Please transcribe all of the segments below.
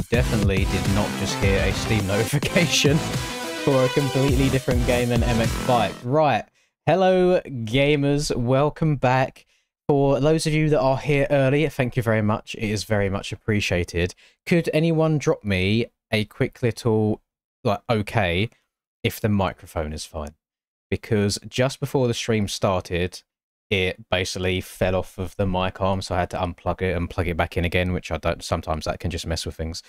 definitely did not just hear a Steam notification for a completely different game than MX Bike. Right, hello gamers, welcome back. For those of you that are here early, thank you very much. It is very much appreciated. Could anyone drop me a quick little, like, okay, if the microphone is fine? Because just before the stream started, it basically fell off of the mic arm, so I had to unplug it and plug it back in again, which I don't, sometimes that can just mess with things.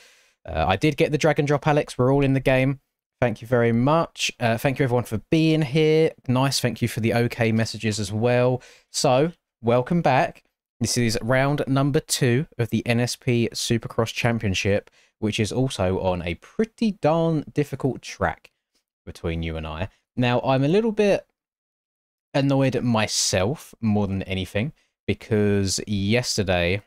I did get the drag and drop, Alex. We're all in the game. Thank you very much. Thank you everyone for being here. Nice, thank you for the okay messages as well. So, welcome back. This is round number 2 of the NSP Supercross Championship, which is also on a pretty darn difficult track between you and I. Now, I'm a little bit annoyed at myself more than anything, because yesterday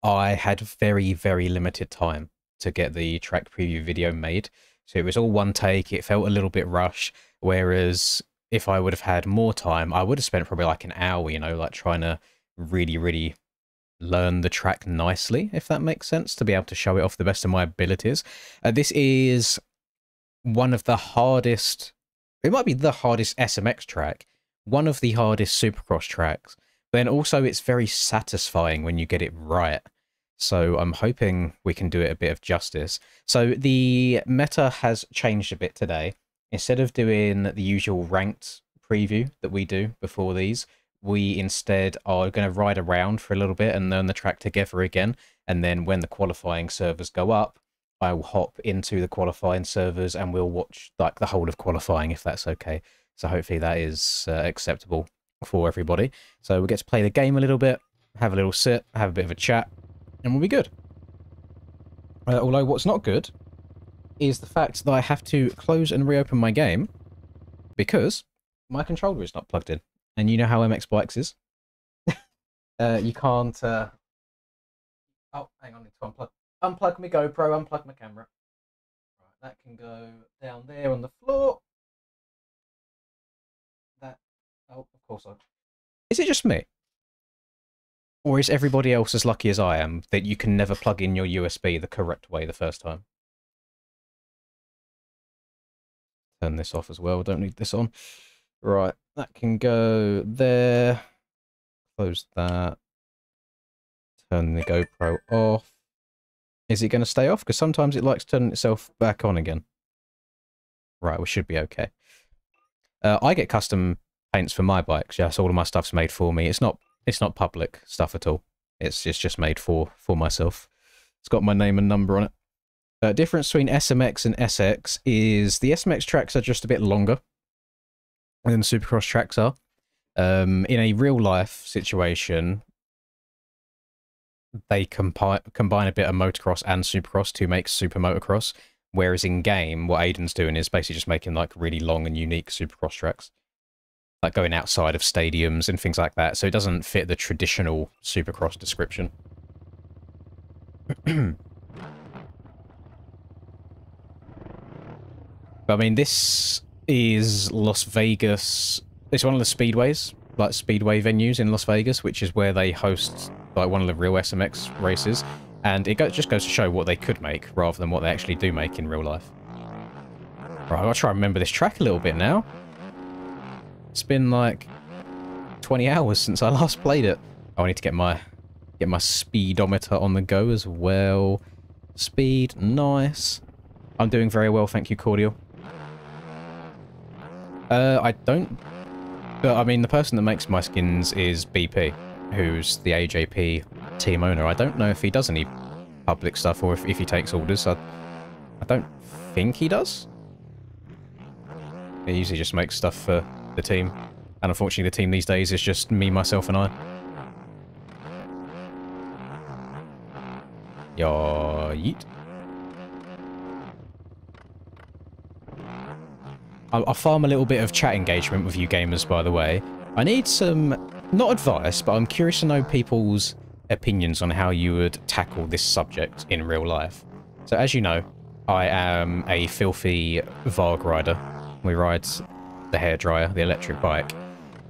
I had very, very limited time to get the track preview video made. So it was all one take. It felt a little bit rushed, whereas if I would have had more time, I would have spent probably like an hour, you know, like trying to really, really learn the track nicely, if that makes sense, to be able to show it off the best of my abilities. This is one of the hardest, it might be the hardest SMX track, one of the hardest Supercross tracks, but then also it's very satisfying when you get it right. So I'm hoping we can do it a bit of justice. So the meta has changed a bit today. Instead of doing the usual ranked preview that we do before these, we instead are going to ride around for a little bit and learn the track together again. And then when the qualifying servers go up, I will hop into the qualifying servers and we'll watch like the whole of qualifying, if that's okay. So hopefully that is acceptable for everybody. So we get to play the game a little bit, have a little sit, have a bit of a chat, and we'll be good. Although what's not good is the fact that I have to close and reopen my game because my controller is not plugged in. And you know how MX Bikes is. You can't... Oh, hang on, I need to unplug. Unplug my GoPro, unplug my camera. Right, that can go down there on the floor. That... Oh, of course I... Is it just me? Or is everybody else as lucky as I am that you can never plug in your USB the correct way the first time? Turn this off as well, don't need this on. Right, that can go there. Close that. Turn the GoPro off. Is it going to stay off? Because sometimes it likes turning itself back on again. Right, we should be okay. I get custom paints for my bikes. Yes, all of my stuff's made for me. It's not public stuff at all. It's just made for myself. It's got my name and number on it. Difference between SMX and SX is the SMX tracks are just a bit longer than the Supercross tracks are. In a real life situation, they combine a bit of motocross and Supercross to make Super Motocross, whereas in game, what Aiden's doing is basically just making like really long and unique Supercross tracks, like going outside of stadiums and things like that, so it doesn't fit the traditional Supercross description. But I mean, this is Las Vegas. It's one of the speedways, like speedway venues in Las Vegas, which is where they host like one of the real SMX races, and it just goes to show what they could make rather than what they actually do make in real life. Right, I've got to try and remember this track a little bit now. It's been like 20 hours since I last played it. Oh, I need to get my speedometer on the go as well. Speed, nice. I'm doing very well, thank you, Cordial. I don't... But, I mean, the person that makes my skins is BP, who's the AJP team owner. I don't know if he does any public stuff or if he takes orders. I don't think he does. He usually just makes stuff for the team. And unfortunately, the team these days is just me, myself, and I. Yeet. I'll farm a little bit of chat engagement with you gamers, by the way. I need some, not advice, but I'm curious to know people's opinions on how you would tackle this subject in real life. So as you know, I am a filthy Varg rider. We ride the hairdryer, the electric bike.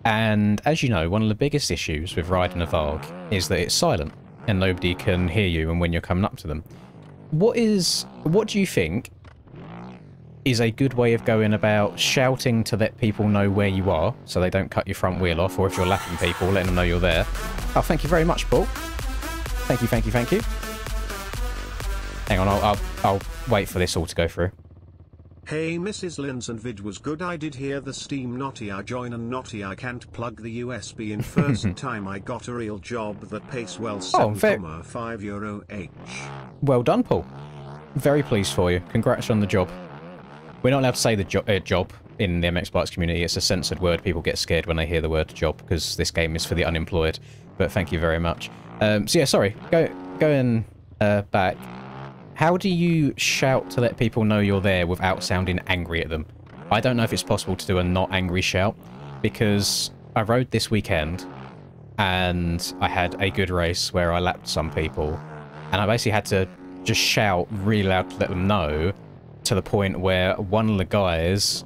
And as you know, one of the biggest issues with riding a Varg is that it's silent. and nobody can hear you and when you're coming up to them. What do you think is a good way of going about shouting to let people know where you are so they don't cut your front wheel off, or if you're lapping people, letting them know you're there? Oh, thank you very much, Paul. Thank you, thank you, thank you. Hang on, I'll wait for this all to go through. Hey Mrs. Lins and vid was good. I did hear the Steam naughty I join and naughty I can't plug the USB in. First time I got a real job that pays well. 7.5 euro each. Well done, Paul. Very pleased for you. Congrats on the job. We're not allowed to say the job in the MX Bikes community. It's a censored word. People get scared when they hear the word job because this game is for the unemployed. But thank you very much. So yeah, sorry. Going back. How do you shout to let people know you're there without sounding angry at them? I don't know if it's possible to do a not angry shout, because I rode this weekend and I had a good race where I lapped some people, and I basically had to just shout really loud to let them know, to the point where one of the guys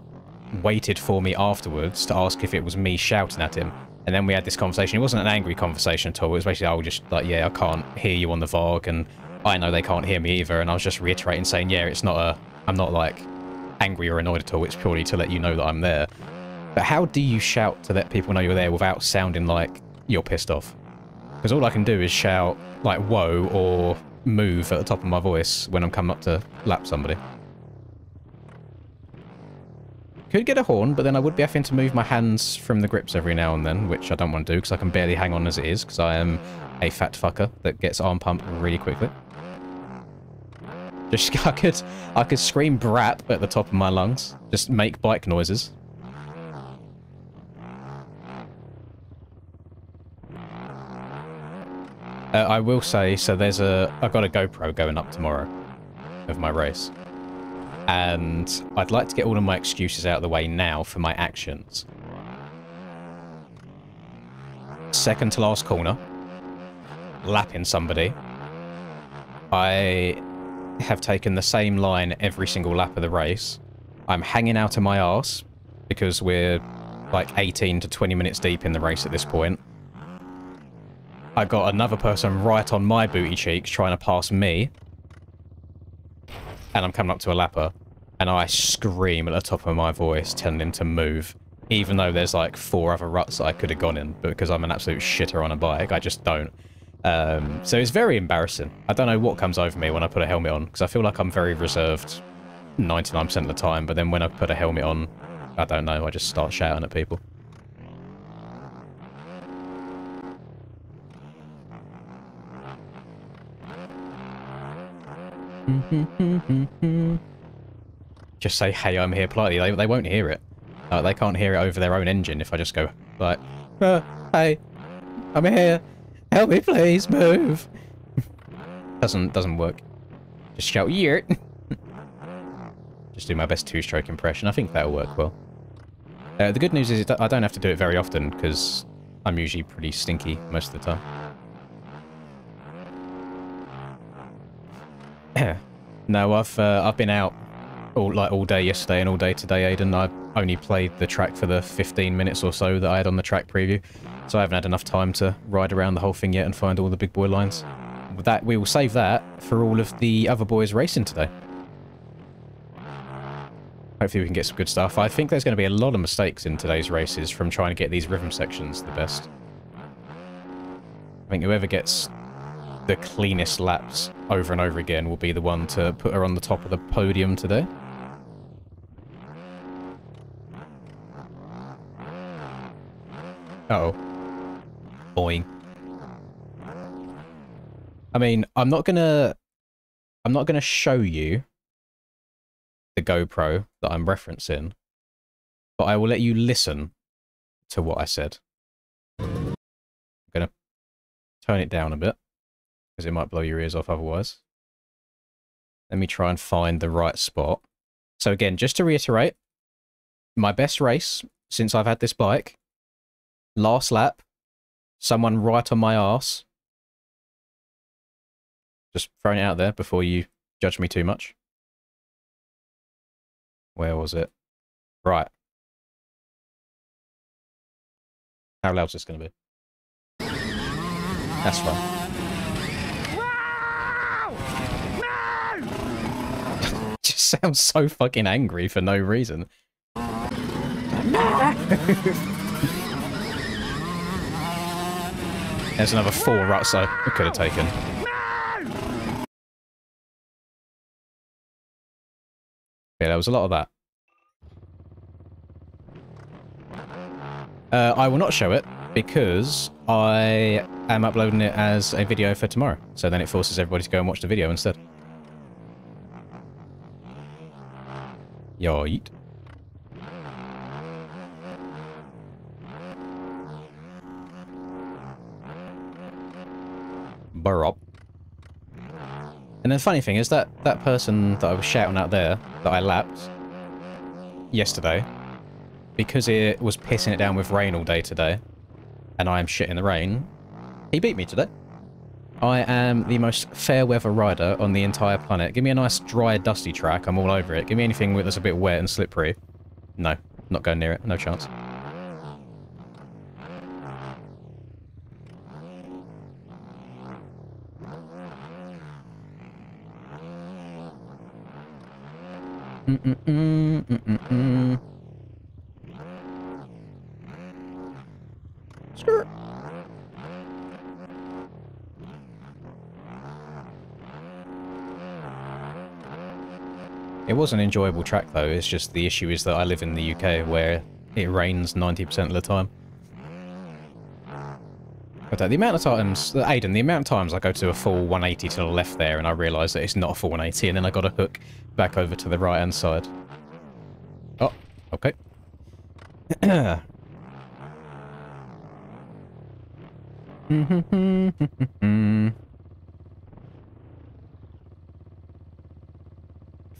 waited for me afterwards to ask if it was me shouting at him. And then we had this conversation. It wasn't an angry conversation at all. It was basically, I was just like, yeah, I can't hear you on the VOG, and I know they can't hear me either. And I was just reiterating, saying, yeah, I'm not like angry or annoyed at all. It's purely to let you know that I'm there. But how do you shout to let people know you're there without sounding like you're pissed off? Because all I can do is shout like whoa or move at the top of my voice when I'm coming up to lap somebody. Could get a horn, but then I would be having to move my hands from the grips every now and then, which I don't want to do because I can barely hang on as it is, because I am a fat fucker that gets arm pumped really quickly. Just I could scream brap at the top of my lungs, just make bike noises. I will say, so I've got a GoPro going up tomorrow of my race. And I'd like to get all of my excuses out of the way now for my actions. Second to last corner, lapping somebody. I have taken the same line every single lap of the race. I'm hanging out of my arse because we're like 18 to 20 minutes deep in the race at this point. I got another person right on my booty cheeks trying to pass me. And I'm coming up to a lapper, and I scream at the top of my voice, telling him to move, even though there's like 4 other ruts that I could have gone in, but because I'm an absolute shitter on a bike, I just don't. So it's very embarrassing. I don't know what comes over me when I put a helmet on, because I feel like I'm very reserved 99% of the time, but then when I put a helmet on, I don't know, I just start shouting at people. Just say, hey, I'm here politely. They won't hear it. They can't hear it over their own engine if I just go, like, hey, I'm here. Help me, please, move. Doesn't work. Just shout, yeah. Just do my best 2-stroke impression. I think that'll work well. The good news is I don't have to do it very often, because I'm usually pretty stinky most of the time. No, I've been out all day yesterday and all day today, Aiden. I only played the track for the 15 minutes or so that I had on the track preview, so I haven't had enough time to ride around the whole thing yet and find all the big boy lines. With that, we will save that for all of the other boys racing today. Hopefully we can get some good stuff. I think there's going to be a lot of mistakes in today's races from trying to get these rhythm sections the best. I think whoever gets the cleanest laps over and over again will be the one to put her on the top of the podium today. Uh-oh. Boing. I mean, I'm not gonna show you the GoPro that I'm referencing, but I will let you listen to what I said. I'm gonna turn it down a bit, because it might blow your ears off otherwise. Let me try and find the right spot. So again, just to reiterate, my best race since I've had this bike, last lap, someone right on my arse. Just throwing it out there before you judge me too much. Where was it? Right. How loud's this going to be? That's fine. sounds so fucking angry for no reason. There's another 4 ruts I could have taken. Yeah, there was a lot of that. I will not show it because I am uploading it as a video for tomorrow. So then it forces everybody to go and watch the video instead. Yoit. Burrup. And the funny thing is that that person that I was shouting out there, that I lapped yesterday, because it was pissing it down with rain all day today, and I am shit in the rain, he beat me today. I am the most fair weather rider on the entire planet. Give me a nice dry, dusty track, I'm all over it. Give me anything that's a bit wet and slippery. No, not going near it, no chance. Skirt. It was an enjoyable track though, it's just the issue is that I live in the UK where it rains 90% of the time. But the amount of times, Aiden, the amount of times I go to a full 180 to the left there and I realise that it's not a full 180 and then I got to hook back over to the right hand side. Oh, okay.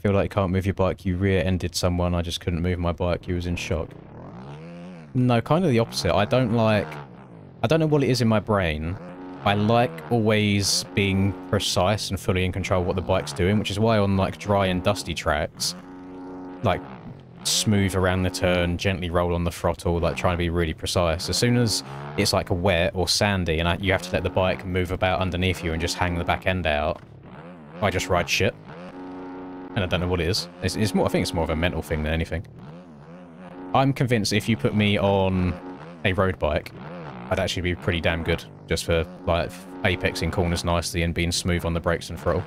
Feel like you can't move your bike, you rear-ended someone, I just couldn't move my bike, you was in shock. No, kind of the opposite. I don't know what it is in my brain. I like always being precise and fully in control of what the bike's doing, which is why on like dry and dusty tracks, like smooth around the turn, gently roll on the throttle, like trying to be really precise. As soon as it's like a wet or sandy and you have to let the bike move about underneath you and just hang the back end out, I just ride shit. And I don't know what it is. It's more, I think it's more of a mental thing than anything. I'm convinced if you put me on a road bike, I'd actually be pretty damn good, just for, like, apexing corners nicely and being smooth on the brakes and throttle.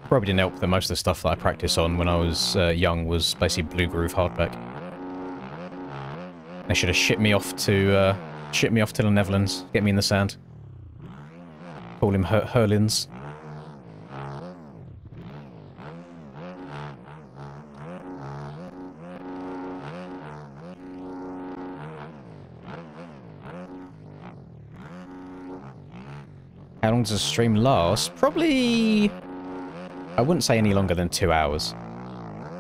Probably didn't help that most of the stuff that I practiced on when I was young was basically blue groove hardback. They should have shipped me off to the Netherlands, get me in the sand. Call him Hurlins. How long does a stream last? Probably... I wouldn't say any longer than 2 hours.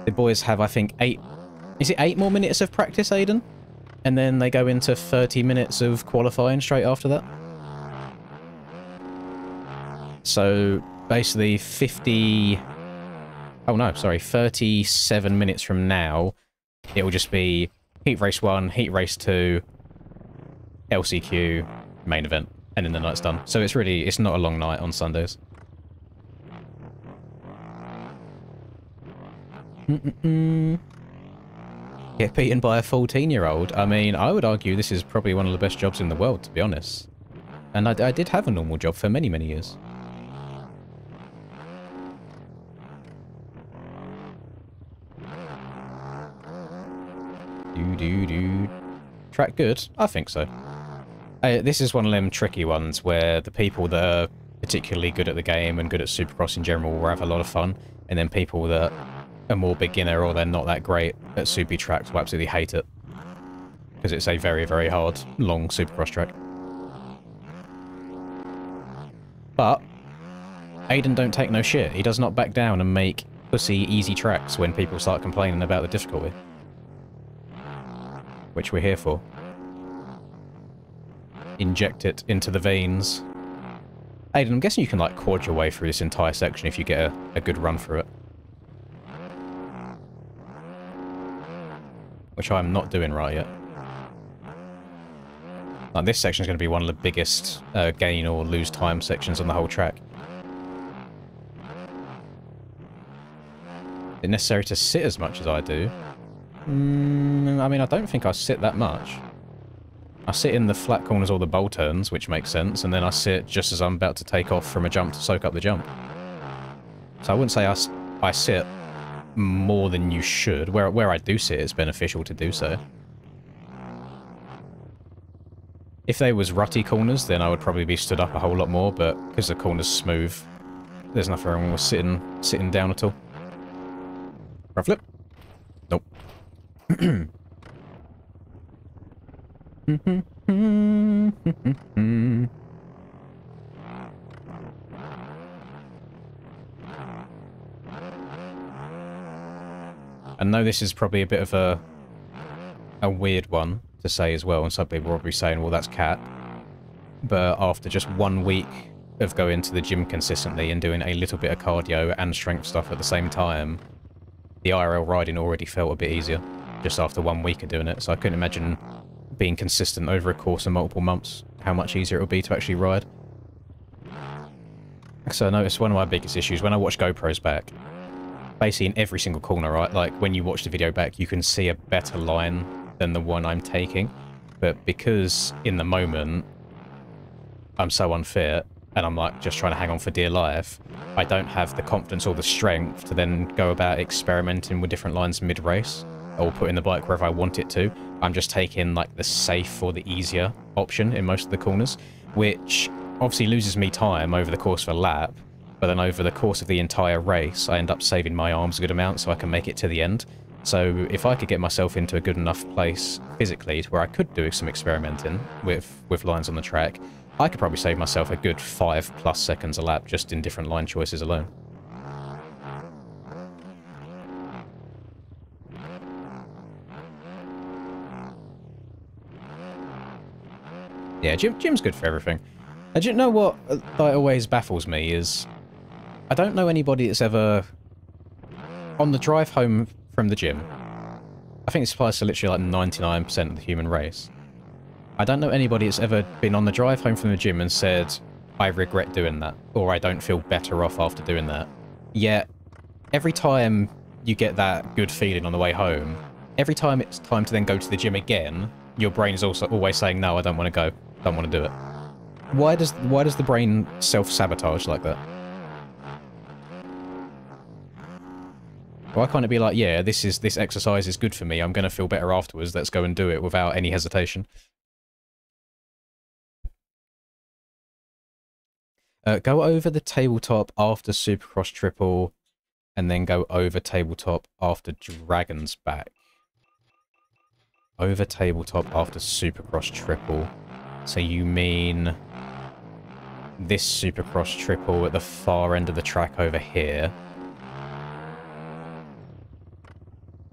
The boys have, I think, 8... Is it 8 more minutes of practice, Aiden? And then they go into 30 minutes of qualifying straight after that? So, basically 50... Oh no, sorry, 37 minutes from now, it will just be Heat Race 1, Heat Race 2, LCQ, main event. And then the night's done. So it's really, it's not a long night on Sundays. Get beaten by a 14-year-old. I mean, I would argue this is probably one of the best jobs in the world, to be honest. And I did have a normal job for many, many years. Track good? I think so. This is one of them tricky ones where the people that are particularly good at the game and good at Supercross in general will have a lot of fun, and then people that are more beginner or they're not that great at Soupy tracks will absolutely hate it. Because it's a very, very hard, long Supercross track. But Aiden don't take no shit. He does not back down and make pussy easy tracks when people start complaining about the difficulty. Which we're here for. Inject it into the veins. Aiden, I'm guessing you can, like, quad your way through this entire section if you get a good run through it. Which I'm not doing right yet. Like, this section is going to be one of the biggest gain or lose time sections on the whole track. Is it necessary to sit as much as I do? I mean, I don't think I sit that much. I sit in the flat corners or the bowl turns, which makes sense, and then I sit just as I'm about to take off from a jump to soak up the jump. So I wouldn't say I sit more than you should. Where I do sit, it's beneficial to do so. If they was rutty corners, then I would probably be stood up a whole lot more, but because the corner's smooth, there's nothing wrong with sitting down at all. Front flip? Nope. I know this is probably a bit of a weird one to say as well, and some people will be saying, well, that's cat. But after just 1 week of going to the gym consistently and doing a little bit of cardio and strength stuff at the same time, the IRL riding already felt a bit easier just after 1 week of doing it. So I couldn't imagine being consistent over a course of multiple months, how much easier it would be to actually ride. So I noticed one of my biggest issues when I watch GoPros back, basically in every single corner, right? Like when you watch the video back, you can see a better line than the one I'm taking. But because in the moment, I'm so unfit, and I'm like just trying to hang on for dear life, I don't have the confidence or the strength to then go about experimenting with different lines mid-race, or putting the bike wherever I want it to. I'm just taking like the safe or the easier option in most of the corners, which obviously loses me time over the course of a lap, but then over the course of the entire race, I end up saving my arms a good amount so I can make it to the end. So if I could get myself into a good enough place physically to where I could do some experimenting with lines on the track, I could probably save myself a good 5+ seconds a lap just in different line choices alone. Yeah, gym's good for everything. And do you know what always baffles me is, I don't know anybody that's ever, on the drive home from the gym, I think this applies to literally like 99% of the human race, I don't know anybody that's ever been on the drive home from the gym and said, I regret doing that, or I don't feel better off after doing that. Yet, every time you get that good feeling on the way home, every time it's time to then go to the gym again, your brain is also always saying, no, I don't want to go, don't want to do it. Why does the brain self-sabotage like that? Why can't it be like, yeah, this exercise is good for me, I'm going to feel better afterwards, let's go and do it without any hesitation? Go over the tabletop after Supercross Triple, and then go over tabletop after Dragon's Back. Over tabletop after Supercross Triple. So you mean this Supercross Triple at the far end of the track over here.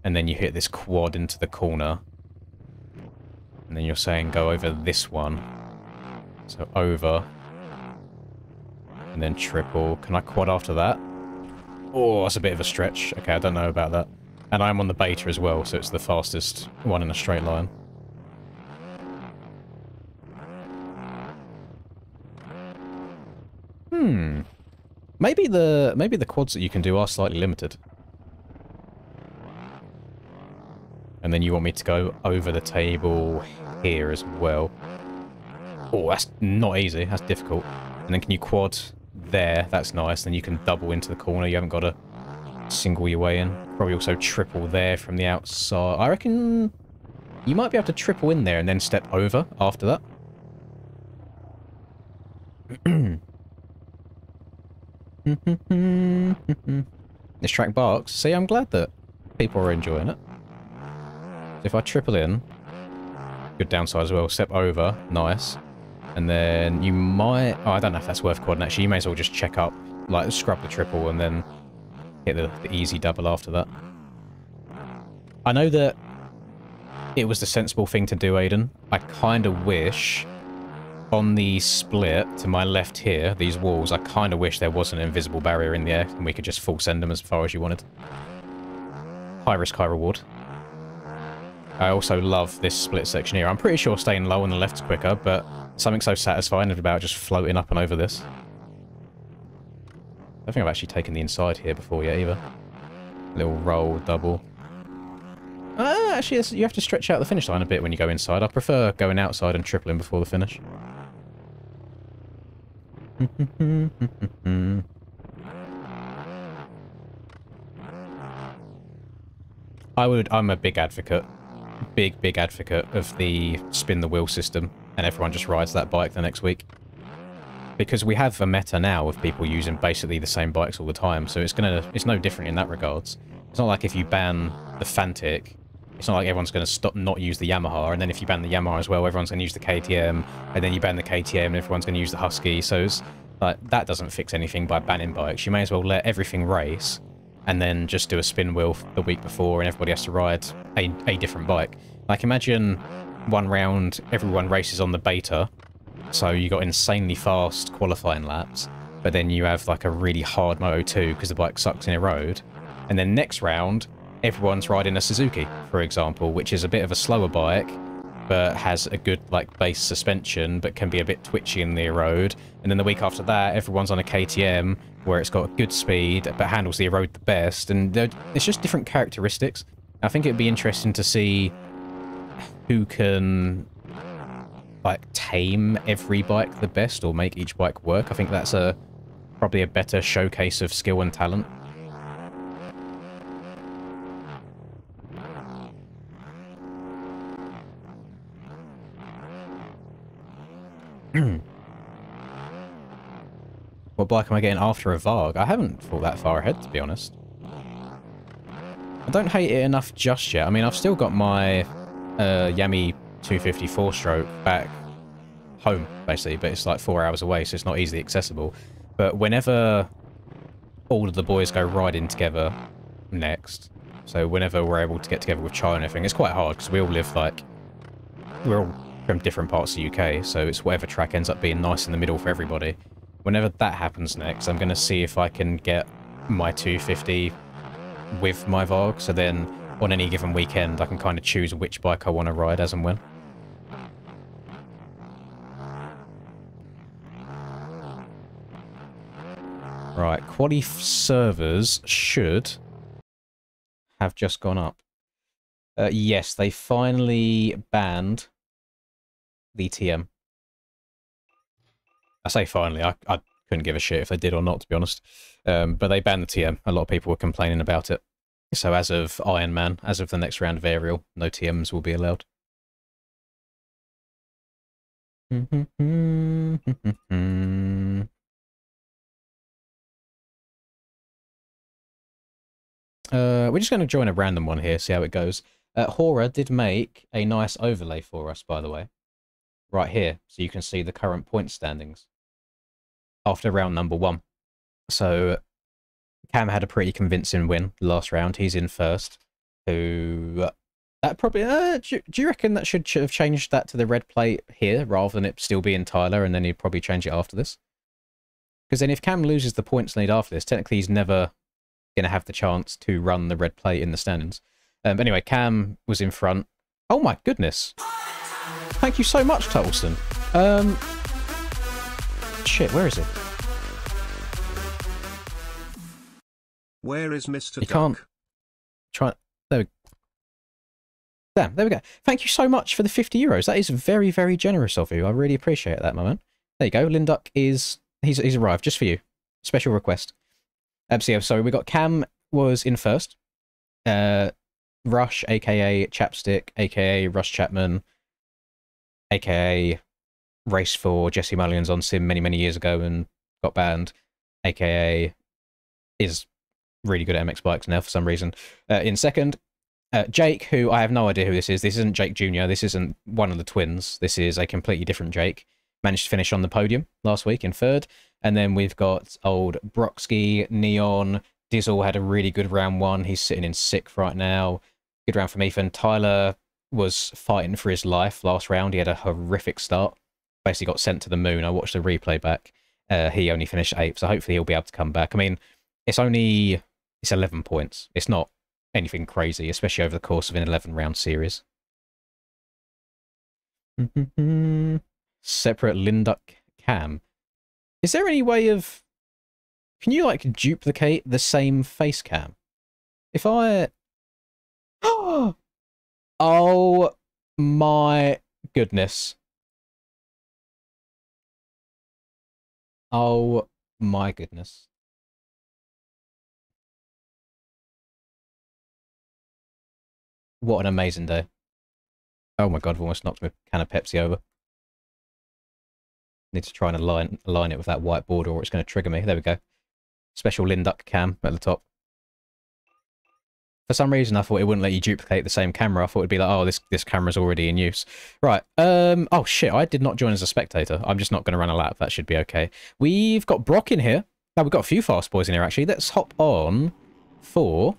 And then you hit this quad into the corner. And then you're saying go over this one. So over. And then triple. Can I quad after that? Oh, that's a bit of a stretch. Okay, I don't know about that. And I'm on the beta as well, so it's the fastest one in a straight line. Maybe the quads that you can do are slightly limited. And then you want me to go over the table here as well. Oh, that's not easy. That's difficult. And then can you quad there? That's nice. Then you can double into the corner. You haven't got to single your way in. Probably also triple there from the outside. I reckon you might be able to triple in there and then step over after that. This track barks. See, I'm glad that people are enjoying it. So if I triple in, good downside as well, step over, nice. And then you might... Oh, I don't know if that's worth quadding actually. You may as well just check up, like scrub the triple and then hit the easy double after that. I know that it was the sensible thing to do, Aiden. I kind of wish on the split to my left here, these walls, I kind of wish there was an invisible barrier in the air and we could just full send them as far as you wanted. High risk, high reward. I also love this split section here. I'm pretty sure staying low on the left is quicker, but something so satisfying about just floating up and over this. I don't think I've actually taken the inside here before yet either. Little roll, double. Actually, you have to stretch out the finish line a bit when you go inside. I prefer going outside and tripling before the finish. I'm a big advocate. Big advocate of the spin the wheel system, and everyone just rides that bike the next week. Because we have a meta now of people using basically the same bikes all the time, so it's no different in that regards. It's not like if you ban the Fantic, it's not like everyone's going to not use the Yamaha, and then if you ban the Yamaha as well, everyone's going to use the KTM, and then you ban the KTM, and everyone's going to use the Husky, so it's like, that doesn't fix anything by banning bikes. You may as well let everything race, and then just do a spin wheel the week before, and everybody has to ride a different bike. Like, imagine one round, everyone races on the beta, so you got insanely fast qualifying laps, but then you have like a really hard Moto2 because the bike sucks in a road, and then next round, everyone's riding a Suzuki, for example, which is a bit of a slower bike, but has a good, like, base suspension, but can be a bit twitchy in the road. And then the week after that, everyone's on a KTM, where it's got good speed, but handles the road the best, and it's just different characteristics. I think it'd be interesting to see who can, like, tame every bike the best, or make each bike work. I think that's probably a better showcase of skill and talent. What bike am I getting after a Varg? I haven't thought that far ahead, to be honest. I don't hate it enough just yet. I mean, I've still got my Yami 250 4-stroke back home, basically, but it's like 4 hours away, so it's not easily accessible. But whenever all of the boys go riding together next, so whenever we're able to get together with Chai and everything, it's quite hard, because we all live, like, we're all from different parts of the UK, so it's whatever track ends up being nice in the middle for everybody. Whenever that happens next, I'm going to see if I can get my 250 with my Varg, so then on any given weekend I can kind of choose which bike I want to ride as and when. Right, quali servers should have just gone up. Yes, they finally banned the TM. I say finally, I couldn't give a shit if they did or not, to be honest. But they banned the TM. A lot of people were complaining about it. So as of Iron Man, as of the next round of Aerial, no TMs will be allowed. We're just going to join a random one here, see how it goes. Hora did make a nice overlay for us, by the way. Right here, so you can see the current point standings after round number 1. So Cam had a pretty convincing win last round. He's in first. Who that probably do you reckon that should have changed that to the red plate here rather than it still being Tyler, and then he'd probably change it after this? Because then if Cam loses the points lead after this, technically he's never going to have the chance to run the red plate in the standings. But anyway, Cam was in front. Oh my goodness. Thank you so much, Tuttleston. Shit, where is it? Where is Mr. You can't try. There we go. Damn, there we go. Thank you so much for the 50 euros. That is very, very generous of you. I really appreciate that, my man. There you go. Linduck is... He's arrived just for you. Special request. So yeah, sorry, we got Cam was in first. Rush, a.k.a. Chapstick, a.k.a. Rush Chapman, a.k.a. raced for Jesse Mullions on Sim many, many years ago and got banned, a.k.a. is really good at MX bikes now for some reason. In second, Jake, who I have no idea who this is. This isn't Jake Jr. This isn't one of the twins. This is a completely different Jake. Managed to finish on the podium last week in third. And then we've got old Brocksky, Neon. Dizzle had a really good round 1. He's sitting in 6th right now. Good round from Ethan. Tyler was fighting for his life last round. He had a horrific start. Basically got sent to the moon. I watched the replay back. He only finished 8th, so hopefully he'll be able to come back. I mean, it's 11 points. It's not anything crazy, especially over the course of an 11-round series. Separate Linduck Cam. Is there any way of... Can you, like, duplicate the same face cam? If I... Oh my goodness. Oh my goodness. What an amazing day. Oh my god, I've almost knocked my can of Pepsi over. Need to try and align it with that white border or it's going to trigger me. There we go. Special Linduck cam at the top. For some reason, I thought it wouldn't let you duplicate the same camera. I thought it'd be like, oh, this camera's already in use. Right. Oh, shit. I did not join as a spectator. I'm just not going to run a lap. That should be okay. We've got Brock in here. Now, we've got a few fast boys in here, actually. Let's hop on for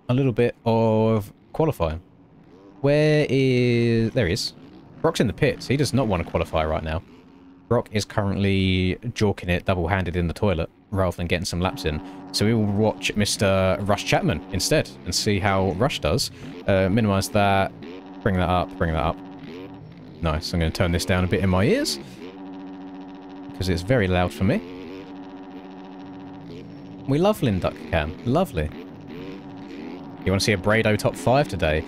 a little bit of qualifying. Where is... There he is. Brock's in the pits. He does not want to qualify right now. Brock is currently jorking it double-handed in the toilet rather than getting some laps in. So we will watch Mr. Rush Chapman instead and see how Rush does. Minimise that. Bring that up. Bring that up. Nice. I'm going to turn this down a bit in my ears because it's very loud for me. We love Linduck Cam. Lovely. You want to see a Brado top 5 today?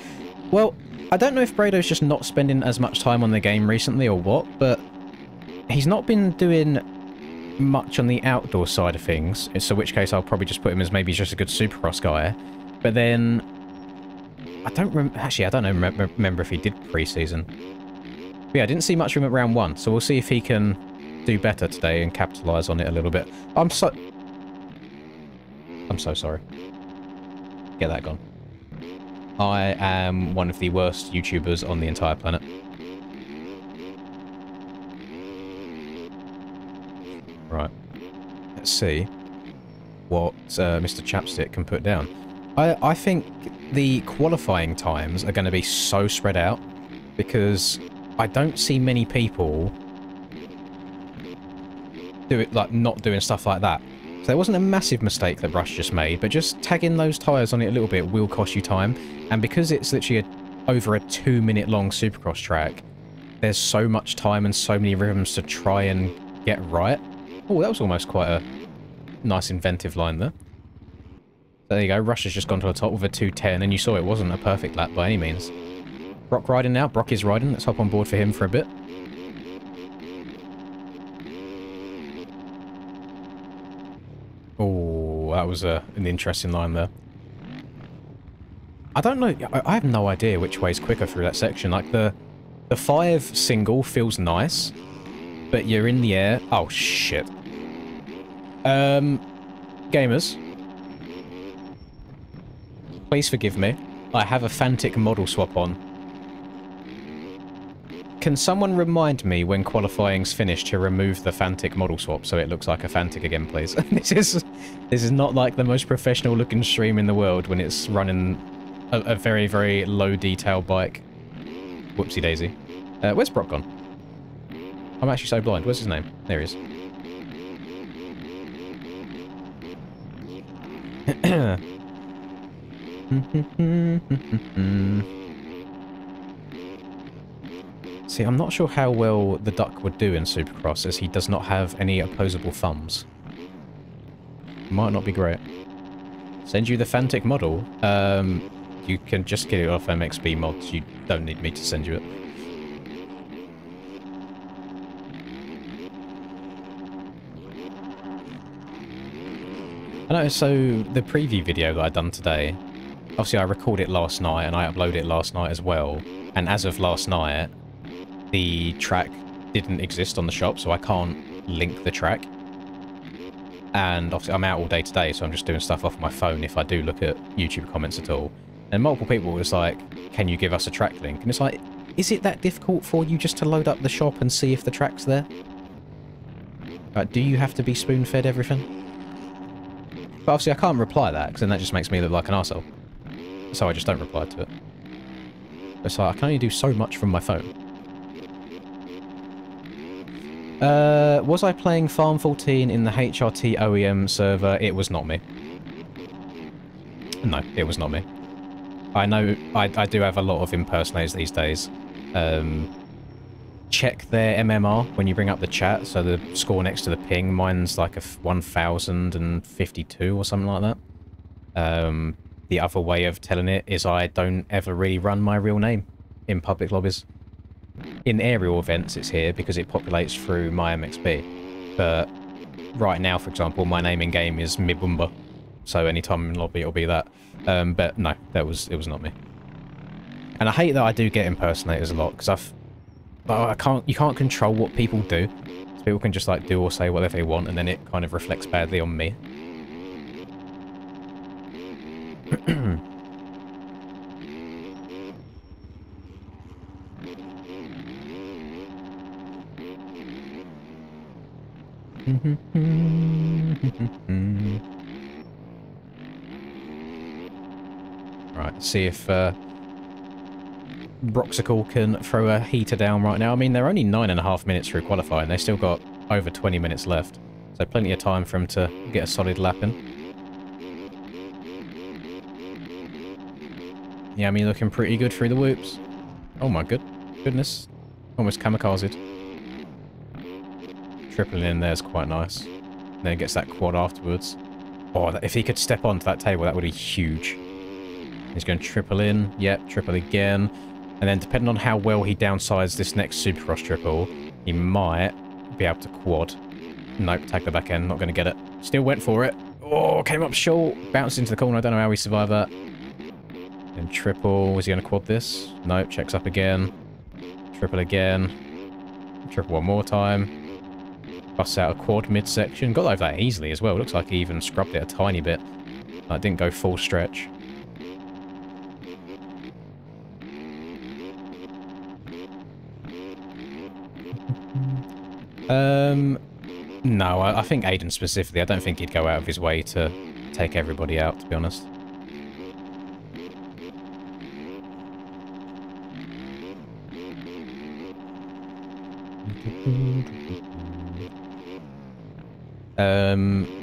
Well, I don't know if Brado's just not spending as much time on the game recently or what, but he's not been doing much on the outdoor side of things, so in which case I'll probably just put him as maybe just a good Supercross guy. But then, I don't remember if he did pre-season. But yeah, I didn't see much of him at round 1, so we'll see if he can do better today and capitalise on it a little bit. I'm so sorry. Get that gone. I am one of the worst YouTubers on the entire planet. Right. Let's see what Mr. Chapstick can put down. I think the qualifying times are going to be so spread out because I don't see many people do it, like, not doing stuff like that. So it wasn't a massive mistake that Rush just made, but just tagging those tyres on it a little bit will cost you time. And because it's literally over a 2-minute long Supercross track, there's so much time and so many rhythms to try and get right. Oh, that was almost quite a nice inventive line there. There you go, Rush has just gone to the top with a 2:10, and you saw it wasn't a perfect lap by any means. Brock riding now. Brock is riding. Let's hop on board for him for a bit. Oh, that was an interesting line there. I don't know. I have no idea which way's quicker through that section. Like, the 5 single feels nice, but you're in the air. Oh, shit. Gamers. Please forgive me. I have a Fantic model swap on. Can someone remind me when qualifying's finished to remove the Fantic model swap so it looks like a Fantic again, please? This is not like the most professional looking stream in the world when it's running a very, very low detail bike. Whoopsie daisy. Where's Brock gone? I'm actually so blind. Where's his name? There he is. See, I'm not sure how well the Duck would do in Supercross, as he does not have any opposable thumbs. Might not be great. Send you the Fantic model. You can just get it off MXB mods. You don't need me to send you it. I know, so the preview video that I done today, obviously I recorded it last night and I uploaded it last night as well. And as of last night, the track didn't exist on the shop, so I can't link the track. And obviously I'm out all day today, so I'm just doing stuff off my phone if I do look at YouTube comments at all. And multiple people was like, can you give us a track link? And it's like, is it that difficult for you just to load up the shop and see if the track's there? Like, do you have to be spoon-fed everything? But obviously I can't reply that, because then that just makes me look like an arsehole. So I just don't reply to it. It's like, I can only do so much from my phone. Was I playing Farm 14 in the HRT OEM server? It was not me. No, it was not me. I know I do have a lot of impersonators these days. Check their MMR when you bring up the chat, so the score next to the ping, mine's like a 1052 or something like that. The other way of telling it is I don't ever really run my real name in public lobbies. In aerial events, it's here because it populates through my MXP. But right now, for example, my name in game is Mibumba, so anytime in lobby it'll be that. But no, it was not me. And I hate that I do get impersonators a lot because you can't control what people do. So people can just like do or say whatever they want, and then it kind of reflects badly on me. Right, see if Broxicle can throw a heater down right now. I mean, they're only 9.5 minutes through qualifying. They've still got over 20 minutes left. So plenty of time for him to get a solid lap in. Yeah, I mean, looking pretty good through the whoops. Oh my goodness. Almost kamikazed. Tripling in there's quite nice. And then gets that quad afterwards. Oh, if he could step onto that table, that would be huge. He's going to triple in. Yep, triple again. And then depending on how well he downsides this next Supercross triple, he might be able to quad. Nope, tag the back end. Not going to get it. Still went for it. Oh, came up short. Bounced into the corner. I don't know how he survived that. Then triple. Is he going to quad this? Nope, checks up again. Triple again. Triple one more time. Busts out a quad midsection. Got over that easily as well. Looks like he even scrubbed it a tiny bit. Like, didn't go full stretch. No, I think Aiden specifically, I don't think he'd go out of his way to take everybody out, to be honest.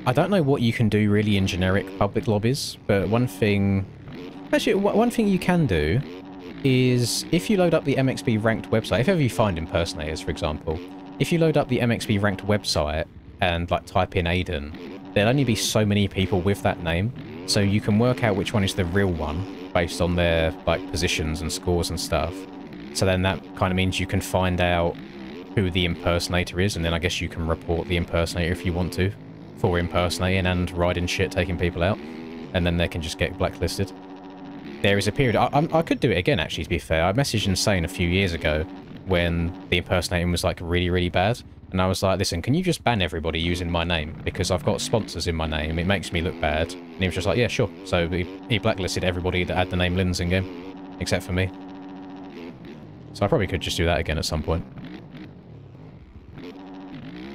I don't know what you can do really in generic public lobbies, but one thing... Actually, one thing you can do is if you load up the MXP ranked website, if ever you find impersonators, for example, if you load up the MXP ranked website and like type in Aiden, there'll only be so many people with that name, so you can work out which one is the real one based on their like positions and scores and stuff. So then that kind of means you can find out who the impersonator is, and then I guess you can report the impersonator if you want to for impersonating and riding shit, taking people out, and then they can just get blacklisted. There is a period... I could do it again, actually, to be fair. I messaged Insane a few years ago when the impersonating was, like, really, really bad. And I was like, listen, can you just ban everybody using my name? Because I've got sponsors in my name. It makes me look bad. And he was just like, yeah, sure. So he blacklisted everybody that had the name Linz in game, except for me. So I probably could just do that again at some point.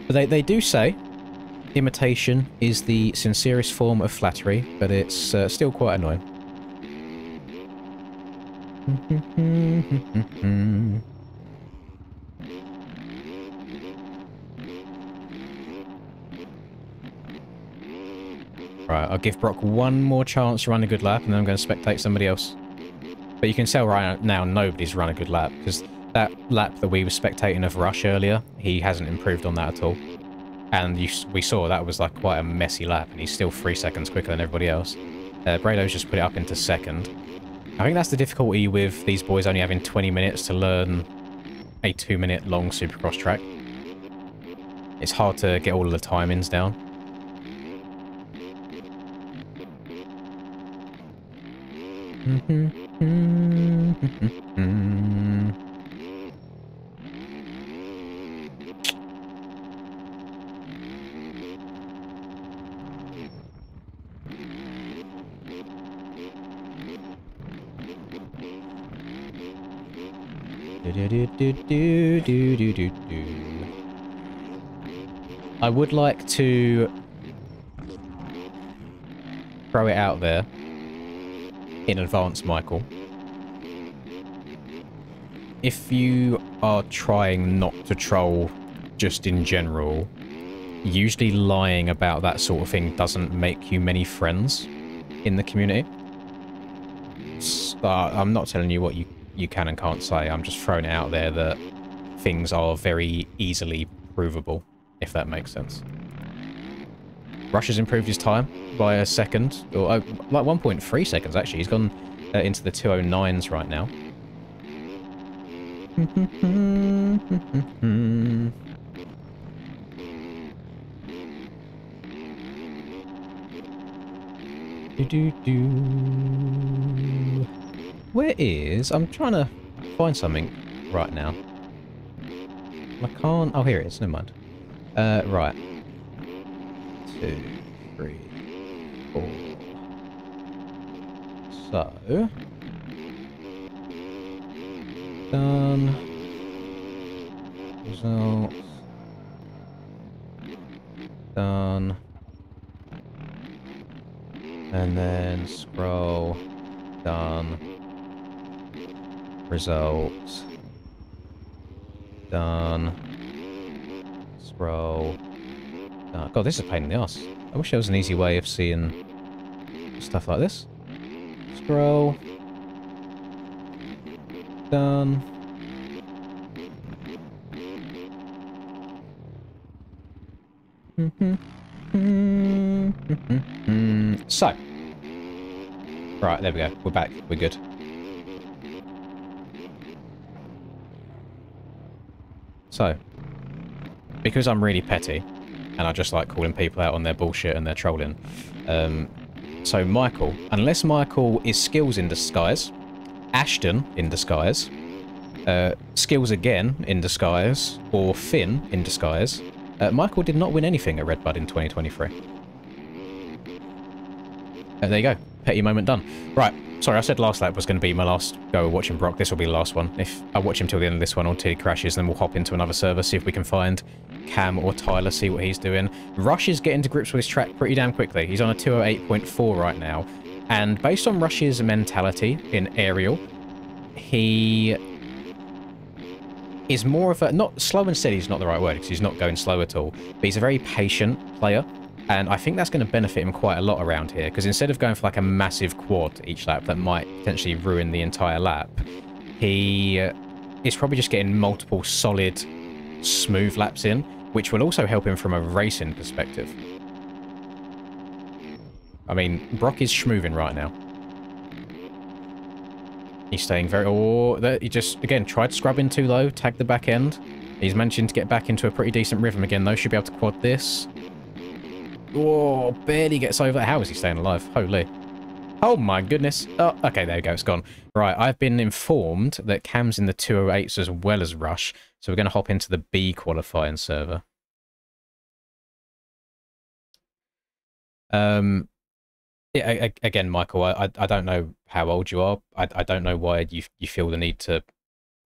But they do say imitation is the sincerest form of flattery, but it's still quite annoying. Right, I'll give Brock one more chance to run a good lap, and then I'm going to spectate somebody else. But you can tell right now nobody's run a good lap, because that lap that we were spectating of Rush earlier, he hasn't improved on that at all. And we saw that was like quite a messy lap, and he's still 3 seconds quicker than everybody else. Brado's just put it up into second. I think that's the difficulty with these boys only having 20 minutes to learn a 2-minute long Supercross track. It's hard to get all of the timings down. I would like to throw it out there in advance, Michael. If you are trying not to troll just in general, usually lying about that sort of thing doesn't make you many friends in the community. I'm not telling you what you can and can't say. I'm just throwing it out there that things are very easily provable, if that makes sense. Rush has improved his time by a second, or like 1.3 seconds actually. He's gone into the 209s right now. Where is... I'm trying to find something right now. I can't... Oh, here it is. Never mind. Right. 2, 3, 4. So... Done. Results. Done. And then scroll. Done. Results. Done. Scroll. Done. God, this is a pain in the ass. I wish there was an easy way of seeing stuff like this. Scroll. Done. So. Right, there we go. We're back. We're good. So. Because I'm really petty, and I just like calling people out on their bullshit and their trolling. So Michael, unless Michael is skills in disguise, Ashton in disguise, skills again in disguise, or Finn in disguise, Michael did not win anything at Redbud in 2023. There you go. Petty moment done. Right. Sorry, I said last lap was going to be my last go watching Brock. This will be the last one. If I watch him till the end of this one until he crashes, then we'll hop into another server, see if we can find Cam or Tyler, see what he's doing. Rush is getting to grips with his track pretty damn quickly. He's on a 208.4 right now. And based on Rush's mentality in aerial, he is more of a... Not slow and steady is not the right word, because he's not going slow at all. But he's a very patient player. And I think that's going to benefit him quite a lot around here, because instead of going for like a massive quad each lap that might potentially ruin the entire lap, he is probably just getting multiple solid, smooth laps in, which will also help him from a racing perspective. I mean, Brock is schmooving right now. He's staying very... Oh, he just, again, tried scrubbing too low, tagged the back end. He's managing to get back into a pretty decent rhythm again, though. Should be able to quad this. Oh, barely gets over. How is he staying alive? Holy. Oh my goodness. Oh, okay, there you go. It's gone. Right, I've been informed that Cam's in the 208s as well as Rush, so we're going to hop into the B qualifying server. Yeah, again, Michael, I don't know how old you are. I don't know why you feel the need to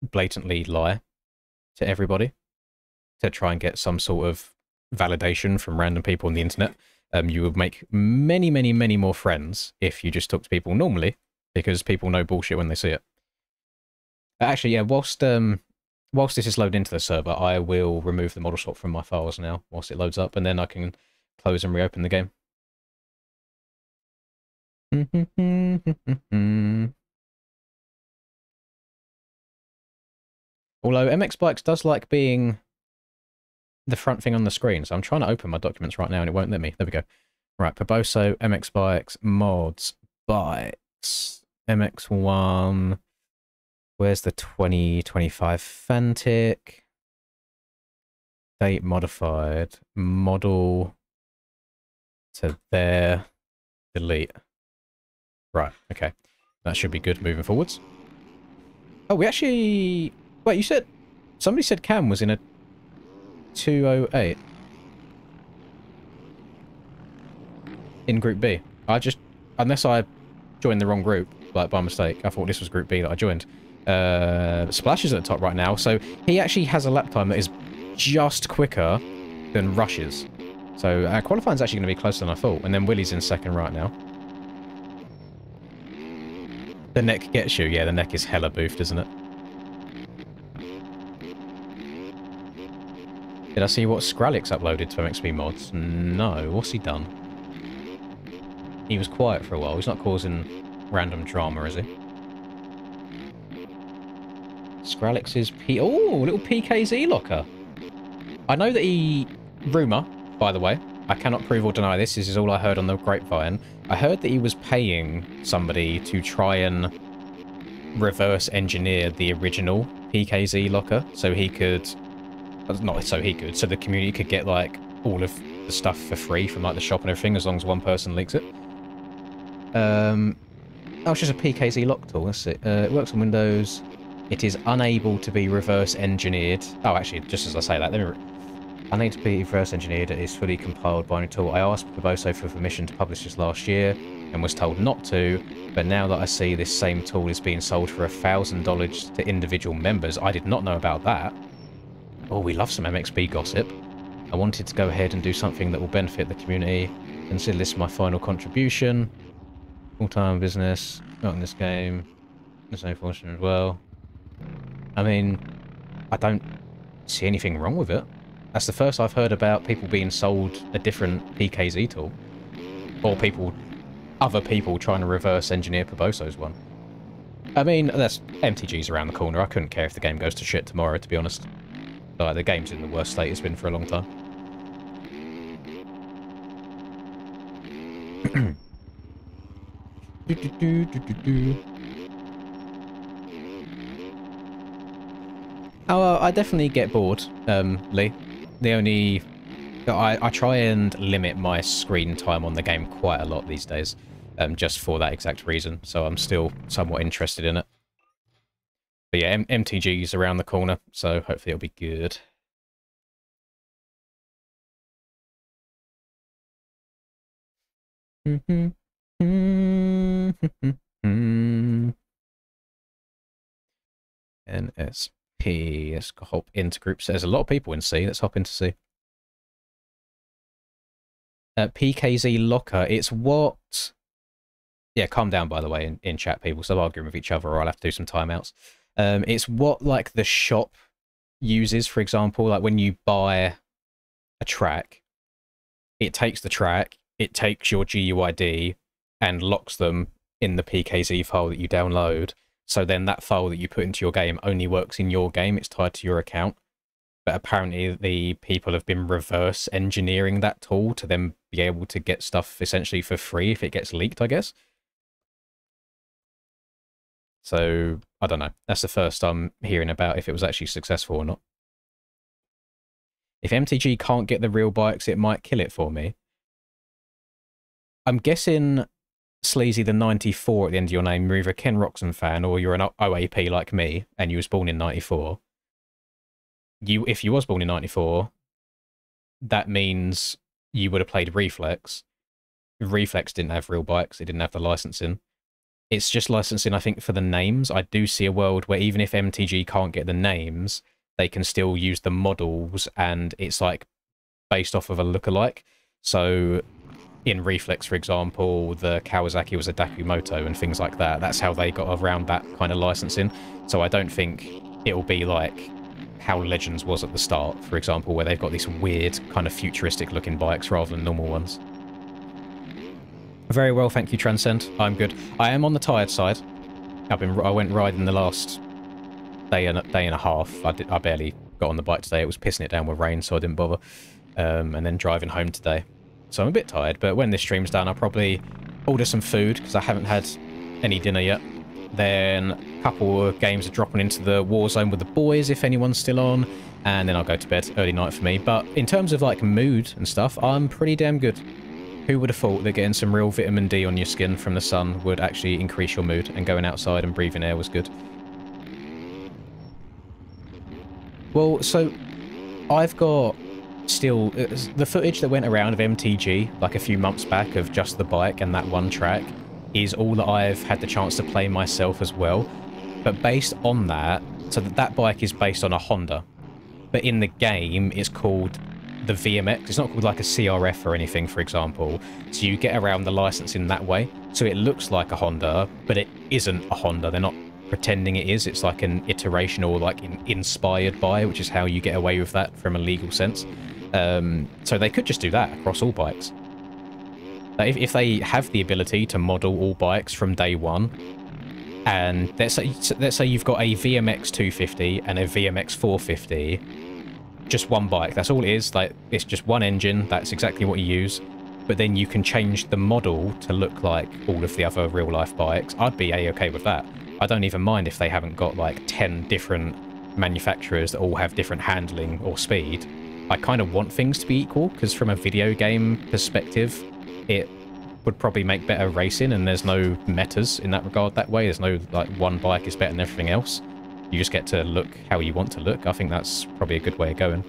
blatantly lie to everybody to try and get some sort of validation from random people on the internet. You would make many, many, many more friends if you just talk to people normally, because people know bullshit when they see it. Actually, yeah, whilst this is loaded into the server, I will remove the model swap from my files now whilst it loads up, and then I can close and reopen the game. Although MX Bikes does like being the front thing on the screen, so I'm trying to open my documents right now and it won't let me. There we go. Right, Paboso, MX Bikes, Mods, Bikes, MX1. Where's the 2025 Fantic? Date modified. Model to there. Delete. Right, okay. That should be good moving forwards. Oh, we actually... Wait, you said... Somebody said Cam was in a 208 in Group B. I just... Unless I joined the wrong group, like by mistake. I thought this was Group B that I joined. Splash is at the top right now, so he actually has a lap time that is just quicker than Rush's. So qualifying's actually going to be closer than I thought. And then Willie's in second right now. The neck gets you. Yeah, the neck is hella boofed, isn't it? Did I see what Skralix uploaded to MXB Mods? No. What's he done? He was quiet for a while. He's not causing random drama, is he? Skralix's P... Oh, little PKZ locker. I know that he... Rumour, by the way. I cannot prove or deny this. This is all I heard on the grapevine. I heard that he was paying somebody to try and reverse engineer the original PKZ locker so he could... Not so he could, so the community could get, like, all of the stuff for free from, like, the shop and everything, as long as one person leaks it. Oh, it's just a PKZ lock tool. That's it. It works on Windows. It is unable to be reverse engineered. Oh, actually, just as I say that, let me... Unable to be reverse engineered. It is fully compiled binary tool. I asked Proboso for permission to publish this last year and was told not to, but now that I see this same tool is being sold for $1,000 to individual members, I did not know about that. Oh, we love some MXB gossip. I wanted to go ahead and do something that will benefit the community. Consider this my final contribution. Full-time business, not in this game. There's no fortune as well. I mean, I don't see anything wrong with it. That's the first I've heard about people being sold a different PKZ tool. Or other people trying to reverse engineer Proboso's one. I mean, that's MTG's around the corner. I couldn't care if the game goes to shit tomorrow, to be honest. Like, the game's in the worst state it's been for a long time. Oh, I definitely get bored, Lee. The only... I try and limit my screen time on the game quite a lot these days, just for that exact reason, so I'm still somewhat interested in it. But yeah, MTG's around the corner, so hopefully it'll be good. NSP. Let's hop into groups. There's a lot of people in C. Let's hop into C. PKZ Locker. It's what... Yeah, calm down, by the way, in chat, people. Stop arguing with each other, or I'll have to do some timeouts. It's what, like, the shop uses, for example. Like, when you buy a track, it takes the track, it takes your GUID, and locks them in the PKZ file that you download. So then that file that you put into your game only works in your game. It's tied to your account. But apparently the people have been reverse engineering that tool to then be able to get stuff essentially for free if it gets leaked, I guess. So, I don't know. That's the first I'm hearing about if it was actually successful or not. If MTG can't get the real bikes, it might kill it for me. I'm guessing, Sleazy the 94 at the end of your name, you're either a Ken Roxon fan or you're an OAP like me, and you was born in 94. If you was born in 94, that means you would have played Reflex. Reflex didn't have real bikes, it didn't have the licensing. It's just licensing, I think, for the names. I do see a world where even if MTG can't get the names, they can still use the models, and it's like based off of a lookalike. So in Reflex, for example, the Kawasaki was a Dakumoto and things like that. That's how they got around that kind of licensing. So I don't think it'll be like how Legends was at the start, for example, where they've got these weird kind of futuristic looking bikes rather than normal ones. Very well, thank you, Transcend. I'm good. I am on the tired side. I went riding the last day and a half. I barely got on the bike today. It was pissing it down with rain, so I didn't bother. And then driving home today. So I'm a bit tired, but when this stream's done, I'll probably order some food, because I haven't had any dinner yet. Then a couple of games are dropping into the Warzone with the boys, if anyone's still on. And then I'll go to bed. Early night for me. But in terms of, like, mood and stuff, I'm pretty damn good. Who would have thought that getting some real vitamin D on your skin from the sun would actually increase your mood, and going outside and breathing air was good? Well, so I've got still the footage that went around of MTG like a few months back of just the bike and that one track is all that I've had the chance to play myself as well. But based on that, so that bike is based on a Honda, but in the game it's called the VMX. It's not called like a CRF or anything, for example. So you get around the license in that way. So it looks like a Honda, but it isn't a Honda. They're not pretending it is. It's like an iteration or like inspired by, which is how you get away with that from a legal sense. So they could just do that across all bikes. If they have the ability to model all bikes from day one, and let's say you've got a VMX 250 and a VMX 450, just one bike. That's all it is. Like, it's just one engine. That's exactly what you use. But then you can change the model to look like all of the other real-life bikes. I'd be A-okay with that. I don't even mind if they haven't got, like, 10 different manufacturers that all have different handling or speed. I kind of want things to be equal, because from a video game perspective, it would probably make better racing, and there's no metas in that regard that way. There's no, like, one bike is better than everything else. You just get to look how you want to look. I think that's probably a good way of going.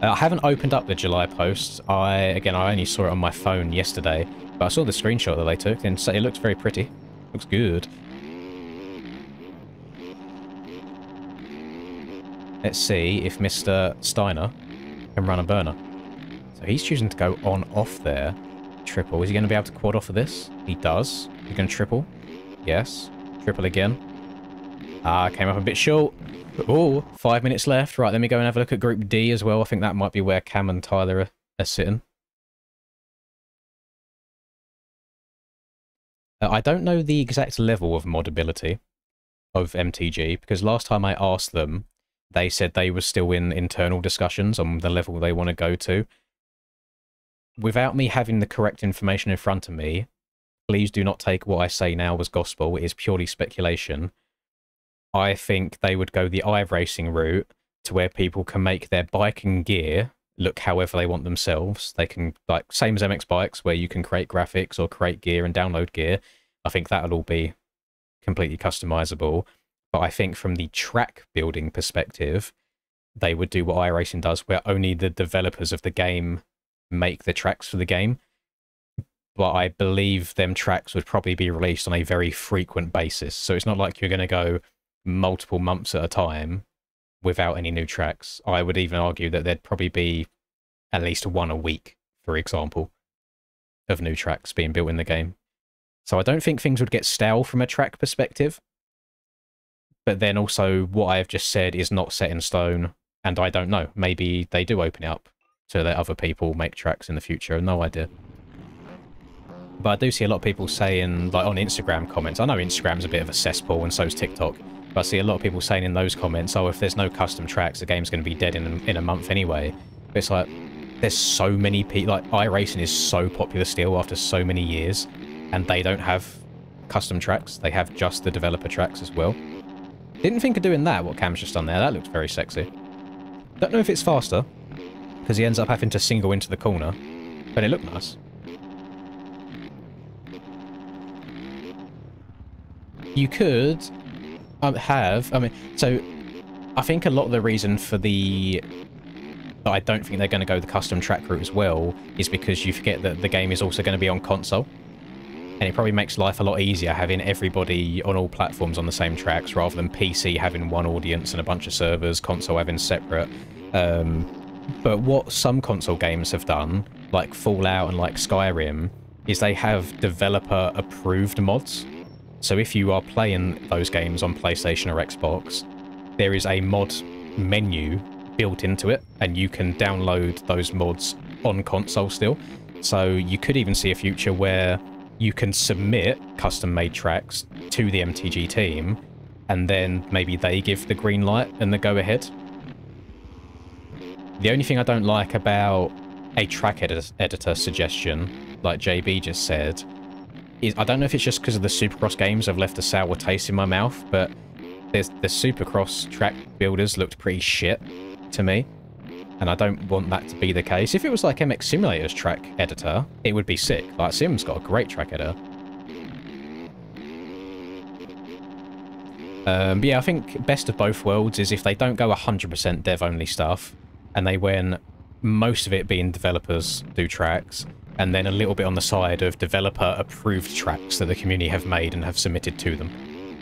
I haven't opened up the July post. Again, I only saw it on my phone yesterday, but I saw the screenshot that they took, and it looks very pretty. Looks good. Let's see if Mr. Steiner can run a burner. So he's choosing to go on-off there. Triple. Is he going to be able to quad off of this? He does. He's going to triple. Yes. Triple again. Ah, came up a bit short. Oh, 5 minutes left. Right, let me go and have a look at Group D as well. I think that might be where Cam and Tyler are sitting. I don't know the exact level of modability of MTG, because last time I asked them, they said they were still in internal discussions on the level they want to go to. Without me having the correct information in front of me, please do not take what I say now as gospel. It is purely speculation. I think they would go the iRacing route to where people can make their bike and gear look however they want themselves. They can, like, same as MX bikes, where you can create graphics or create gear and download gear. I think that'll all be completely customizable. But I think from the track building perspective, they would do what iRacing does, where only the developers of the game make the tracks for the game. But I believe them tracks would probably be released on a very frequent basis. So it's not like you're going to go multiple months at a time without any new tracks. I would even argue that there'd probably be at least one a week, for example, of new tracks being built in the game. So I don't think things would get stale from a track perspective. But then also what I have just said is not set in stone, and I don't know. Maybe they do open it up to let other people make tracks in the future. No idea. But I do see a lot of people saying, like, on Instagram comments, I know Instagram's a bit of a cesspool, and so's TikTok, but I see a lot of people saying in those comments, oh, if there's no custom tracks, the game's going to be dead in a month anyway. But it's like, there's so many people, like, iRacing is so popular still after so many years, and they don't have custom tracks. They have just the developer tracks as well. Didn't think of doing that, what Cam's just done there. That looks very sexy. Don't know if it's faster, because he ends up having to single into the corner, but it looked nice. You could so I think a lot of the reason for that I don't think they're going to go the custom track route as well is because you forget that the game is also going to be on console. And it probably makes life a lot easier having everybody on all platforms on the same tracks rather than PC having one audience and a bunch of servers, console having separate. But what some console games have done, like Fallout and like Skyrim, is they have developer-approved mods. So if you are playing those games on PlayStation or Xbox, there is a mod menu built into it, and you can download those mods on console still. So you could even see a future where you can submit custom-made tracks to the MTG team, and then maybe they give the green light and the go-ahead. The only thing I don't like about a track editor suggestion, like JB just said, is I don't know if it's just because of the Supercross games have left a sour taste in my mouth, but the Supercross track builders looked pretty shit to me, and I don't want that to be the case. If it was like MX Simulator's track editor, it would be sick. Like, Sim's got a great track editor. But yeah, I think best of both worlds is if they don't go 100% dev-only stuff, and they went most of it being developers do tracks, and then a little bit on the side of developer-approved tracks that the community have made and have submitted to them.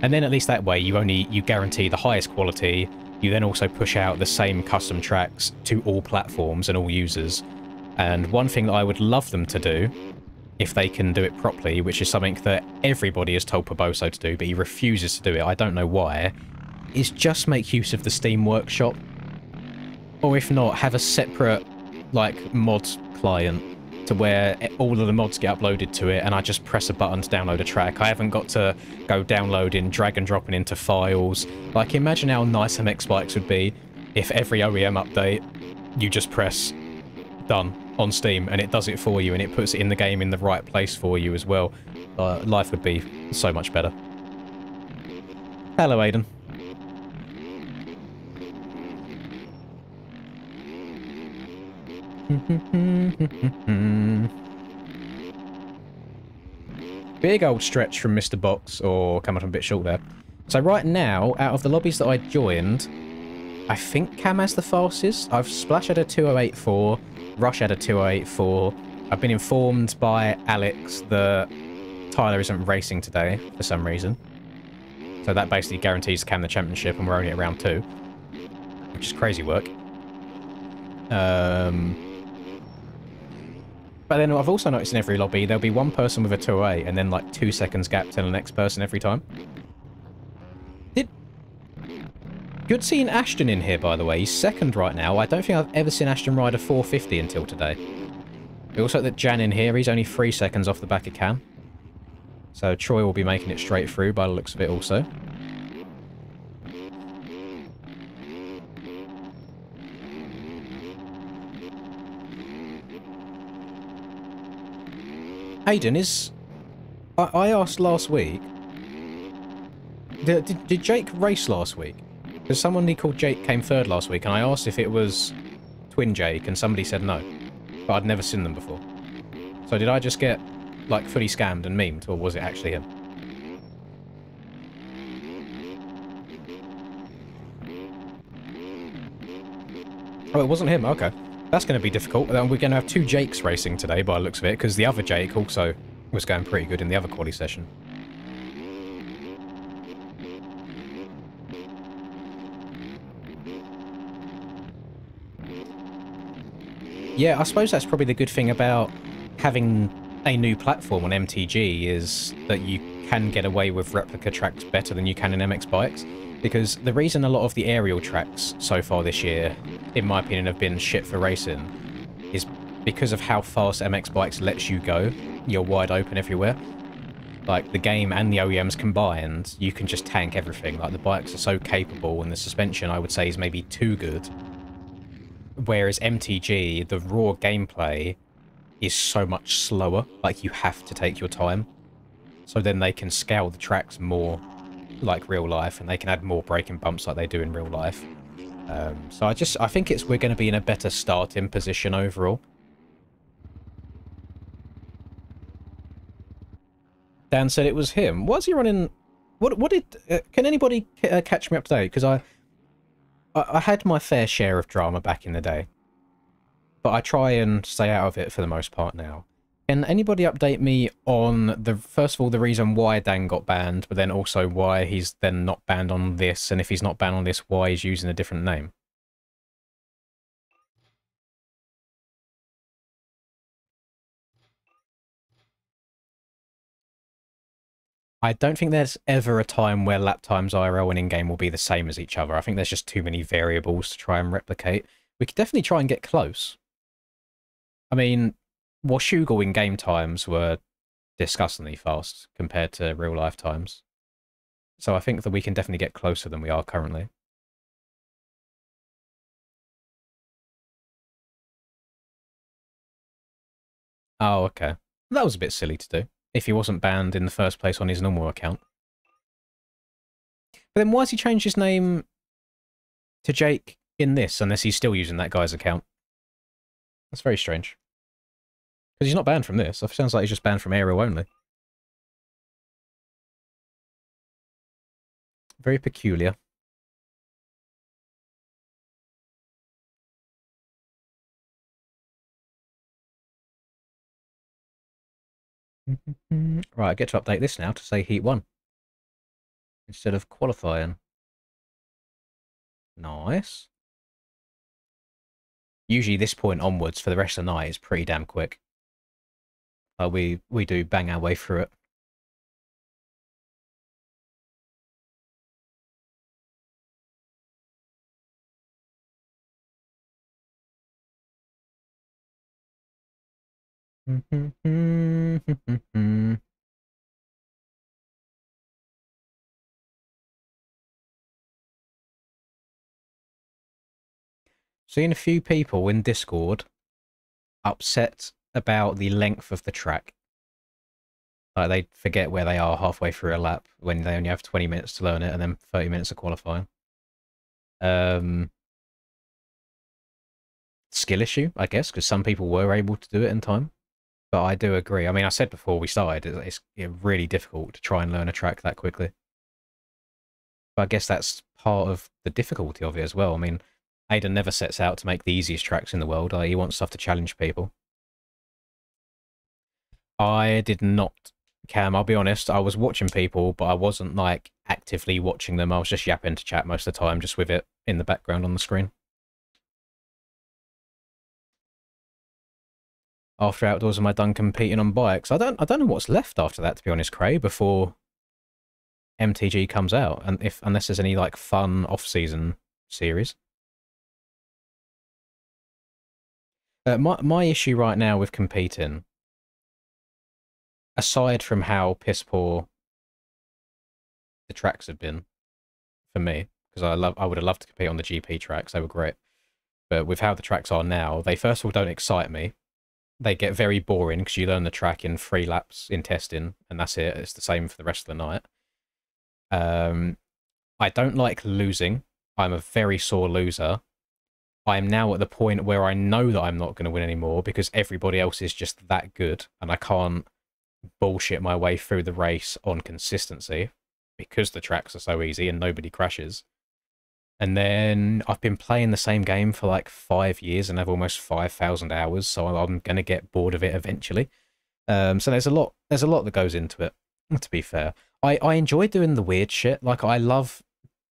And then at least that way, you guarantee the highest quality. You then also push out the same custom tracks to all platforms and all users. And one thing that I would love them to do, if they can do it properly, which is something that everybody has told Poboso to do, but he refuses to do it, I don't know why, is just make use of the Steam Workshop. Or if not, have a separate, like, mod client to where all of the mods get uploaded to it, and I just press a button to download a track. I haven't got to go downloading, drag and dropping into files. Like, imagine how nice MX bikes would be if every OEM update, you just press done on Steam and it does it for you and it puts it in the game in the right place for you as well, life would be so much better. Hello, Aiden. Big old stretch from Mr. Box, or coming up a bit short there. So right now, out of the lobbies that I joined, I think Cam has the fastest. I've Splash had a 2084, Rush had a 2084. I've been informed by Alex that Tyler isn't racing today for some reason. So that basically guarantees Cam the championship and we're only at round 2. Which is crazy work. But then I've also noticed in every lobby, there'll be one person with a 208 and then like 2 seconds gap to the next person every time. Good seeing Ashton in here, by the way. He's second right now. I don't think I've ever seen Ashton ride a 450 until today. We also got Jan in here. He's only 3 seconds off the back of Cam. So Troy will be making it straight through by the looks of it also. Aiden, is... I asked last week... Did Jake race last week? Because somebody called Jake came third last week, and I asked if it was Twin Jake, and somebody said no. But I'd never seen them before. So did I just get, like, fully scammed and memed, or was it actually him? Oh, it wasn't him? Okay. That's going to be difficult. We're going to have 2 Jakes racing today, by the looks of it, because the other Jake also was going pretty good in the other quali session. Yeah, I suppose that's probably the good thing about having a new platform on MTG is that you can get away with replica tracks better than you can in MX bikes. Because the reason a lot of the aerial tracks so far this year, in my opinion, have been shit for racing is because of how fast MX bikes lets you go. You're wide open everywhere. Like, the game and the OEMs combined, you can just tank everything. Like, the bikes are so capable, and the suspension, I would say, is maybe too good. Whereas MTG, the raw gameplay is so much slower. Like, you have to take your time. So then they can scale the tracks more like real life, and they can add more braking bumps like they do in real life. So I think we're going to be in a better starting position overall. Dan said it was him. Was he running... What did... can anybody catch me up to date? Because I had my fair share of drama back in the day. But I try and stay out of it for the most part now. Can anybody update me on, first of all, the reason why Dan got banned, but then also why he's then not banned on this, and if he's not banned on this, why he's using a different name? I don't think there's ever a time where lap times IRL and in-game will be the same as each other. I think there's just too many variables to try and replicate. We could definitely try and get close. I mean, Washugal in-game times were disgustingly fast compared to real-life times. So I think that we can definitely get closer than we are currently. Oh, okay. That was a bit silly to do, if he wasn't banned in the first place on his normal account. But then why has he changed his name to Jake in this, unless he's still using that guy's account? That's very strange. Because he's not banned from this. It sounds like he's just banned from aerial only. Very peculiar. Right, I get to update this now to say Heat 1. Instead of qualifying. Nice. Usually this point onwards for the rest of the night is pretty damn quick. We do bang our way through it. Seen a few people in Discord upset about the length of the track. Like, they forget where they are halfway through a lap when they only have 20 minutes to learn it and then 30 minutes of qualifying. Skill issue, I guess, because some people were able to do it in time. But I do agree. I mean, I said before we started, it's really difficult to try and learn a track that quickly. But I guess that's part of the difficulty of it as well. I mean, Aiden never sets out to make the easiest tracks in the world. He wants stuff to challenge people. I did not, Cam. I'll be honest. I was watching people, but I wasn't like actively watching them. I was just yapping to chat most of the time, just with it in the background on the screen. After Outdoors, am I done competing on bikes? I don't know what's left after that, to be honest, Cray, before MTG comes out, and unless there's any like fun off-season series. My issue right now with competing, aside from how piss poor the tracks have been for me, because I would have loved to compete on the GP tracks, they were great. But with how the tracks are now, they first of all don't excite me. They get very boring because you learn the track in 3 laps in testing, and that's it. It's the same for the rest of the night. I don't like losing. I'm a very sore loser. I'm now at the point where I know that I'm not going to win anymore because everybody else is just that good, and I can't bullshit my way through the race on consistency because the tracks are so easy and nobody crashes. And then I've been playing the same game for like 5 years and have almost 5,000 hours, so I'm going to get bored of it eventually. So there's a lot that goes into it, to be fair. I enjoy doing the weird shit. Like, I love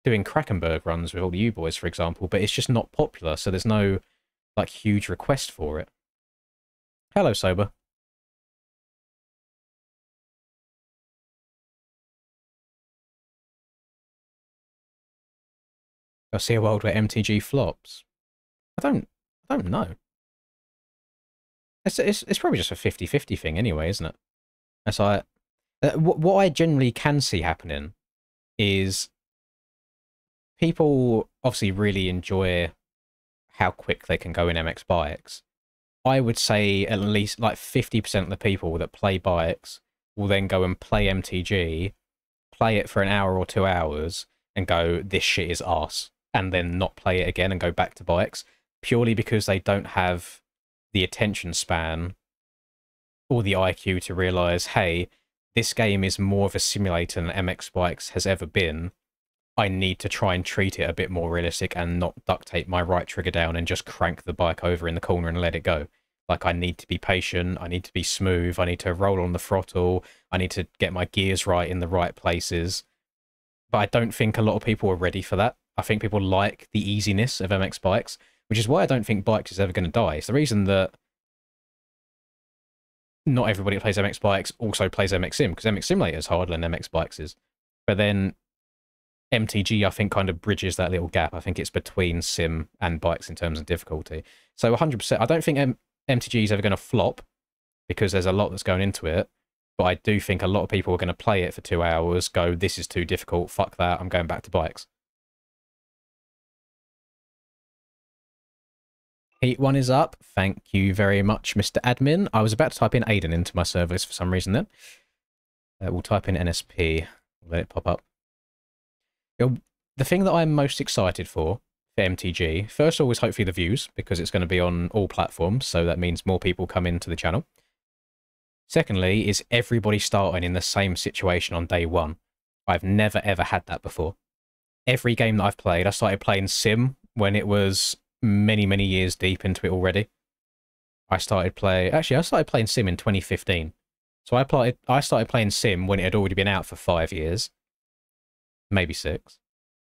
doing Krakenberg runs with all you boys, for example, but it's just not popular, so there's no like huge request for it. Hello, Sober. I see a world where MTG flops. I don't know. It's probably just a 50-50 thing anyway, isn't it? That's like what I generally can see happening is people obviously really enjoy how quick they can go in MX bikes. I would say at least like 50% of the people that play bikes will then go and play MTG, play it for an hour or 2 hours, and go, this shit is arse, and then not play it again and go back to bikes, purely because they don't have the attention span or the IQ to realise, hey, this game is more of a simulator than MX Bikes has ever been. I need to try and treat it a bit more realistic and not duct tape my right trigger down and just crank the bike over in the corner and let it go. Like, I need to be patient, I need to be smooth, I need to roll on the throttle, I need to get my gears right in the right places. But I don't think a lot of people are ready for that. I think people like the easiness of MX Bikes, which is why I don't think Bikes is ever going to die. It's the reason that not everybody that plays MX Bikes also plays MX Sim, because MX Simulator is harder than MX Bikes is. But then MTG, I think, kind of bridges that little gap. I think it's between Sim and Bikes in terms of difficulty. So 100%, I don't think MTG is ever going to flop, because there's a lot that's going into it. But I do think a lot of people are going to play it for 2 hours, go, this is too difficult, fuck that, I'm going back to Bikes. Heat 1 is up. Thank you very much, Mr. Admin. I was about to type in Aiden into my service for some reason then. We'll type in NSP. Let it pop up. The thing that I'm most excited for MTG, first of all, is hopefully the views, because it's going to be on all platforms, so that means more people come into the channel. Secondly, is everybody starting in the same situation on day one. I've never ever had that before. Every game that I've played, I started playing Sim when it was many, many years deep into it already. I started playing Sim in 2015. So I started playing Sim when it had already been out for 5 years. Maybe 6.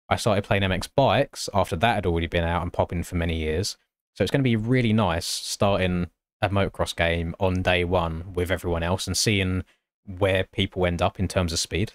I started playing MX Bikes after that had already been out and popping for many years. So it's going to be really nice starting a motocross game on day one with everyone else and seeing where people end up in terms of speed.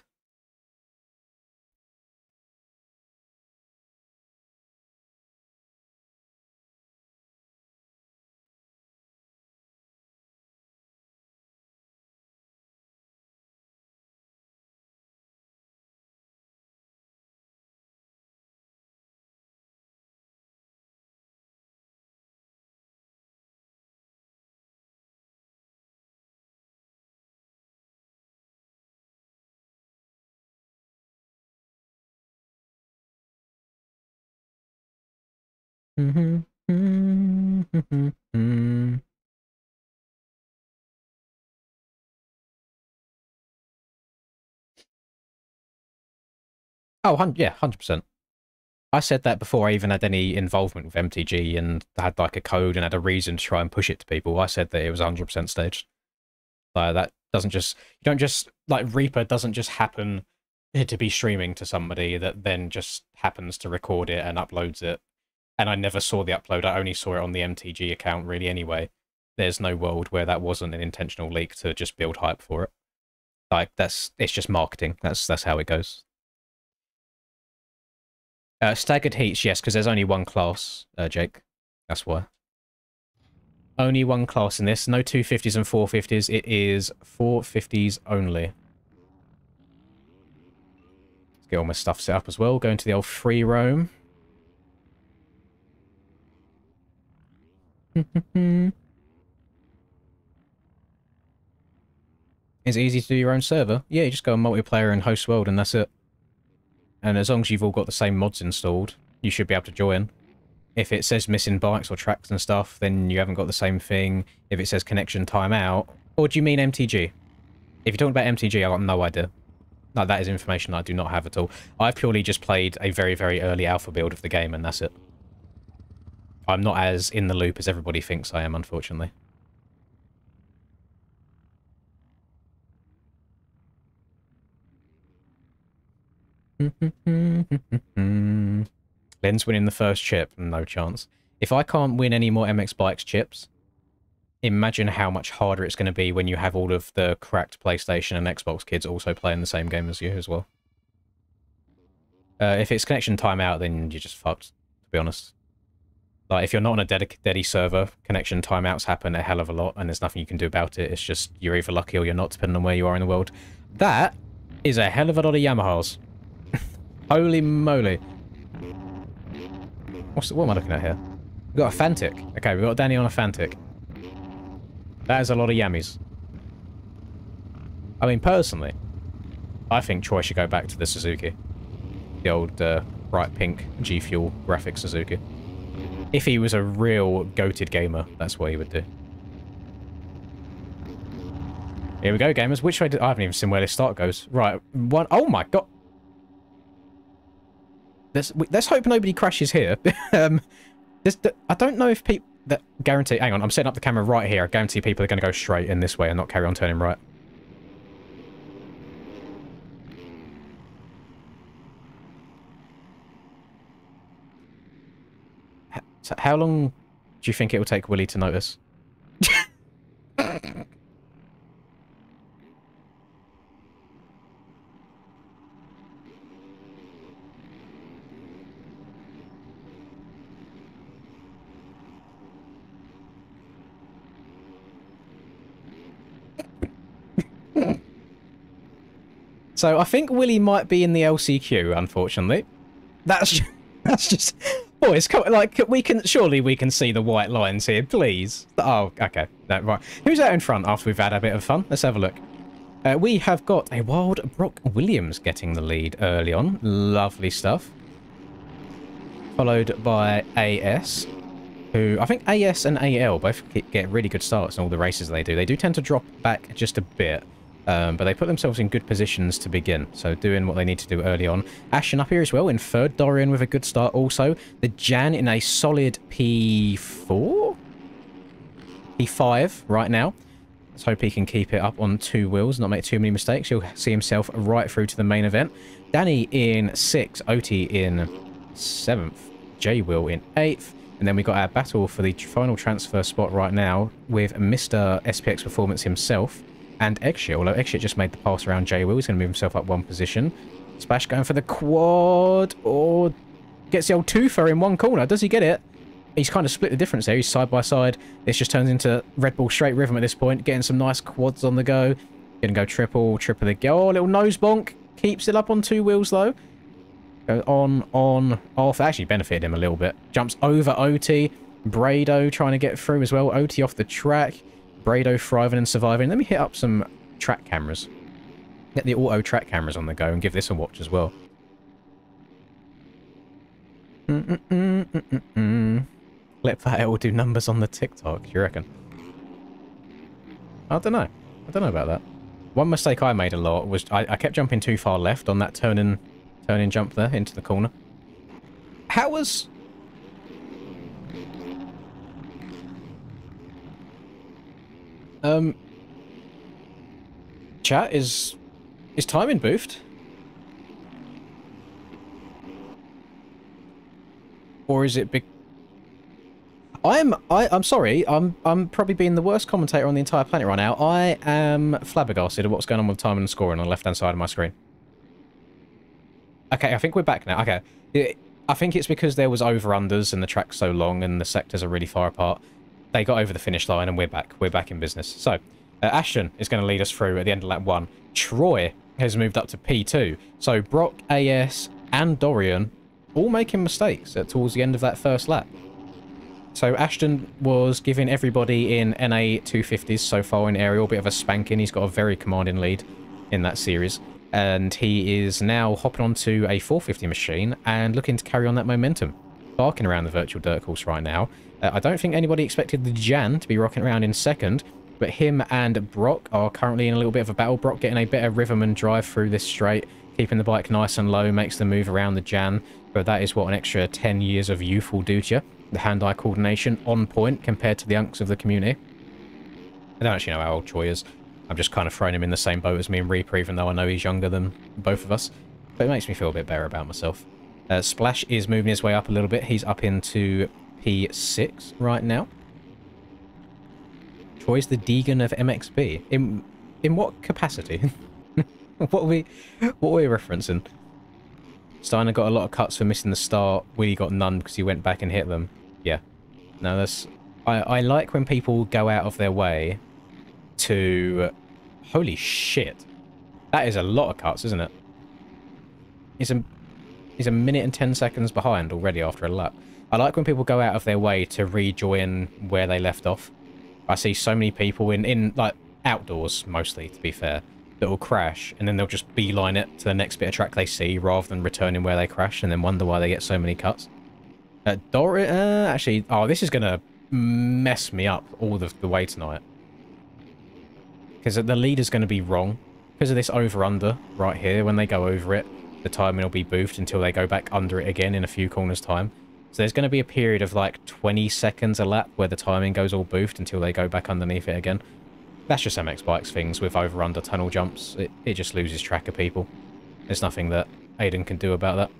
Oh, yeah, 100%. I said that before I even had any involvement with MTG and had like a code and had a reason to try and push it to people. I said that it was 100% staged. That doesn't just, you don't just, like, Reaper doesn't just happen to be streaming to somebody that then just happens to record it and uploads it. And I never saw the upload, I only saw it on the MTG account really anyway. There's no world where that wasn't an intentional leak to just build hype for it. Like, it's just marketing. That's how it goes. Staggered heats, yes, because there's only one class, Jake. That's why. Only one class in this. No 250s and 450s. It is 450s only. Let's get all my stuff set up as well. Go into the old free roam. It's easy to do your own server. Yeah, you just go on multiplayer and host world and that's it. And as long as you've all got the same mods installed, you should be able to join. If it says missing bikes or tracks and stuff, then you haven't got the same thing. If it says connection timeout, or do you mean MTG? If you're talking about MTG, I've got no idea. No, that is information I do not have at all. I've purely just played a very, very early alpha build of the game, and that's it. I'm not as in the loop as everybody thinks I am, unfortunately. Len's winning the first chip. No chance. If I can't win any more MX Bikes chips, imagine how much harder it's going to be when you have all of the cracked PlayStation and Xbox kids also playing the same game as you as well. If it's connection timeout, then you're just fucked, to be honest. Like, if you're not on a dedicated server, connection timeouts happen a hell of a lot, and there's nothing you can do about it. It's just, you're either lucky or you're not, depending on where you are in the world. That is a hell of a lot of Yamahas. Holy moly. What am I looking at here? We've got a Fantic. Okay, we've got Danny on a Fantic. That is a lot of Yammies. I mean, personally, I think Troy should go back to the Suzuki. The old bright pink G Fuel graphic Suzuki. If he was a real goated gamer, that's what he would do. Here we go, gamers. Which way did... I haven't even seen where this start goes. Right, one... Oh my god! Let's hope nobody crashes here. I don't know if people... That guarantee... Hang on, I'm setting up the camera right here. I guarantee people are going to go straight in this way and not carry on turning right. So how long do you think it will take Willie to notice? So I think Willie might be in the LCQ, unfortunately. That's just... Boys, like, surely we can see the white lines here, please. Oh, okay. No, right. Who's out in front after we've had a bit of fun? Let's have a look. We have got a Wild Brock Williams getting the lead early on. Lovely stuff. Followed by AS, who I think AS and AL both get really good starts in all the races they do. They do tend to drop back just a bit. But they put themselves in good positions to begin, so doing what they need to do early on. Ashton up here as well in third, Dorian with a good start also. The Jan in a solid P4? P5 right now. Let's hope he can keep it up on two wheels, not make too many mistakes. He'll see himself right through to the main event. Danny in 6th, Oti in 7th, J-Will in 8th. And then we got our battle for the final transfer spot right now with Mr. SPX Performance himself. And Eggshit, although Eggshit just made the pass around J-Will. He's going to move himself up one position. Splash going for the quad. Or gets the old twofer in one corner. Does he get it? He's kind of split the difference there. He's side by side. This just turns into Red Bull straight rhythm at this point. Getting some nice quads on the go. Going to go triple the go. Oh, little nose bonk. Keeps it up on two wheels though. Goes on, off. Actually benefited him a little bit. Jumps over Oti. Brado trying to get through as well. Oti off the track. Brado thriving and surviving. Let me hit up some track cameras. Get the auto track cameras on the go and give this a watch as well. Clip that, it will do numbers on the TikTok, you reckon? I don't know. I don't know about that. One mistake I made a lot was I kept jumping too far left on that turning jump there into the corner. How was... Chat, is timing boofed? Or is it big? I'm sorry. I'm probably being the worst commentator on the entire planet right now. I am flabbergasted at what's going on with timing and scoring on the left-hand side of my screen. Okay, I think we're back now. Okay. I think it's because there was over-unders and the track's so long and the sectors are really far apart. They got over the finish line and we're back. We're back in business. So, Ashton is going to lead us through at the end of lap 1. Troy has moved up to P2. So, Brock, AS, and Dorian all making mistakes towards the end of that first lap. So Ashton was giving everybody in NA 250s so far in aerial a bit of a spanking. He's got a very commanding lead in that series. And he is now hopping onto a 450 machine and looking to carry on that momentum. Barking around the virtual dirt course right now. I don't think anybody expected the Jan to be rocking around in second. But him and Brock are currently in a little bit of a battle. Brock getting a better rhythm and drive through this straight. Keeping the bike nice and low. Makes the move around the Jan. But that is what an extra 10 years of youth will do to you. The hand-eye coordination on point compared to the unks of the community. I don't actually know how old Troy is. I'm just kind of throwing him in the same boat as me and Reaper, even though I know he's younger than both of us. But it makes me feel a bit better about myself. Splash is moving his way up a little bit. He's up into P6 right now. Troy's the Deegan of MXB. In what capacity? what are we referencing? Steiner got a lot of cuts for missing the start. Willie got none because he went back and hit them. Yeah. No, that's... I like when people go out of their way to... Holy shit. That is a lot of cuts, isn't it? He's a minute and 10 seconds behind already after a lap. I like when people go out of their way to rejoin where they left off. I see so many people in like, outdoors, mostly, to be fair, that will crash, and then they'll just beeline it to the next bit of track they see, rather than returning where they crashed, and then wonder why they get so many cuts. Actually, oh, this is going to mess me up all the way tonight. Because the leader's going to be wrong. Because of this over-under right here, when they go over it, the timing will be boofed until they go back under it again in a few corners' time. So there's going to be a period of like 20 seconds a lap where the timing goes all boofed until they go back underneath it again. That's just MX Bikes things with over-under tunnel jumps. It just loses track of people. There's nothing that Aiden can do about that.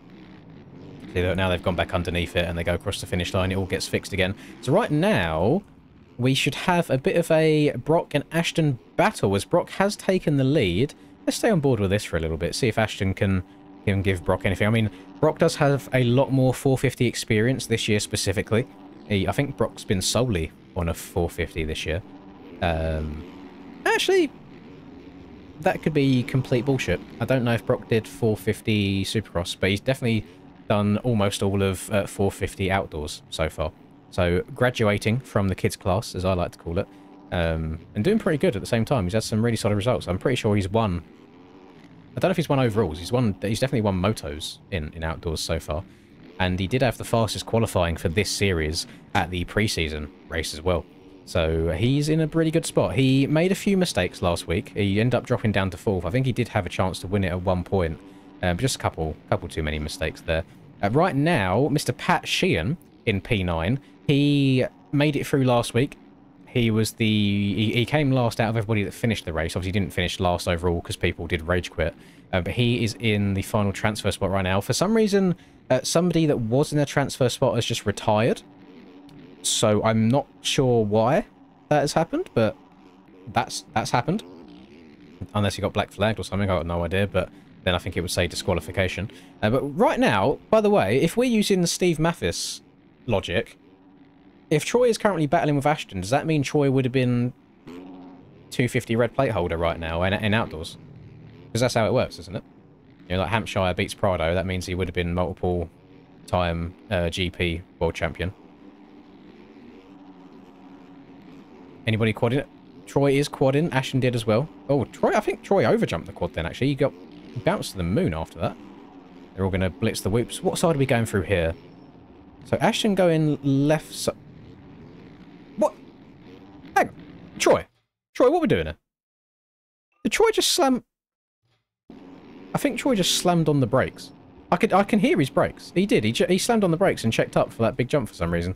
See, now they've gone back underneath it and they go across the finish line. It all gets fixed again. So right now, we should have a bit of a Brock and Ashton battle as Brock has taken the lead. Let's stay on board with this for a little bit. See if Ashton can give Brock anything. I mean, Brock does have a lot more 450 experience this year specifically. I think Brock's been solely on a 450 this year. Actually, that could be complete bullshit. I don't know if Brock did 450 Supercross, but he's definitely done almost all of 450 outdoors so far. So graduating from the kids class, as I like to call it, and doing pretty good at the same time. He's had some really solid results. I'm pretty sure he's won. I don't know if he's won overalls. He's definitely won motos in outdoors so far. And he did have the fastest qualifying for this series at the preseason race as well. So he's in a pretty good spot. He made a few mistakes last week. He ended up dropping down to 4th. I think he did have a chance to win it at one point. But just a couple too many mistakes there. Right now, Mr. Pat Sheehan in P9, he made it through last week. He was he came last out of everybody that finished the race. Obviously, he didn't finish last overall because people did rage quit. But he is in the final transfer spot right now. For some reason, somebody that was in a transfer spot has just retired. So I'm not sure why that has happened, but that's happened. Unless he got black flagged or something, I got no idea, but then I think it would say disqualification. But right now, by the way, if we're using the Steve Mathis logic, if Troy is currently battling with Ashton, does that mean Troy would have been 250 red plate holder right now in outdoors? Because that's how it works, isn't it? You know, like Hampshire beats Prado, that means he would have been multiple time GP world champion. Anybody quadding it? Troy is quadding. Ashton did as well. Oh, I think Troy overjumped the quad then, actually. He bounced to the moon after that. They're all going to blitz the whoops. What side are we going through here? So Ashton going left side. What? Hang on. Troy. Troy, what are we doing here? Did Troy just slam... I think Troy just slammed on the brakes. I can hear his brakes. He did. He slammed on the brakes and checked up for that big jump for some reason.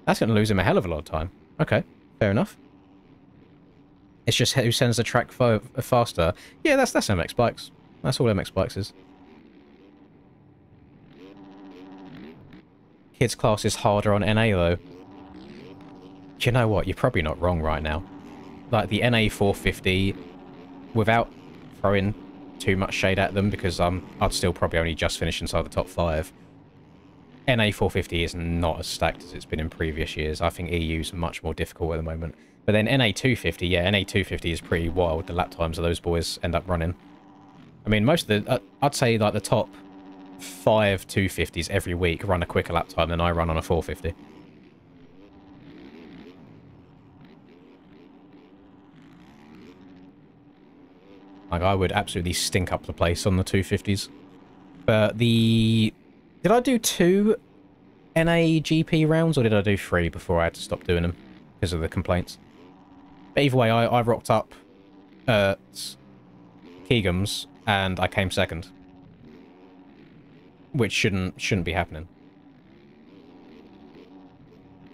That's going to lose him a hell of a lot of time. Okay, fair enough. It's just who sends the track faster. Yeah, that's MX Bikes. That's all MX Bikes is. Kids class is harder on NA though. Do you know what? You're probably not wrong right now. Like the NA 450, without throwing too much shade at them, because I'd still probably only just finish inside the top 5. NA 450 is not as stacked as it's been in previous years. I think EU's much more difficult at the moment. But then NA 250, yeah, NA 250 is pretty wild. The lap times of those boys end up running. I mean, most of the... I'd say like the top 5 250s every week run a quicker lap time than I run on a 450. Like, I would absolutely stink up the place on the 250s. But the... Did I do 2 NA GP rounds, or did I do 3 before I had to stop doing them because of the complaints? But either way, I rocked up at Keegham's and I came second. Which shouldn't be happening.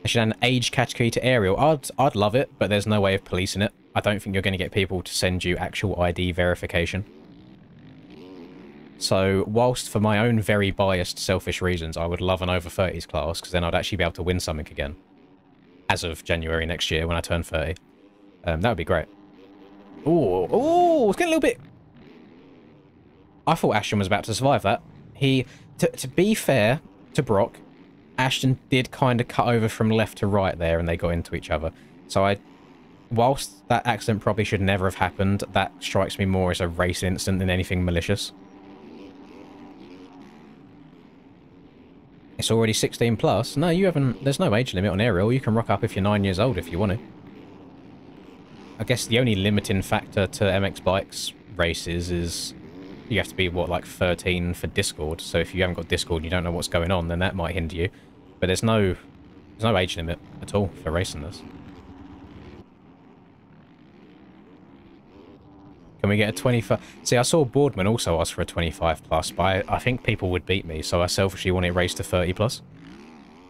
I should add an age category to aerial. I'd love it, but there's no way of policing it. I don't think you're going to get people to send you actual ID verification. So, whilst for my own very biased, selfish reasons, I would love an over 30s class, because then I'd actually be able to win something again. As of January next year, when I turn 30. That would be great. Ooh, it's getting a little bit... I thought Ashton was about to survive that. To be fair to Brock, Ashton did kind of cut over from left to right there, and they got into each other. So whilst that accident probably should never have happened, that strikes me more as a race incident than anything malicious. It's already 16 plus. No, you haven't... There's no age limit on aerial. You can rock up if you're 9 years old if you want to. I guess the only limiting factor to MX Bikes races is you have to be, what, like 13 for Discord. So if you haven't got Discord and you don't know what's going on, then that might hinder you. But there's no age limit at all for racing this. Can we get a 25? See, I saw Boardman also ask for a 25 plus, but I think people would beat me, so I selfishly want it raced to 30 plus.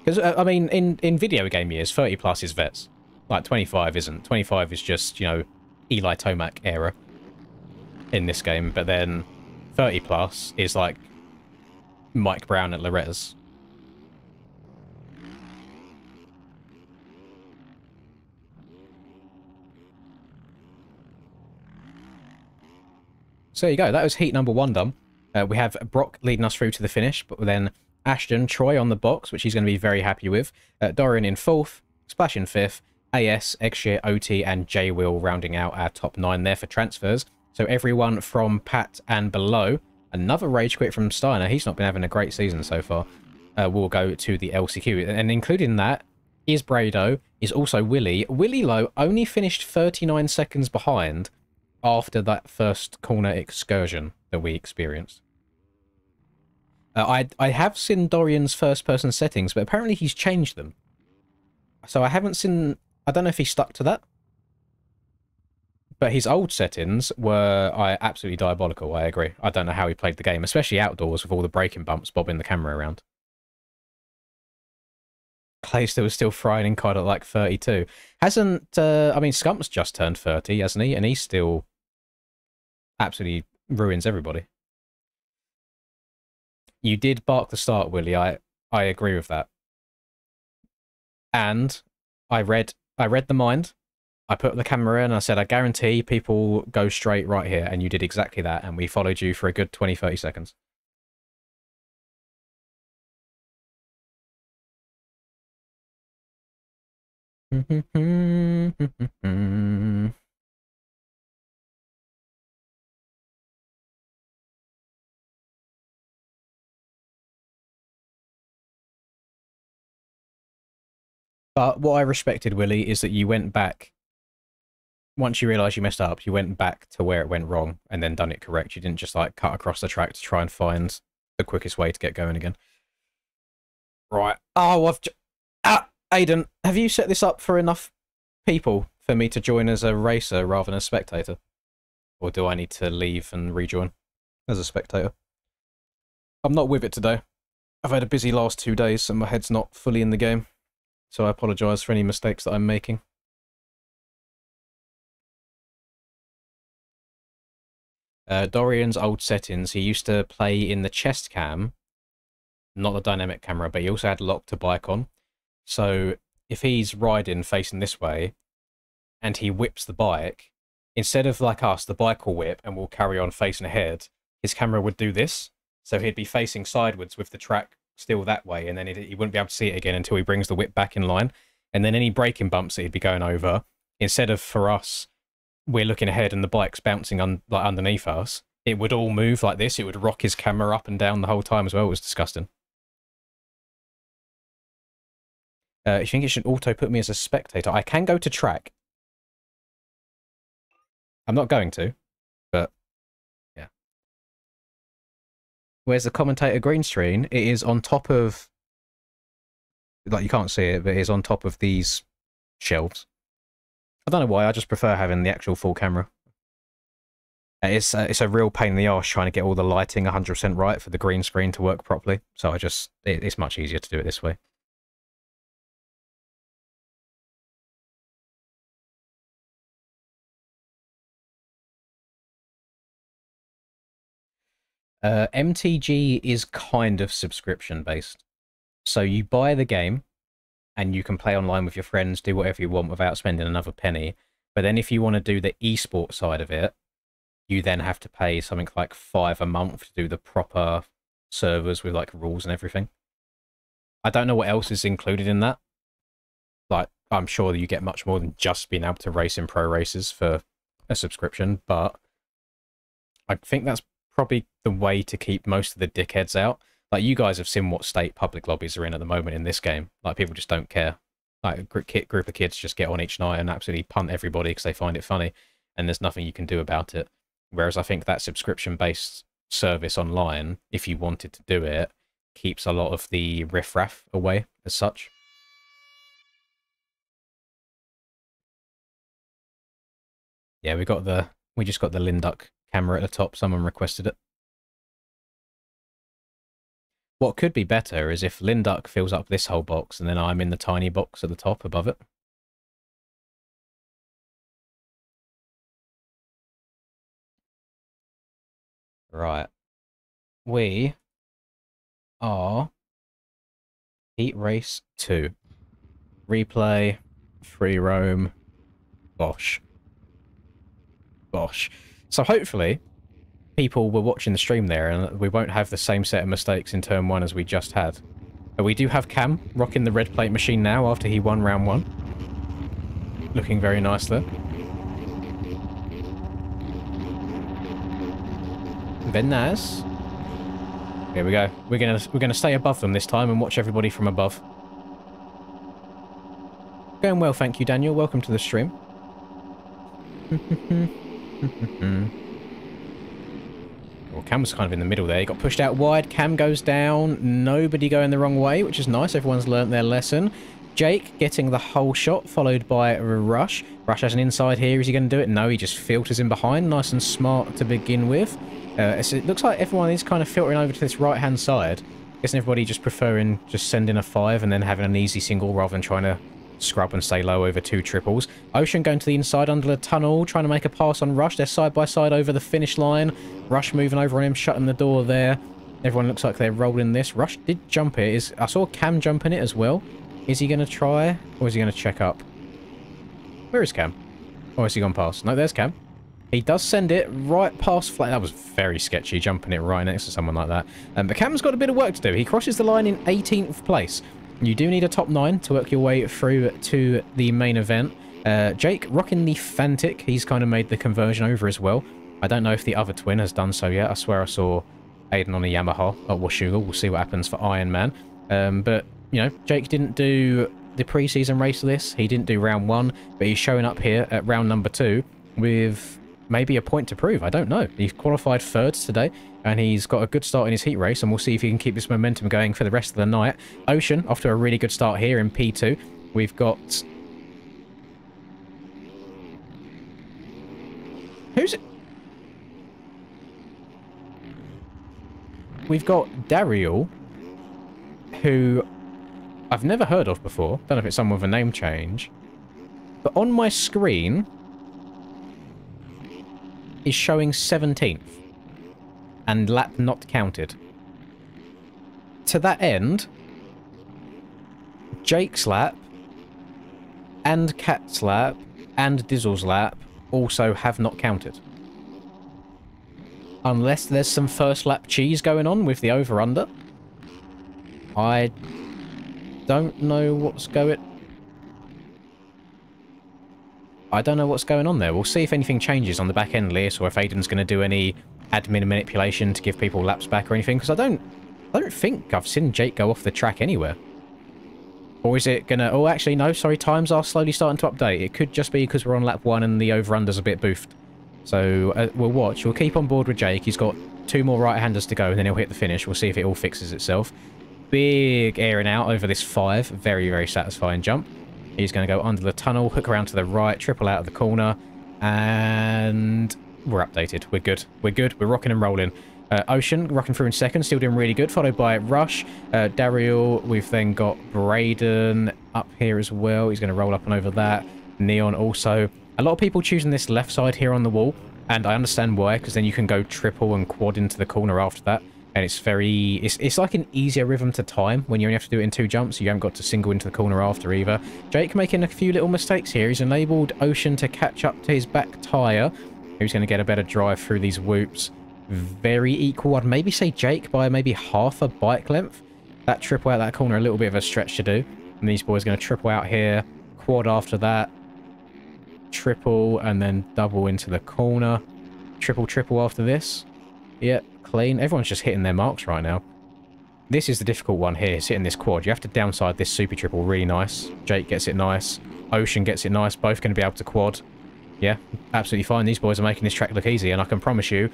Because, I mean, in video game years, 30 plus is vets. Like, 25 isn't. 25 is just, you know, Eli Tomac era in this game, but then 30 plus is like Mike Brown at Loretta's. So there you go. That was heat number 1 done. We have Brock leading us through to the finish, but then Ashton, Troy on the box, which he's going to be very happy with. Dorian in 4th, Splash in 5th, AS, Xshare, OT, and J-Will rounding out our top 9 there for transfers. So everyone from Pat and below, another rage quit from Steiner. He's not been having a great season so far. Will go to the LCQ. And including that is Brado, is also Willie. Willie Lowe only finished 39 seconds behind after that first corner excursion that we experienced. I have seen Dorian's first-person settings, but apparently he's changed them. So I haven't seen... I don't know if he stuck to that. But his old settings were absolutely diabolical, I agree. I don't know how he played the game, especially outdoors with all the braking bumps bobbing the camera around. Clayster was still frying in COD at like 32. Hasn't... I mean, Scump's just turned 30, hasn't he? And he's still... absolutely ruins everybody. You did bark the start, Willie. I agree with that. And I read the mind. I put the camera in and I said, I guarantee people go straight right here. And you did exactly that. And we followed you for a good 20, 30 seconds. But what I respected, Willie, is that you went back. Once you realised you messed up, you went back to where it went wrong and then done it correct. You didn't just like cut across the track to try and find the quickest way to get going again. Right. Oh, Aiden, have you set this up for enough people for me to join as a racer rather than a spectator? Or do I need to leave and rejoin as a spectator? I'm not with it today. I've had a busy last 2 days and my head's not fully in the game. So I apologise for any mistakes that I'm making. Dorian's old settings, he used to play in the chest cam, not the dynamic camera, but he also had lock to bike on. So if he's riding facing this way and he whips the bike, instead of like us, the bike will whip and we'll carry on facing ahead, his camera would do this. So he'd be facing sideways with the track still that way, and then he wouldn't be able to see it again until he brings the whip back in line. And then any braking bumps that he'd be going over, instead of for us, we're looking ahead and the bike's bouncing like underneath us, it would all move like this. It would rock his camera up and down the whole time as well. It was disgusting. You think it should auto put me as a spectator? I can go to track. I'm not going to, but yeah. Where's the commentator green screen? It is on top of, like, you can't see it, but it is on top of these shelves. I don't know why, I just prefer having the actual full camera. It's a real pain in the arse trying to get all the lighting 100% right for the green screen to work properly. So it's much easier to do it this way. MTG is kind of subscription based. So you buy the game and you can play online with your friends, do whatever you want without spending another penny. But then if you want to do the esports side of it, you then have to pay something like $5 a month to do the proper servers with like rules and everything. I don't know what else is included in that. Like, I'm sure that you get much more than just being able to race in pro races for a subscription, but I think that's probably the way to keep most of the dickheads out. Like, you guys have seen what state public lobbies are in at the moment in this game. Like, people just don't care. Like, a group of kids just get on each night and absolutely punt everybody because they find it funny, and there's nothing you can do about it. Whereas I think that subscription-based service online, if you wanted to do it, keeps a lot of the riffraff away as such. Yeah, we just got the Linduck camera at the top. Someone requested it. What could be better is if Linduck fills up this whole box and then I'm in the tiny box at the top above it. Right. We are Heat Race 2. Replay, free roam, bosh. Bosh. So hopefully people were watching the stream there and we won't have the same set of mistakes in turn 1 as we just had. But we do have Cam rocking the red plate machine now after he won round 1. Looking very nice there. Very nice. Here we go. We're gonna stay above them this time and watch everybody from above. Going well, thank you, Daniel. Welcome to the stream. Well, Cam was kind of in the middle there. He got pushed out wide. Cam goes down. Nobody going the wrong way, which is nice. Everyone's learnt their lesson. Jake getting the whole shot, followed by Rush. Rush has an inside here. Is he going to do it? No, he just filters in behind. Nice and smart to begin with. It looks like everyone is kind of filtering over to this right-hand side. Isn't everybody just preferring just sending a 5 and then having an easy single rather than trying to scrub and stay low over 2 triples? Ocean going to the inside under the tunnel, trying to make a pass on Rush. They're side by side over the finish line. Rush moving over on him, shutting the door there. Everyone looks like they're rolling this. Rush did jump it. I saw Cam jumping it as well. Is he going to try, or is he going to check up? Where is Cam? Or has he gone past? No, there's Cam. He does send it right past flat. That was very sketchy, jumping it right next to someone like that. But Cam's got a bit of work to do. He crosses the line in 18th place. You do need a top 9 to work your way through to the main event. Jake rocking the Fantic. He's kind of made the conversion over as well. I don't know if the other twin has done so yet. I swear I saw Aiden on a Yamaha at Washugal. We'll see what happens for Iron Man. But, you know, Jake didn't do the pre-season race of this. He didn't do round 1, but he's showing up here at round number 2 with maybe a point to prove. I don't know. He's qualified third today, and he's got a good start in his heat race, and we'll see if he can keep this momentum going for the rest of the night. Ocean, off to a really good start here in P2. We've got... Who's it? We've got Daryl, who I've never heard of before. Don't know if it's someone with a name change. But on my screen is showing 17th. And lap not counted. To that end, Jake's lap and Cat's lap and Dizzle's lap also have not counted. Unless there's some first lap cheese going on with the over-under. I don't know what's going... I don't know what's going on there. We'll see if anything changes on the back end list, or if Aiden's going to do any admin manipulation to give people laps back or anything, because I don't think I've seen Jake go off the track anywhere. Or is it gonna... Oh, actually, no, sorry, times are slowly starting to update. It could just be because we're on lap 1 and the over-under's a bit boofed. So, we'll watch. We'll keep on board with Jake. He's got 2 more right-handers to go, and then he'll hit the finish. We'll see if it all fixes itself. Big airing out over this 5. Very, very satisfying jump. He's going to go under the tunnel, hook around to the right, triple out of the corner, and we're updated. We're good. We're good. We're rocking and rolling. Ocean rocking through in second, still doing really good, followed by Rush. Daryl, we've then got Braden up here as well. He's going to roll up and over that. Neon also. A lot of people choosing this left side here on the wall, and I understand why, because then you can go triple and quad into the corner after that. And it's very... It's like an easier rhythm to time when you only have to do it in 2 jumps. So you haven't got to single into the corner after either. Jake making a few little mistakes here. He's enabled Ocean to catch up to his back tyre. Who's going to get a better drive through these whoops. Very equal. I'd maybe say Jake by maybe half a bike length. That triple out that corner, a little bit of a stretch to do. And these boys are going to triple out here. Quad after that. Triple and then double into the corner. Triple after this. Yep. Clean. Everyone's just hitting their marks right now. This is the difficult one here, is hitting this quad. You have to downside this super triple really nice. Jake gets it nice. Ocean gets it nice. Both going to be able to quad. Yeah, absolutely fine. These boys are making this track look easy, and I can promise you,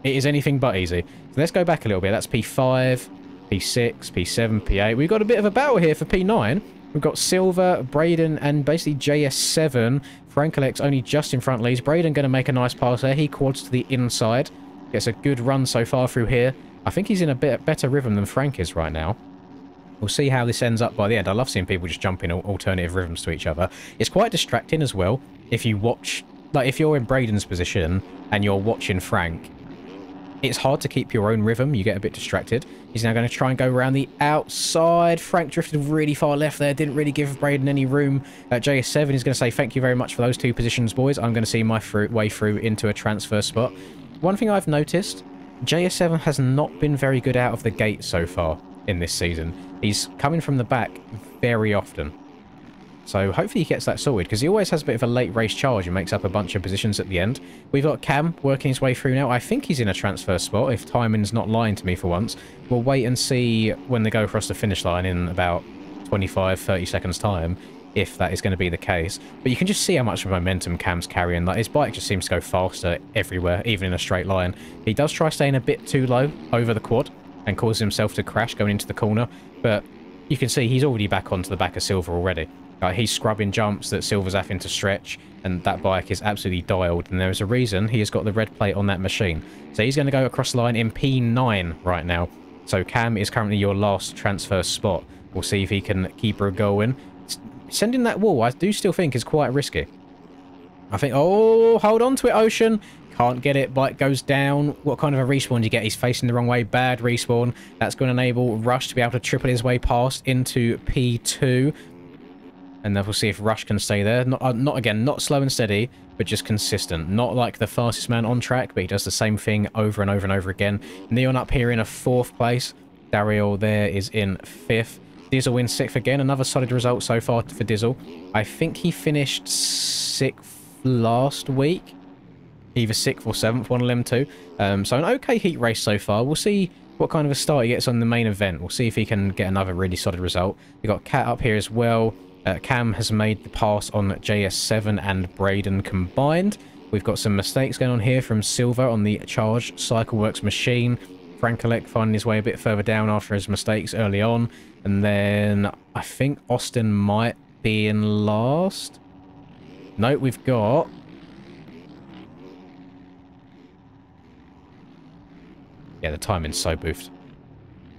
it is anything but easy. So let's go back a little bit. That's P5, P6, P7, P8. We've got a bit of a battle here for P9. We've got Silver, Braden, and basically JS7. Frankelek's only just in front leads. Braden going to make a nice pass there. He quads to the inside. Gets a good run so far through here. I think he's in a bit better rhythm than Frank is right now. We'll see how this ends up by the end. I love seeing people just jump in alternative rhythms to each other. It's quite distracting as well if you watch... Like, if you're in Braden's position and you're watching Frank, it's hard to keep your own rhythm. You get a bit distracted. He's now going to try and go around the outside. Frank drifted really far left there. Didn't really give Braden any room. JS7 is going to say, thank you very much for those 2 positions, boys. I'm going to see my way through into a transfer spot. One thing I've noticed, JS7 has not been very good out of the gate so far in this season. He's coming from the back very often. So hopefully he gets that sorted, because he always has a bit of a late race charge and makes up a bunch of positions at the end. We've got Cam working his way through now. I think he's in a transfer spot, if timing's not lying to me for once. We'll wait and see when they go across the finish line in about 25, 30 seconds time, if that is going to be the case. But you can just see how much momentum Cam's carrying. Like, his bike just seems to go faster everywhere, even in a straight line. He does try staying a bit too low over the quad and causes himself to crash going into the corner, but you can see he's already back onto the back of Silver already. He's scrubbing jumps that Silver's having to stretch, and that bike is absolutely dialed, and there is a reason he has got the red plate on that machine. So he's going to go across the line in P9 right now. So Cam is currently your last transfer spot. We'll see if he can keep her going. Sending that wall, I do still think, is quite risky. I think... Oh, hold on to it, Ocean. Can't get it. Bike goes down. What kind of a respawn do you get? He's facing the wrong way. Bad respawn. That's going to enable Rush to be able to triple his way past into P2. And then we'll see if Rush can stay there. Not again, not slow and steady, but just consistent. Not like the fastest man on track, but he does the same thing over and over and over again. Neon up here in a 4th place. Daryl there is in 5th. Dizzle in 6th again. Another solid result so far for Dizzle. I think he finished 6th last week. Either 6th or 7th, one of them two. So an okay heat race so far. We'll see what kind of a start he gets on the main event. We'll see if he can get another really solid result. We've got Cat up here as well. Cam has made the pass on JS7 and Braden combined. We've got some mistakes going on here from Silver on the charged Cycleworks machine. Frankelek finding his way a bit further down after his mistakes early on. And then I think Austin might be in last. No, we've got... Yeah, the timing's so boofed.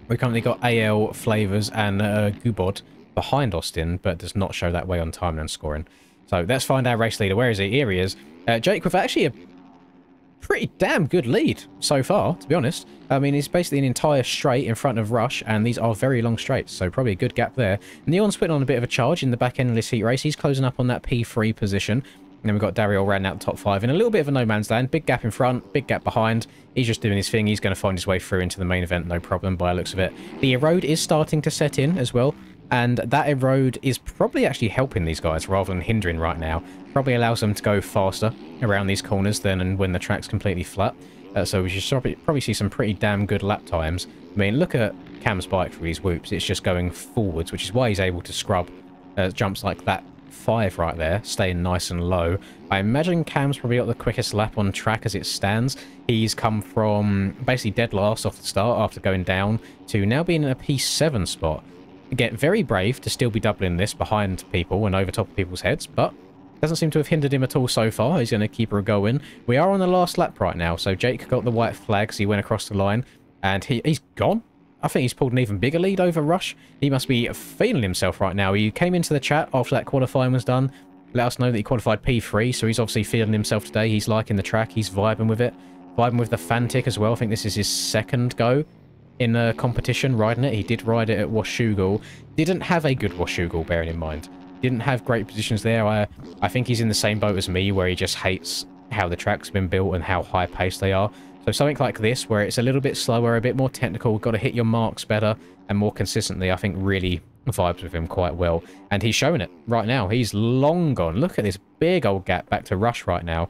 We've currently got AL, Flavors, and Gubod behind Austin, but does not show that way on time and scoring. So let's find our race leader. Where is he? Here he is. Jake with actually a pretty damn good lead so far, to be honest. I mean, he's basically an entire straight in front of Rush, and these are very long straights, so probably a good gap there. Neon's putting on a bit of a charge in the back end of this heat race. He's closing up on that P3 position. And then we've got Daryl rounding out the top 5 in a little bit of a no man's land. Big gap in front, big gap behind. He's just doing his thing. He's going to find his way through into the main event, no problem by the looks of it. The erode is starting to set in as well. And that erode is probably actually helping these guys rather than hindering right now. Probably allows them to go faster around these corners than when the track's completely flat. So we should probably see some pretty damn good lap times. I mean, look at Cam's bike for these whoops. It's just going forwards, which is why he's able to scrub jumps like that 5 right there, staying nice and low. I imagine Cam's probably got the quickest lap on track as it stands. He's come from basically dead last off the start after going down to now being in a P7 spot. Again, very brave to still be doubling this behind people and over top of people's heads, but doesn't seem to have hindered him at all so far. He's going to keep her going. We are on the last lap right now, so Jake got the white flags. He went across the line, and he's gone. I think he's pulled an even bigger lead over Rush. He must be feeling himself right now. He came into the chat after that qualifying was done, let us know that he qualified P3, so he's obviously feeling himself today. He's liking the track. He's vibing with it. Vibing with the Fantic as well. I think this is his second go in a competition riding it. He did ride it at Washougal. Didn't have a good Washougal, bearing in mind. Didn't have great positions there. I think he's in the same boat as me, where he just hates how the track's been built and how high-paced they are. So something like this, where it's a little bit slower, a bit more technical, got to hit your marks better and more consistently, I think really vibes with him quite well. And he's showing it right now. He's long gone. Look at this big old gap back to Rush right now.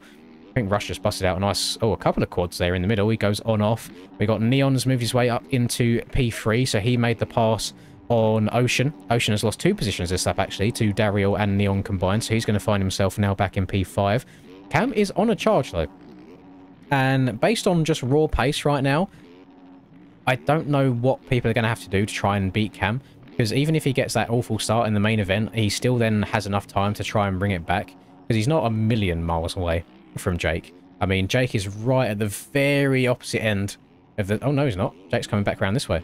I think Rush just busted out a nice... Oh, a couple of quads there in the middle. He goes on-off. We got Neon's moved his way up into P3, so he made the pass on Ocean. Ocean has lost 2 positions this lap, actually, to Daryl and Neon combined, so he's going to find himself now back in P5. Cam is on a charge, though. And based on just raw pace right now, I don't know what people are going to have to do to try and beat Cam. Because even if he gets that awful start in the main event, he still then has enough time to try and bring it back. Because he's not a million miles away from Jake. I mean, Jake is right at the very opposite end of the... Oh, no, he's not. Jake's coming back around this way.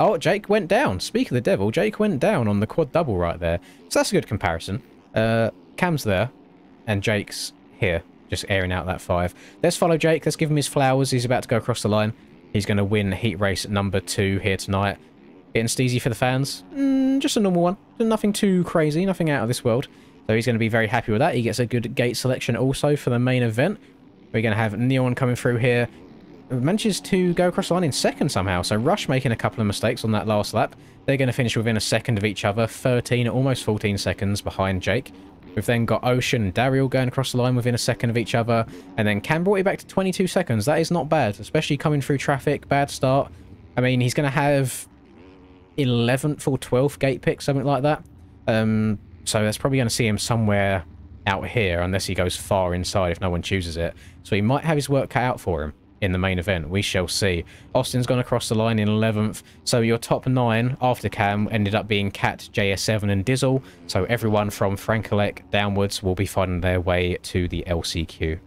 Oh, Jake went down. Speak of the devil, Jake went down on the quad double right there. So that's a good comparison. Cam's there, and Jake's here, just airing out that 5. Let's follow Jake. Let's give him his flowers. He's about to go across the line. He's going to win heat race number 2 here tonight. Getting steezy for the fans. Just a normal one. Nothing too crazy. Nothing out of this world. So he's going to be very happy with that. He gets a good gate selection also for the main event. We're going to have Neon coming through here. Manages to go across the line in second somehow. So Rush making a couple of mistakes on that last lap. They're going to finish within a second of each other. 13, almost 14 seconds behind Jake. We've then got Ocean and Daryl going across the line within a second of each other. And then Cam brought it back to 22 seconds. That is not bad, especially coming through traffic. Bad start. I mean, he's going to have 11th or 12th gate pick, something like that. So that's probably going to see him somewhere out here, unless he goes far inside if no one chooses it. So he might have his work cut out for him in the main event. We shall see. Austin's gone across the line in 11th. So your top 9 after Cam ended up being Cat, JS7 and Dizzle. So everyone from Frankelek downwards will be finding their way to the LCQ.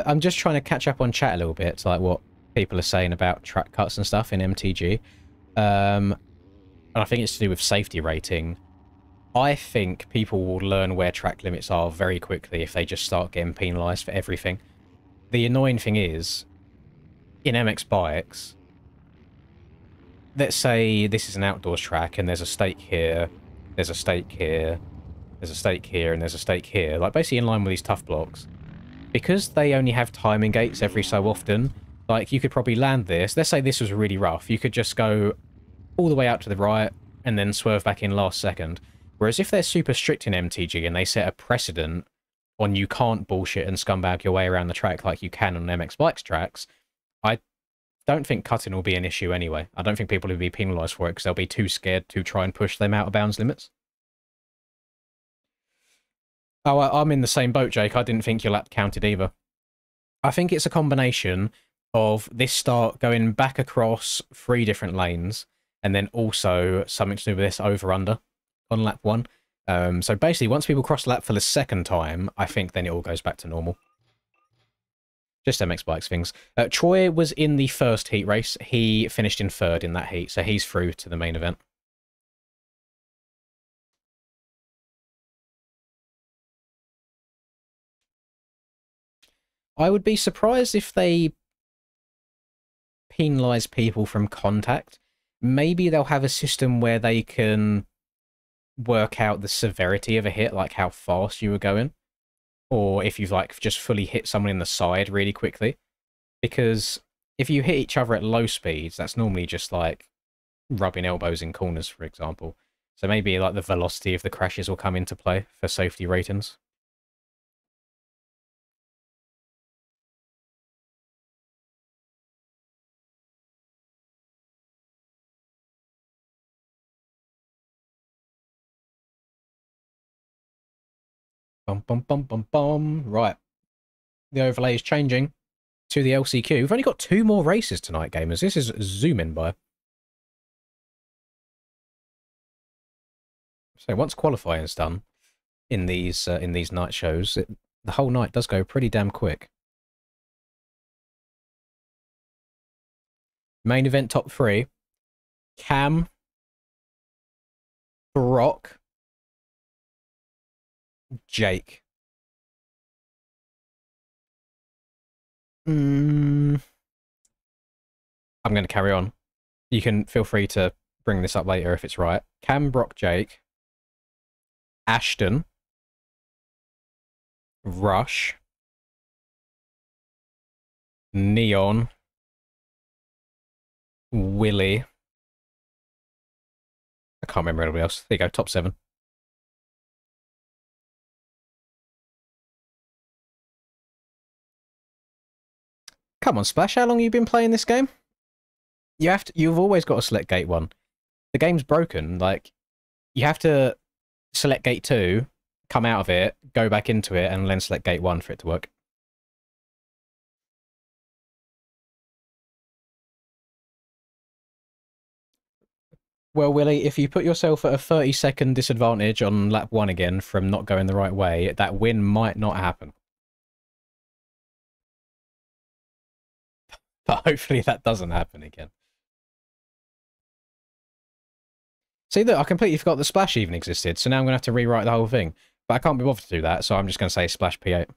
I'm just trying to catch up on chat a little bit, to like what people are saying about track cuts and stuff in MTG. And I think it's to do with safety rating. I think people will learn where track limits are very quickly if they just start getting penalised for everything. The annoying thing is, in MX bikes, let's say this is an outdoors track and there's a stake here, there's a stake here, there's a stake here, and there's a stake here. Like, basically in line with these tough blocks. Because they only have timing gates every so often, like, you could probably land this. Let's say this was really rough. You could just go all the way out to the right and then swerve back in last second. Whereas if they're super strict in MTG and they set a precedent on you can't bullshit and scumbag your way around the track like you can on MX Bikes tracks, I don't think cutting will be an issue anyway. I don't think people will be penalised for it because they'll be too scared to try and push them out of bounds limits. Oh, I'm in the same boat, Jake. I didn't think your lap counted either. I think it's a combination of this start going back across 3 different lanes and then also something to do with this over-under on lap 1. So basically, once people cross the lap for the second time, I think then it all goes back to normal. Just MX Bikes things. Troy was in the first heat race. He finished in 3rd in that heat, so he's through to the main event. I would be surprised if they penalise people from contact. Maybe they'll have a system where they can work out the severity of a hit, like how fast you were going. Or if you've like just fully hit someone in the side really quickly. Because if you hit each other at low speeds, that's normally just like rubbing elbows in corners, for example. So maybe like the velocity of the crashes will come into play for safety ratings. Bum, bum, bum, bum, bum. Right. The overlay is changing to the LCQ. We've only got 2 more races tonight, gamers. This is zooming by. So once qualifying's done in these night shows, the whole night does go pretty damn quick. Main event top 3. Cam, Brock, Jake. I'm going to carry on. You can feel free to bring this up later if it's right. Cam, Brock, Jake, Ashton, Rush, Neon, Willie. I can't remember anybody else. There you go, top 7. Come on, Splash, how long have you been playing this game? You've always got to select gate 1. The game's broken, like, you have to select gate 2, come out of it, go back into it, and then select gate 1 for it to work. Well, Willie, if you put yourself at a 30-second disadvantage on lap 1 again from not going the right way, that win might not happen. But hopefully that doesn't happen again. See, look, I completely forgot the Splash even existed, so now I'm going to have to rewrite the whole thing. But I can't be bothered to do that, so I'm just going to say Splash P8.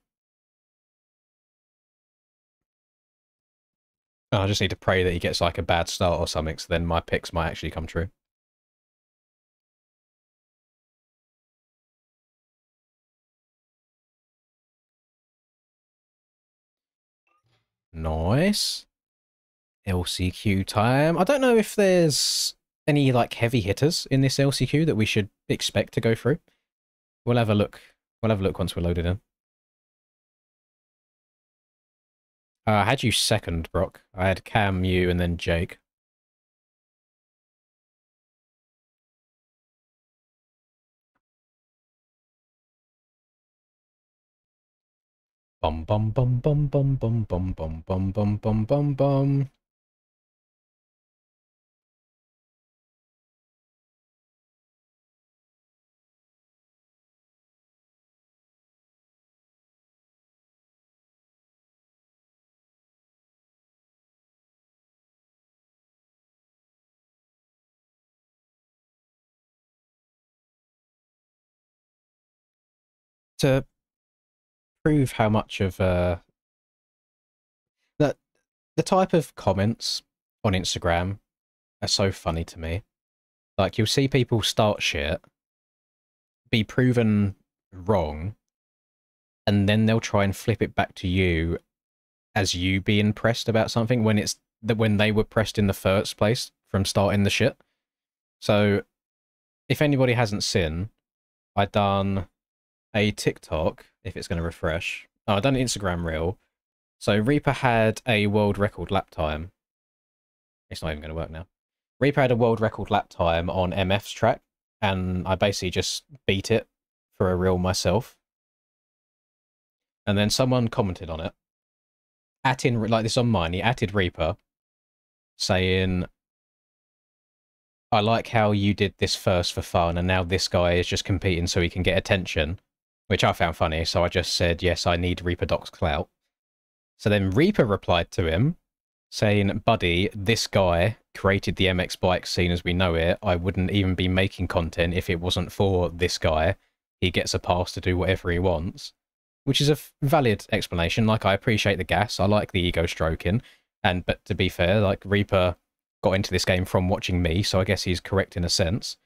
I just need to pray that he gets like a bad start or something, so then my picks might actually come true. Nice. LCQ time. I don't know if there's any like heavy hitters in this LCQ that we should expect to go through. We'll have a look. We'll have a look once we're loaded in. I had you second, Brock. I had Cam, you, and then Jake. Bum bum bum bum bum bum bum bum bum bum bum bum bum. To prove how much of that the type of comments on Instagram are so funny to me. Like, you'll see people start shit, be proven wrong, and then they'll try and flip it back to you as you being pressed about something when it's when they were pressed in the first place from starting the shit. So if anybody hasn't seen, I done a TikTok, if it's going to refresh. Oh, I done an Instagram reel. So Reaper had a world record lap time. It's not even going to work now. Reaper had a world record lap time on MF's track, and I basically just beat it for a reel myself. And then someone commented on it, like this on mine, he added Reaper, saying, I like how you did this first for fun, and now this guy is just competing so he can get attention, which I found funny, so I just said, yes, I need Reaper Doc's clout. So then Reaper replied to him, saying, buddy, this guy created the MX bike scene as we know it. I wouldn't even be making content if it wasn't for this guy. He gets a pass to do whatever he wants. Which is a valid explanation. Like, I appreciate the gas. I like the ego stroking. But to be fair, like, Reaper got into this game from watching me, so I guess he's correct in a sense.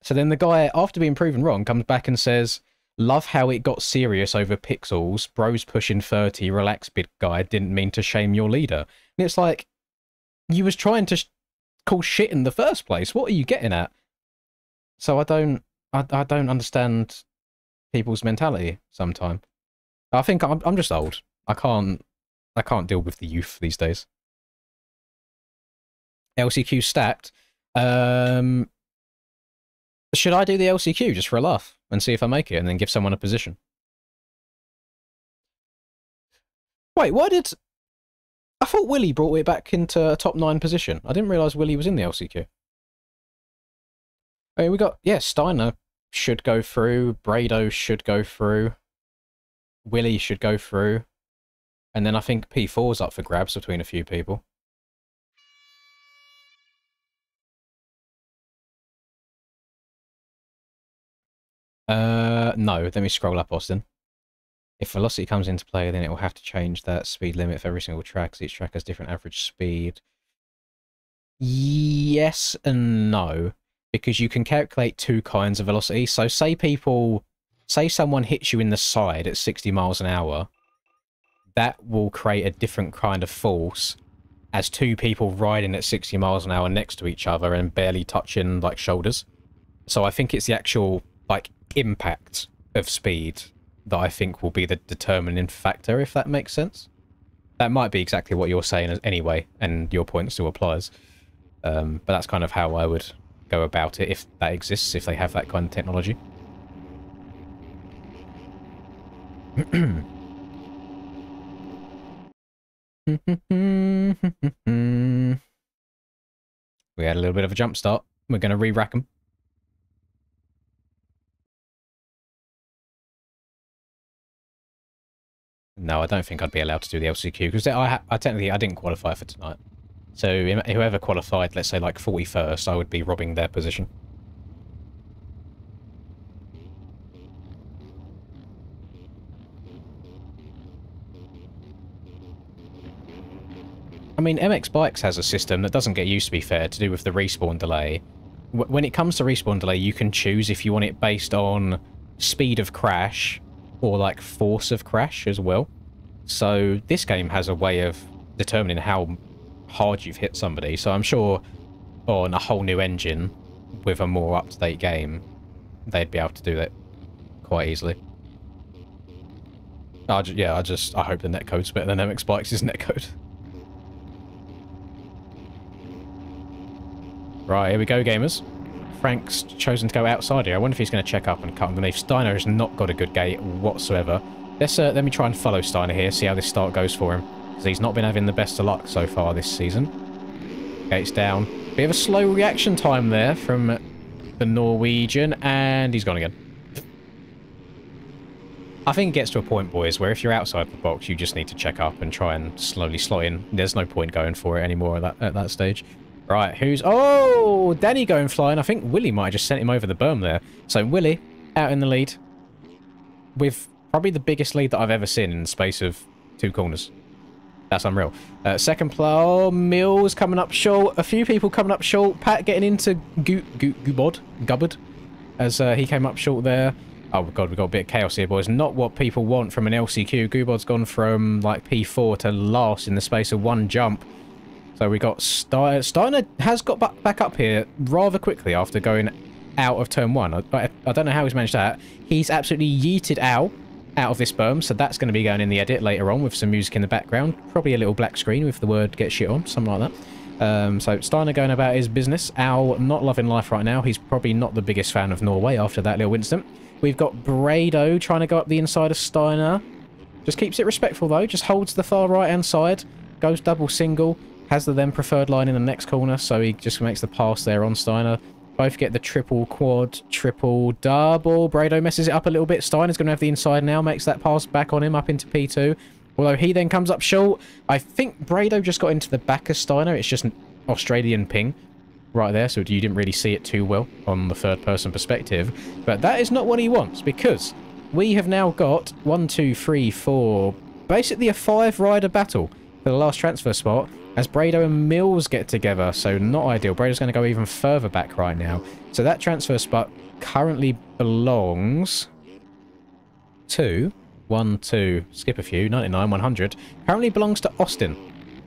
So then the guy, after being proven wrong, comes back and says, love how it got serious over pixels. Bros pushing 30, relax, big guy. Didn't mean to shame your leader. And it's like, you was trying to call shit in the first place. What are you getting at? So I don't understand people's mentality sometimes. I think I'm just old. I can't deal with the youth these days. LCQ stacked. Should I do the LCQ just for a laugh and see if I make it and then give someone a position? Wait, why did... I thought Willie brought it back into a top 9 position. I didn't realise Willie was in the LCQ. I mean, we got... Yeah, Steiner should go through. Brado should go through. Willie should go through. And then I think P4's up for grabs between a few people. No, let me scroll up, Austin. If velocity comes into play, then it will have to change that speed limit for every single track, because each track has different average speed. Yes and no, because you can calculate two kinds of velocity. So say someone hits you in the side at 60 miles an hour, that will create a different kind of force as two people riding at 60 miles an hour next to each other and barely touching, like, shoulders. So I think it's the actual, like, impact of speed that I think will be the determining factor, if that makes sense. That might be exactly what you're saying anyway, and your point still applies. But that's kind of how I would go about it, if that exists, if they have that kind of technology. We had a little bit of a jump start. We're going to re-rack them. No, I don't think I'd be allowed to do the LCQ, because technically I didn't qualify for tonight. So whoever qualified, let's say like 41st, I would be robbing their position. I mean, MX Bikes has a system that doesn't get used, to be fair, to do with the respawn delay. When it comes to respawn delay, you can choose if you want it based on speed of crash or like force of crash as well. So this game has a way of determining how hard you've hit somebody. So I'm sure on a whole new engine with a more up-to-date game, they'd be able to do that quite easily. I hope the netcode's better than MX Bikes' netcode. Right, here we go, gamers. Frank's chosen to go outside here. I wonder if he's going to check up and cut underneath. Steiner has not got a good gate whatsoever. Let me try and follow Steiner here, see how this start goes for him. Because he's not been having the best of luck so far this season. Gates down. Bit of a slow reaction time there from the Norwegian, and he's gone again. I think it gets to a point, boys, where if you're outside the box, you just need to check up and try and slowly slot in. There's no point going for it anymore at that stage. Right, who's... Oh! Danny going flying. I think Willie might have just sent him over the berm there. So Willie, out in the lead. With probably the biggest lead that I've ever seen in the space of 2 corners. That's unreal. Second plow, Mills coming up short. A few people coming up short. Pat getting into Gubbard. As he came up short there. Oh god, we've got a bit of chaos here, boys. Not what people want from an LCQ. Gubod's gone from like P4 to last in the space of 1 jump. So we got Steiner has got back up here rather quickly after going out of turn one. I don't know how he's managed that. He's absolutely yeeted Al out of this berm, so that's going to be going in the edit later on with some music in the background. Probably a little black screen if the word gets shit on, something like that. So Steiner going about his business. Al not loving life right now. He's probably not the biggest fan of Norway after that little incident. We've got Brado trying to go up the inside of Steiner. Just keeps it respectful though. Just holds the far right hand side. Goes double single. Has the then preferred line in the next corner, so he just makes the pass there on Steiner. Both get the triple, quad, triple, double. Brado messes it up a little bit. Steiner's going to have the inside now. Makes that pass back on him up into P2. Although he then comes up short. I think Brado just got into the back of Steiner. It's just an Australian ping right there, so you didn't really see it too well on the third-person perspective. But that is not what he wants, because we have now got 1, 2, 3, 4... basically a 5-rider battle for the last transfer spot, as Brado and Mills get together, so not ideal. Brado's going to go even further back right now. So that transfer spot currently belongs to 1, 2, skip a few, 99, 100. Currently belongs to Austin.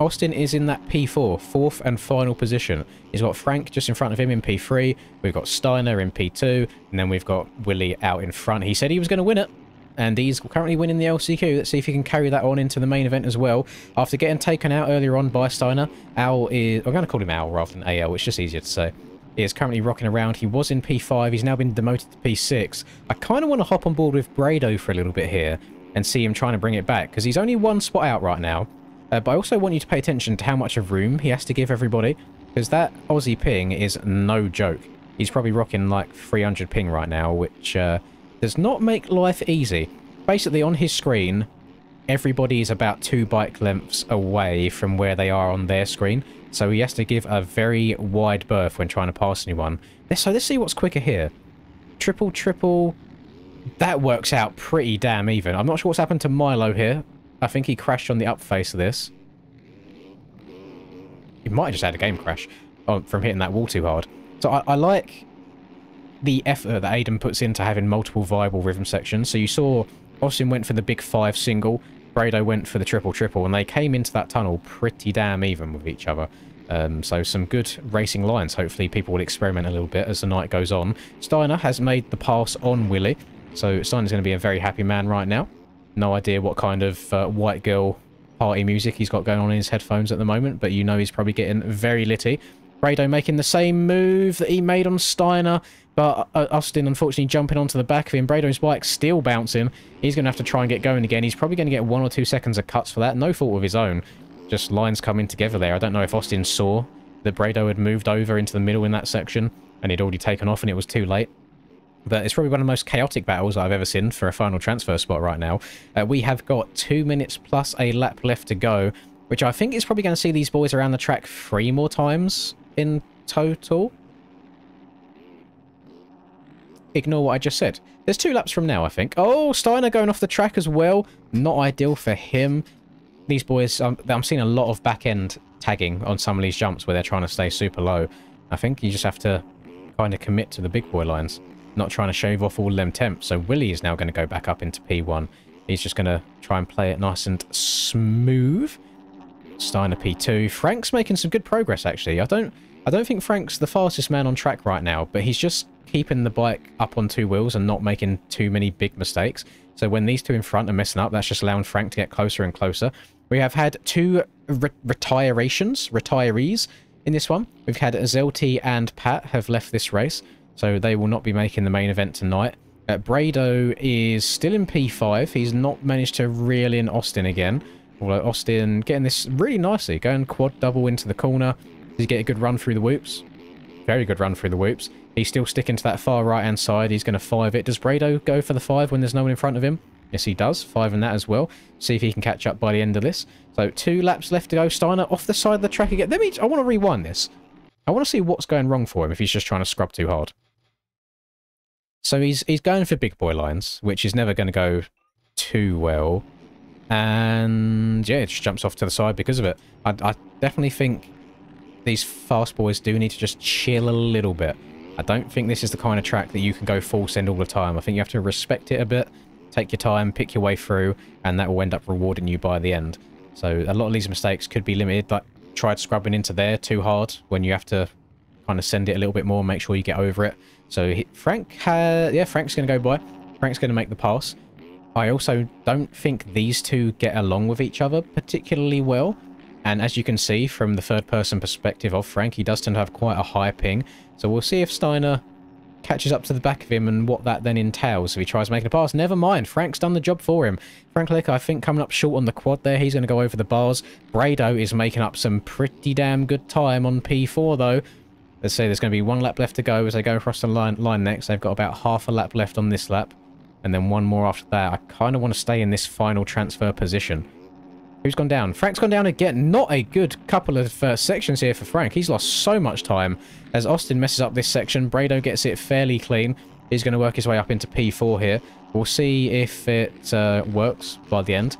Austin is in that P4, fourth and final position. He's got Frank just in front of him in P3. We've got Steiner in P2, and then we've got Willie out in front. He said he was going to win it, and he's currently winning the LCQ. Let's see if he can carry that on into the main event as well. After getting taken out earlier on by Steiner, Al is... I'm going to call him Al rather than AL, it's just easier to say. He is currently rocking around. He was in P5. He's now been demoted to P6. I kind of want to hop on board with Brado for a little bit here and see him trying to bring it back, because he's only one spot out right now. But I also want you to pay attention to how much of room he has to give everybody, because that Aussie ping is no joke. He's probably rocking like 300 ping right now, which does not make life easy. Basically, on his screen, everybody is about 2 bike lengths away from where they are on their screen, so he has to give a very wide berth when trying to pass anyone. So let's see what's quicker here. Triple, triple... That works out pretty damn even. I'm not sure what's happened to Milo here. I think he crashed on the up face of this. He might have just had a game crash from hitting that wall too hard. So I like the effort that Aiden puts into having multiple viable rhythm sections. So you saw Austin went for the big 5 single, Brado went for the triple triple, and they came into that tunnel pretty damn even with each other. So some good racing lines. Hopefully people will experiment a little bit as the night goes on. Steiner has made the pass on Willie, so Steiner's going to be a very happy man right now. No idea what kind of white girl party music he's got going on in his headphones at the moment, but you know he's probably getting very litty. Brado making the same move that he made on Steiner, but Austin unfortunately jumping onto the back of him. Brado's bike still bouncing. He's going to have to try and get going again. He's probably going to get 1 or 2 seconds of cuts for that. No fault of his own. Just lines coming together there. I don't know if Austin saw that Brado had moved over into the middle in that section and he'd already taken off and it was too late. But it's probably one of the most chaotic battles I've ever seen for a final transfer spot right now. We have got 2 minutes plus a lap left to go, which I think is probably going to see these boys around the track 3 more times in total. Ignore what I just said. There's 2 laps from now, I think. Oh, Steiner going off the track as well. Not ideal for him. These boys, I'm seeing a lot of back-end tagging on some of these jumps where they're trying to stay super low. I think you just have to kind of commit to the big boy lines, not trying to shave off all them temps. So Willie is now going to go back up into P1. He's just going to try and play it nice and smooth. Steiner P2. Frank's making some good progress, actually. I don't think Frank's the fastest man on track right now, but he's just keeping the bike up on 2 wheels and not making too many big mistakes. So when these 2 in front are messing up, that's just allowing Frank to get closer and closer. We have had 2 retirees in this one. We've had Zelty and Pat have left this race, so they will not be making the main event tonight. Brado is still in P5. He's not managed to reel in Austin again. Although Austin getting this really nicely. Going quad double into the corner. Does he get a good run through the whoops? Very good run through the whoops. He's still sticking to that far right-hand side. He's going to 5 it. Does Brado go for the 5 when there's no one in front of him? Yes, he does. 5 in that as well. See if he can catch up by the end of this. So 2 laps left to go. Steiner off the side of the track again. I want to rewind this. I want to see what's going wrong for him if he's just trying to scrub too hard. So he's going for big boy lines, which is never going to go too well. And yeah, it just jumps off to the side because of it. I definitely think these fast boys do need to just chill a little bit. I don't think this is the kind of track that you can go full send all the time. I think you have to respect it a bit, take your time, pick your way through, and that will end up rewarding you by the end. So a lot of these mistakes could be limited, like tried scrubbing into there too hard when you have to kind of send it a little bit more, make sure you get over it. So Frank's going to go by. Frank's going to make the pass. I also don't think these two get along with each other particularly well. And as you can see from the third-person perspective of Frank, he does tend to have quite a high ping. So we'll see if Steiner catches up to the back of him and what that then entails if he tries making a pass. Never mind, Frank's done the job for him. Frank Lick, I think, coming up short on the quad there. He's going to go over the bars. Brado is making up some pretty damn good time on P4, though. Let's say there's going to be 1 lap left to go as they go across the line next. They've got about half a lap left on this lap, and then 1 more after that. I kind of want to stay in this final transfer position. Who's gone down? Frank's gone down again. Not a good couple of sections here for Frank. He's lost so much time. As Austin messes up this section, Brado gets it fairly clean. He's going to work his way up into P4 here. We'll see if it works by the end.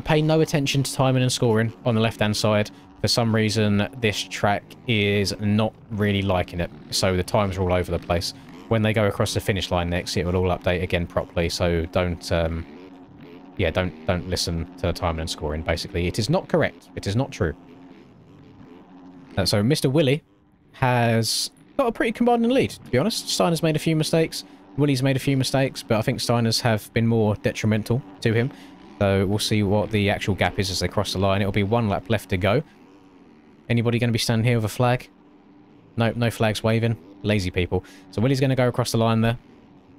Pay no attention to timing and scoring on the left-hand side. For some reason, this track is not really liking it. So the times are all over the place. When they go across the finish line next, it will all update again properly. So don't listen to the timing and scoring, basically. It is not correct. It is not true. So Mr. Willie has got a pretty commanding lead, to be honest. Steiner's made a few mistakes. Willie's made a few mistakes, but I think Steiner's have been more detrimental to him. So we'll see what the actual gap is as they cross the line. It'll be 1 lap left to go. Anybody going to be standing here with a flag? No, no flags waving. Lazy people. So Willie's going to go across the line there.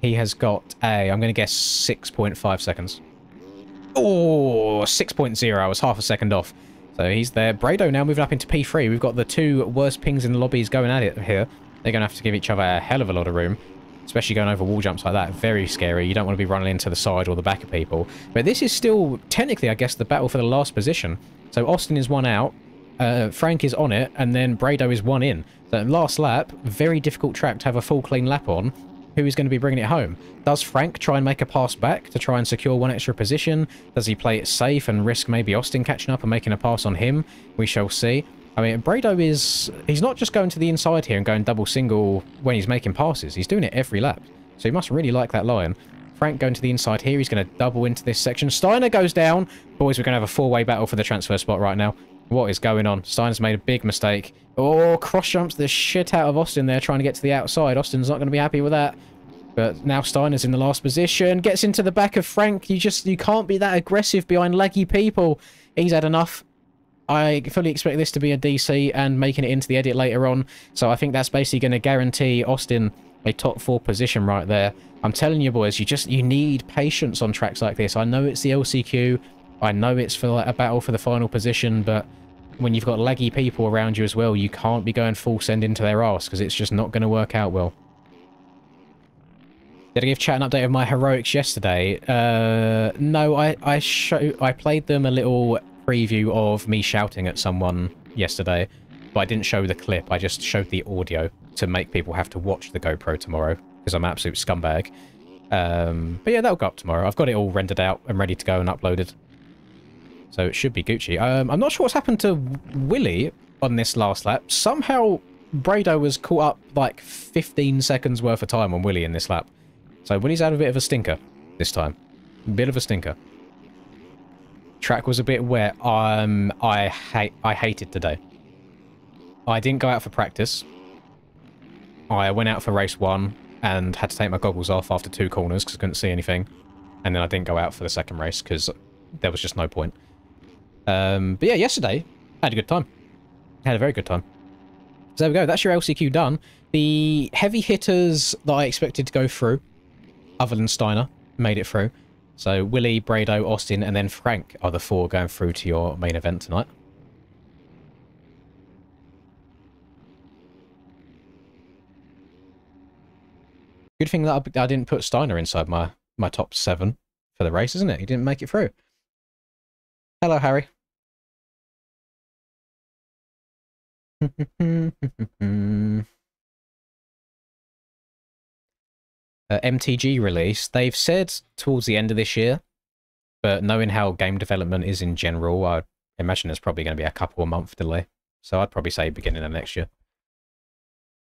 He has got I'm going to guess 6.5 seconds. Oh, 6.0. I was half a second off. So he's there. Brado now moving up into P3. We've got the 2 worst pings in the lobbies going at it here. They're going to have to give each other a hell of a lot of room. Especially going over wall jumps like that. Very scary. You don't want to be running into the side or the back of people. But this is still, technically, I guess, the battle for the last position. So Austin is 1 out. Frank is on it. And then Brado is 1 in. So last lap, very difficult track to have a full clean lap on. Who is going to be bringing it home? Does Frank try and make a pass back to try and secure 1 extra position? Does he play it safe and risk maybe Austin catching up and making a pass on him? We shall see. I mean, Brado he's not just going to the inside here and going double single when he's making passes. He's doing it every lap. So he must really like that line. Frank going to the inside here. He's going to double into this section. Steiner goes down. Boys, we're going to have a 4-way battle for the transfer spot right now. What is going on? Steiner's made a big mistake. Oh, cross jumps the shit out of Austin there, trying to get to the outside. Austin's not going to be happy with that. But now Steiner's in the last position. Gets into the back of Frank. You can't be that aggressive behind laggy people. He's had enough. I fully expect this to be a DC and making it into the edit later on. So I think that's basically going to guarantee Austin a top 4 position right there. I'm telling you, boys, you need patience on tracks like this. I know it's the LCQ. I know it's for like a battle for the final position, but when you've got laggy people around you as well, you can't be going full send into their arse because it's just not going to work out well. Did I give chat an update of my heroics yesterday? No, I played them a little preview of me shouting at someone yesterday, but I didn't show the clip. I just showed the audio to make people have to watch the GoPro tomorrow because I'm an absolute scumbag. But yeah, that'll go up tomorrow. I've got it all rendered out and ready to go and uploaded. So it should be Gucci. I'm not sure what's happened to Willie on this last lap. Somehow Brado was caught up like 15 seconds worth of time on Willie in this lap. So Willie's had a bit of a stinker this time. A bit of a stinker. Track was a bit wet. I hated today. I didn't go out for practice. I went out for race 1 and had to take my goggles off after 2 corners because I couldn't see anything. And then I didn't go out for the second race because there was just no point. But yeah, yesterday, I had a good time. I had a very good time. So there we go. That's your LCQ done. The heavy hitters that I expected to go through, other than Steiner, made it through. So Willie, Brado, Austin, and then Frank are the 4 going through to your main event tonight. Good thing that I didn't put Steiner inside my top 7 for the race, isn't it? He didn't make it through. Hello, Harry. MTG release. They've said towards the end of this year, but knowing how game development is in general, I imagine there's probably going to be a couple of month delay. So I'd probably say beginning of next year.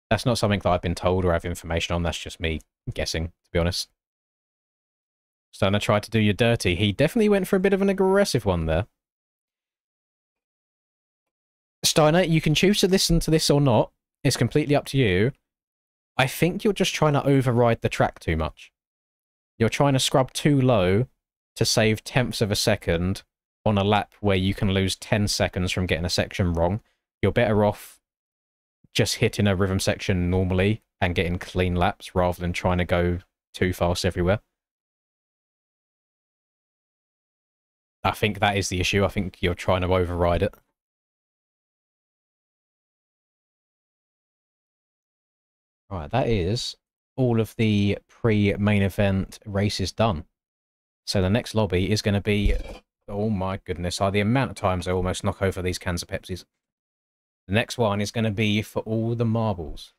That's not something that I've been told or have information on. That's just me guessing, to be honest. Steiner tried to do you dirty. He definitely went for a bit of an aggressive one there. Steiner, you can choose to listen to this or not. It's completely up to you. I think you're just trying to override the track too much. You're trying to scrub too low to save tenths of a second on a lap where you can lose 10 seconds from getting a section wrong. You're better off just hitting a rhythm section normally and getting clean laps rather than trying to go too fast everywhere. I think that is the issue. I think you're trying to override it. Right, that is all of the pre-main event races done. So the next lobby is going to be... Oh my goodness, the amount of times I almost knock over these cans of Pepsis. The next one is going to be for all the marbles.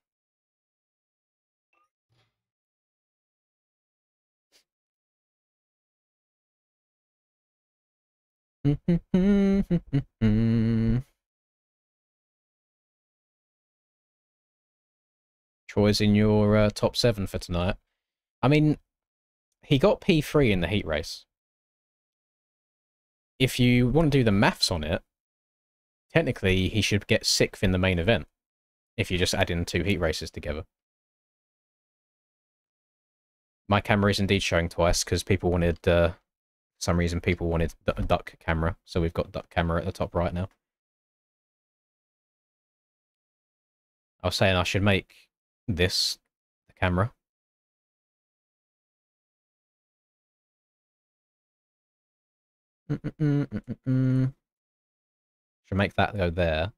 Troy's in your top 7 for tonight. I mean, he got P3 in the heat race. If you want to do the maths on it, technically he should get 6th in the main event if you just add in 2 heat races together. My camera is indeed showing twice because people wanted, for some reason, people wanted a duck camera, so we've got duck camera at the top right now. I was saying I should make this the camera. Should make that go there.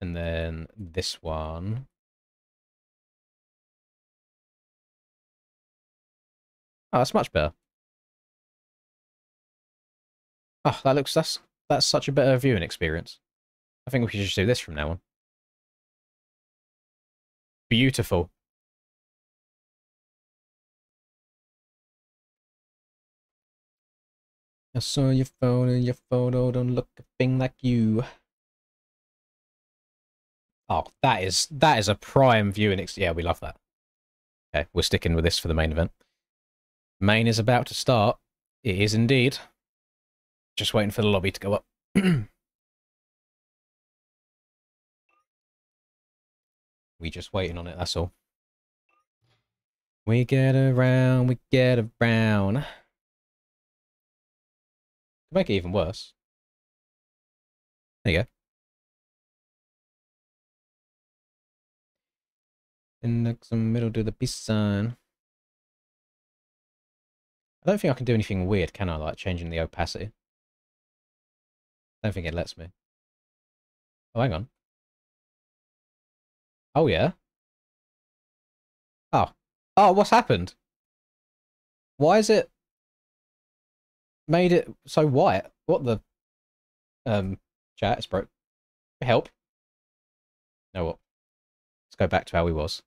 And then this one. Oh, that's much better. Oh, that's such a better viewing experience. I think we should just do this from now on. Beautiful. I saw your photo don't look a thing like you. Oh, that is a prime viewing yeah, we love that. Okay, we're sticking with this for the main event. Main is about to start. It is indeed. Just waiting for the lobby to go up. We just waiting on it, that's all. We get around, we get around. To make it even worse. There you go. Index and middle do the peace sign. I don't think I can do anything weird, can I? Like changing the opacity. I don't think it lets me. Oh, hang on. Oh, yeah. Oh. Oh, what's happened? Why is it made it so white? What the... Chat, it's broke. Help. Know what? Let's go back to how we was.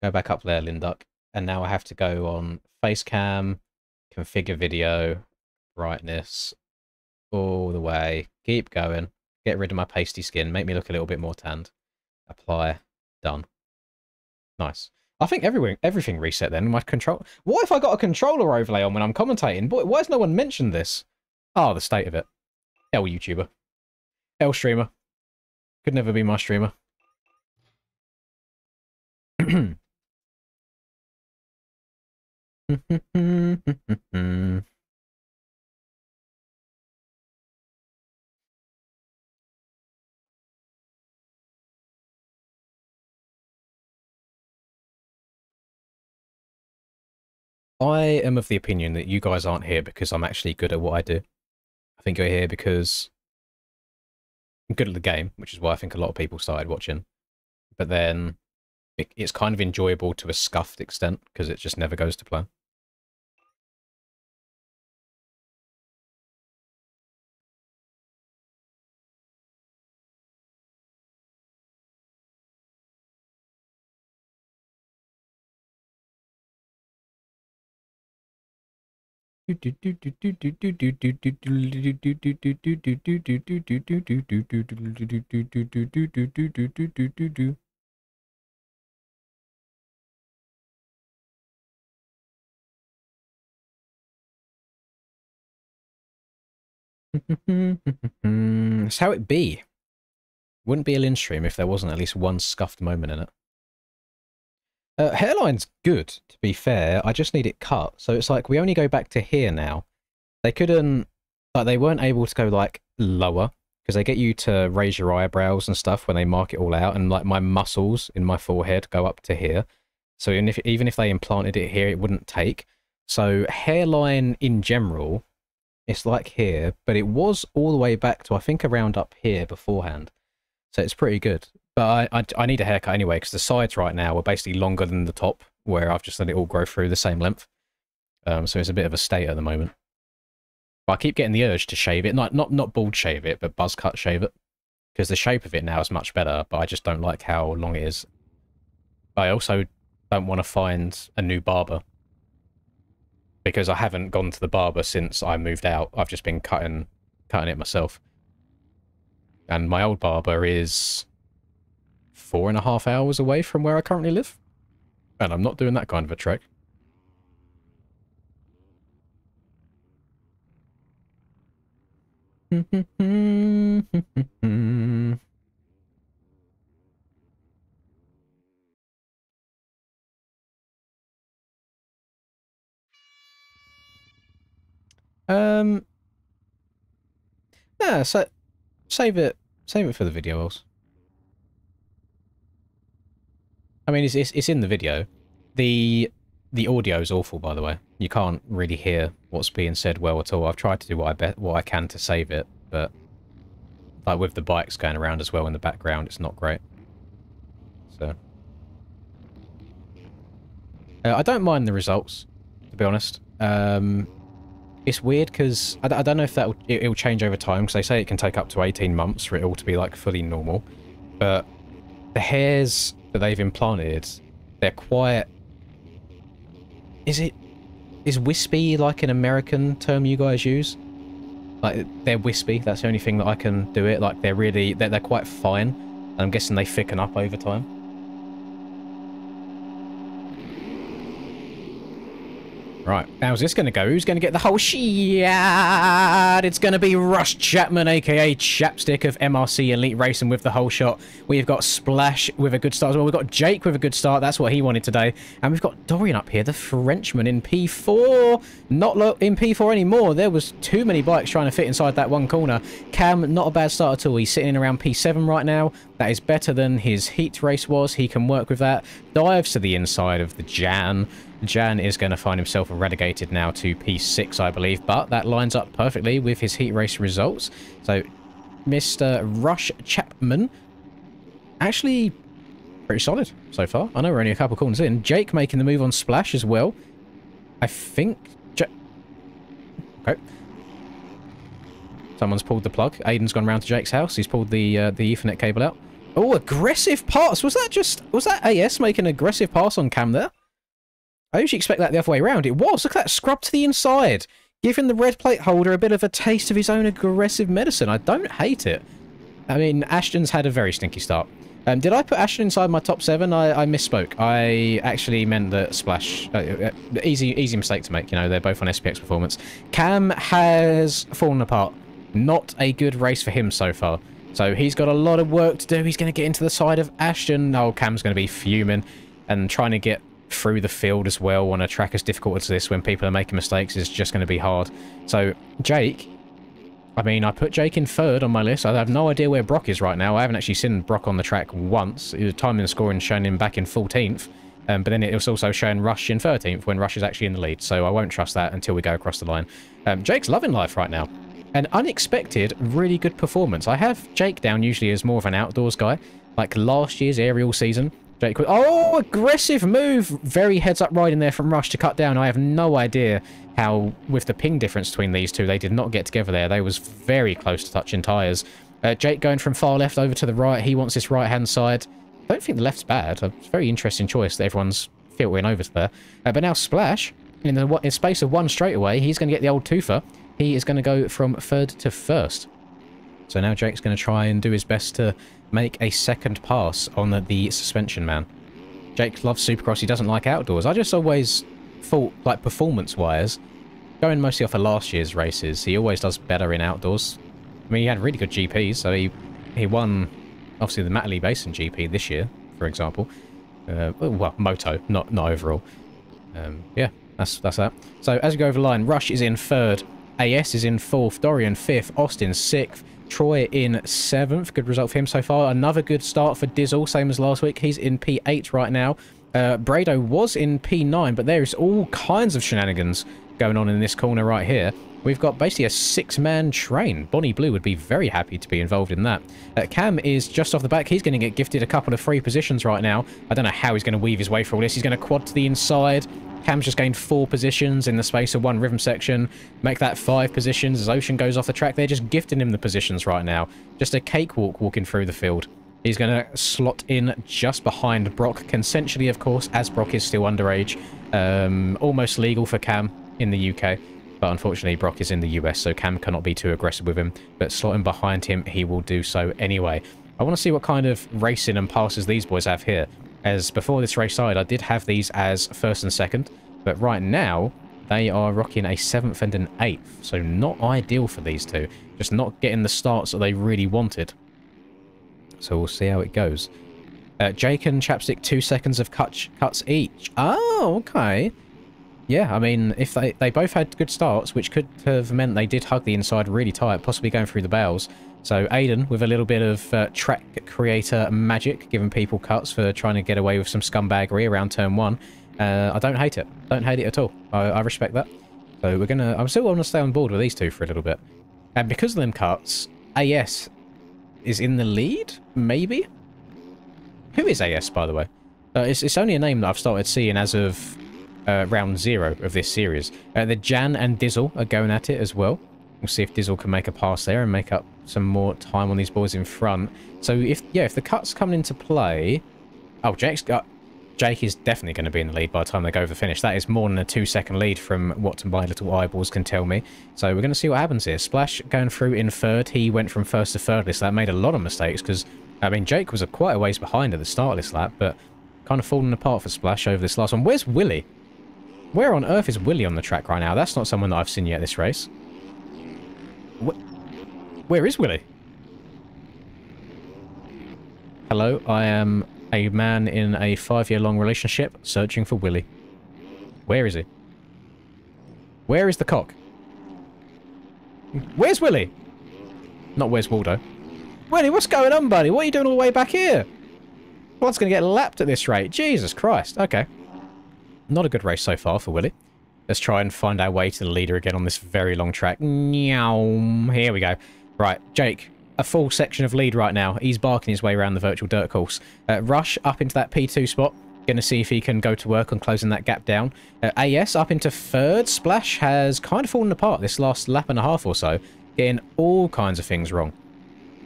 Go back up there, Linduck. And now I have to go on face cam, configure video, brightness, all the way. Keep going. Get rid of my pasty skin. Make me look a little bit more tanned. Apply. Done. Nice. I think everything reset then. My control... What if I got a controller overlay on when I'm commentating? Boy, why has no one mentioned this? Oh, the state of it. L YouTuber. L streamer. Could never be my streamer. I am of the opinion that you guys aren't here because I'm actually good at what I do. I think you're here because I'm good at the game, which is why I think a lot of people started watching. But then it's kind of enjoyable to a scuffed extent because it just never goes to plan. That's how it be. Wouldn't be a Lynn stream if there wasn't at least one scuffed moment in it. Hairline's good, to be fair. I just need it cut. So it's like, we only go back to here now. They couldn't, like, they weren't able to go, like, lower. Because they get you to raise your eyebrows and stuff when they mark it all out. And, like, my muscles in my forehead go up to here. So even if they implanted it here, it wouldn't take. So hairline in general, it's like here. But it was all the way back to, I think, around up here beforehand. So it's pretty good. But I need a haircut anyway, because the sides right now are basically longer than the top, where I've just let it all grow through the same length. So it's a bit of a state at the moment. But I keep getting the urge to shave it. Not bald shave it, but buzz cut shave it. Because the shape of it now is much better, but I just don't like how long it is. I also don't want to find a new barber. Because I haven't gone to the barber since I moved out. I've just been cutting it myself. And my old barber is 4.5 hours away from where I currently live. And I'm not doing that kind of a trek. Yeah, so save it for the video, else. I mean, it's in the video. The audio is awful, by the way. You can't really hear what's being said well at all. I've tried to do what I can to save it, but like with the bikes going around as well in the background, it's not great. So I don't mind the results, to be honest. It's weird because I don't know if it'll change over time, because they say it can take up to 18 months for it all to be like fully normal. But the hairs that they've implanted, they're quite... Is wispy like an American term you guys use? Like, they're wispy, that's the only thing that I can do it. Like, they're quite fine. And I'm guessing they thicken up over time. Right, how's this going to go? Who's going to get the whole shit? It's going to be Rush Chapman, aka Chapstick of MRC Elite Racing with the whole shot. We've got Splash with a good start as well. We've got Jake with a good start. That's what he wanted today. And we've got Dorian up here, the Frenchman in P4. Not in P4 anymore. There was too many bikes trying to fit inside that one corner. Cam, not a bad start at all. He's sitting around P7 right now. That is better than his heat race was. He can work with that. Dives to the inside of the Jan. Jan is going to find himself relegated now to P6, I believe, but that lines up perfectly with his heat race results. So, Mr. Rush Chapman, actually pretty solid so far. I know we're only a couple corners in. Jake making the move on Splash as well. I think... Okay. Someone's pulled the plug. Aiden's gone round to Jake's house. He's pulled the Ethernet cable out. Oh, aggressive pass! Was that AS making an aggressive pass on Cam there? I usually expect that the other way around. It was. Look at that scrub to the inside. Giving the red plate holder a bit of a taste of his own aggressive medicine. I don't hate it. I mean, Ashton's had a very stinky start. Did I put Ashton inside my top 7? I misspoke. I actually meant that Splash... easy mistake to make. You know, they're both on SPX Performance. Cam has fallen apart. Not a good race for him so far. So he's got a lot of work to do. He's going to get into the side of Ashton. Oh, Cam's going to be fuming and trying to get through the field as well on a track as difficult as this when people are making mistakes is just going to be hard. So Jake, I mean, I put Jake in 3rd on my list. I have no idea where Brock is right now. I haven't actually seen Brock on the track once. The time in scoring showing him back in 14th, but then it was also showing Rush in 13th when Rush is actually in the lead, so I won't trust that until we go across the line. Jake's loving life right now. An unexpected, really good performance. I have Jake down usually as more of an outdoors guy, like last year's aerial season. Jake, oh, aggressive move! Very heads-up riding there from Rush to cut down. I have no idea how, with the ping difference between these two, they did not get together there. They was very close to touching tyres. Jake going from far left over to the right. He wants this right-hand side. I don't think the left's bad. It's a very interesting choice that everyone's filtering over to there. But now Splash, in the space of one straightaway, he's going to get the old twofer. He is going to go from 3rd to 1st. So now Jake's going to try and do his best to make a second pass on the suspension man. Jake loves Supercross. He doesn't like outdoors. I just always thought, like, performance-wise, going mostly off of last year's races, he always does better in outdoors. I mean, he had really good GPs, so he won obviously the Matterley Basin GP this year, for example. Well, Moto, not overall. Yeah, that's that. So as we go over the line, Rush is in 3rd, AS is in 4th, Dorian 5th, Austin 6th, Troy in 7th. Good result for him so far. Another good start for Dizzle, same as last week. He's in P8 right now. Brado was in P9, but there's all kinds of shenanigans going on in this corner right here. We've got basically a 6-man train. Bonnie Blue would be very happy to be involved in that. Cam is just off the back. He's going to get gifted a couple of free positions right now. I don't know how he's going to weave his way through all this. He's going to quad to the inside. Cam's just gained 4 positions in the space of 1 rhythm section. Make that 5 positions as Ocean goes off the track. They're just gifting him the positions right now. Just a cakewalk walking through the field. He's going to slot in just behind Brock, consensually, of course, as Brock is still underage. Almost legal for Cam in the UK, but unfortunately Brock is in the US, so Cam cannot be too aggressive with him. But slotting behind him, he will do so anyway. I want to see what kind of racing and passes these boys have here, as before this race started, I did have these as 1st and 2nd, but right now they are rocking a 7th and an 8th, so not ideal for these two. Just not getting the starts that they really wanted. So we'll see how it goes. Jake and Chapstick, 2 seconds of cuts each. Oh, okay. Yeah, I mean, if they both had good starts, which could have meant they did hug the inside really tight, possibly going through the bales. So Aiden with a little bit of track creator magic, giving people cuts for trying to get away with some scumbaggery around turn 1. I don't hate it. Don't hate it at all. I respect that. So we're gonna... I'm still going to stay on board with these two for a little bit. And because of them cuts, AS is in the lead? Maybe? Who is AS, by the way? It's only a name that I've started seeing as of round 0 of this series. The Jan and Dizzle are going at it as well. We'll see if Dizzle can make a pass there and make up some more time on these boys in front. So if the cuts come into play... Oh, Jake is definitely going to be in the lead by the time they go over the finish. That is more than a 2-second lead from what my little eyeballs can tell me. So we're going to see what happens here. Splash going through in 3rd. He went from 1st to 3rd this lap. Made a lot of mistakes because, I mean, Jake was quite a ways behind at the start of this lap, but kind of falling apart for Splash over this last one. Where's Willie? Where on earth is Willie on the track right now? That's not someone that I've seen yet this race. Where is Willie? Hello, I am a man in a 5-year-long relationship searching for Willie. Where is he? Where is the cock? Where's Willie? Not where's Waldo. Willie, what's going on, buddy? What are you doing all the way back here? What's going to get lapped at this rate? Jesus Christ. Okay. Not a good race so far for Willie. Let's try and find our way to the leader again on this very long track. Meow. Here we go. Right, Jake. A full section of lead right now. He's barking his way around the virtual dirt course. Rush up into that P2 spot. Going to see if he can go to work on closing that gap down. AS up into 3rd. Splash has kind of fallen apart this last lap and a half or so. Getting all kinds of things wrong.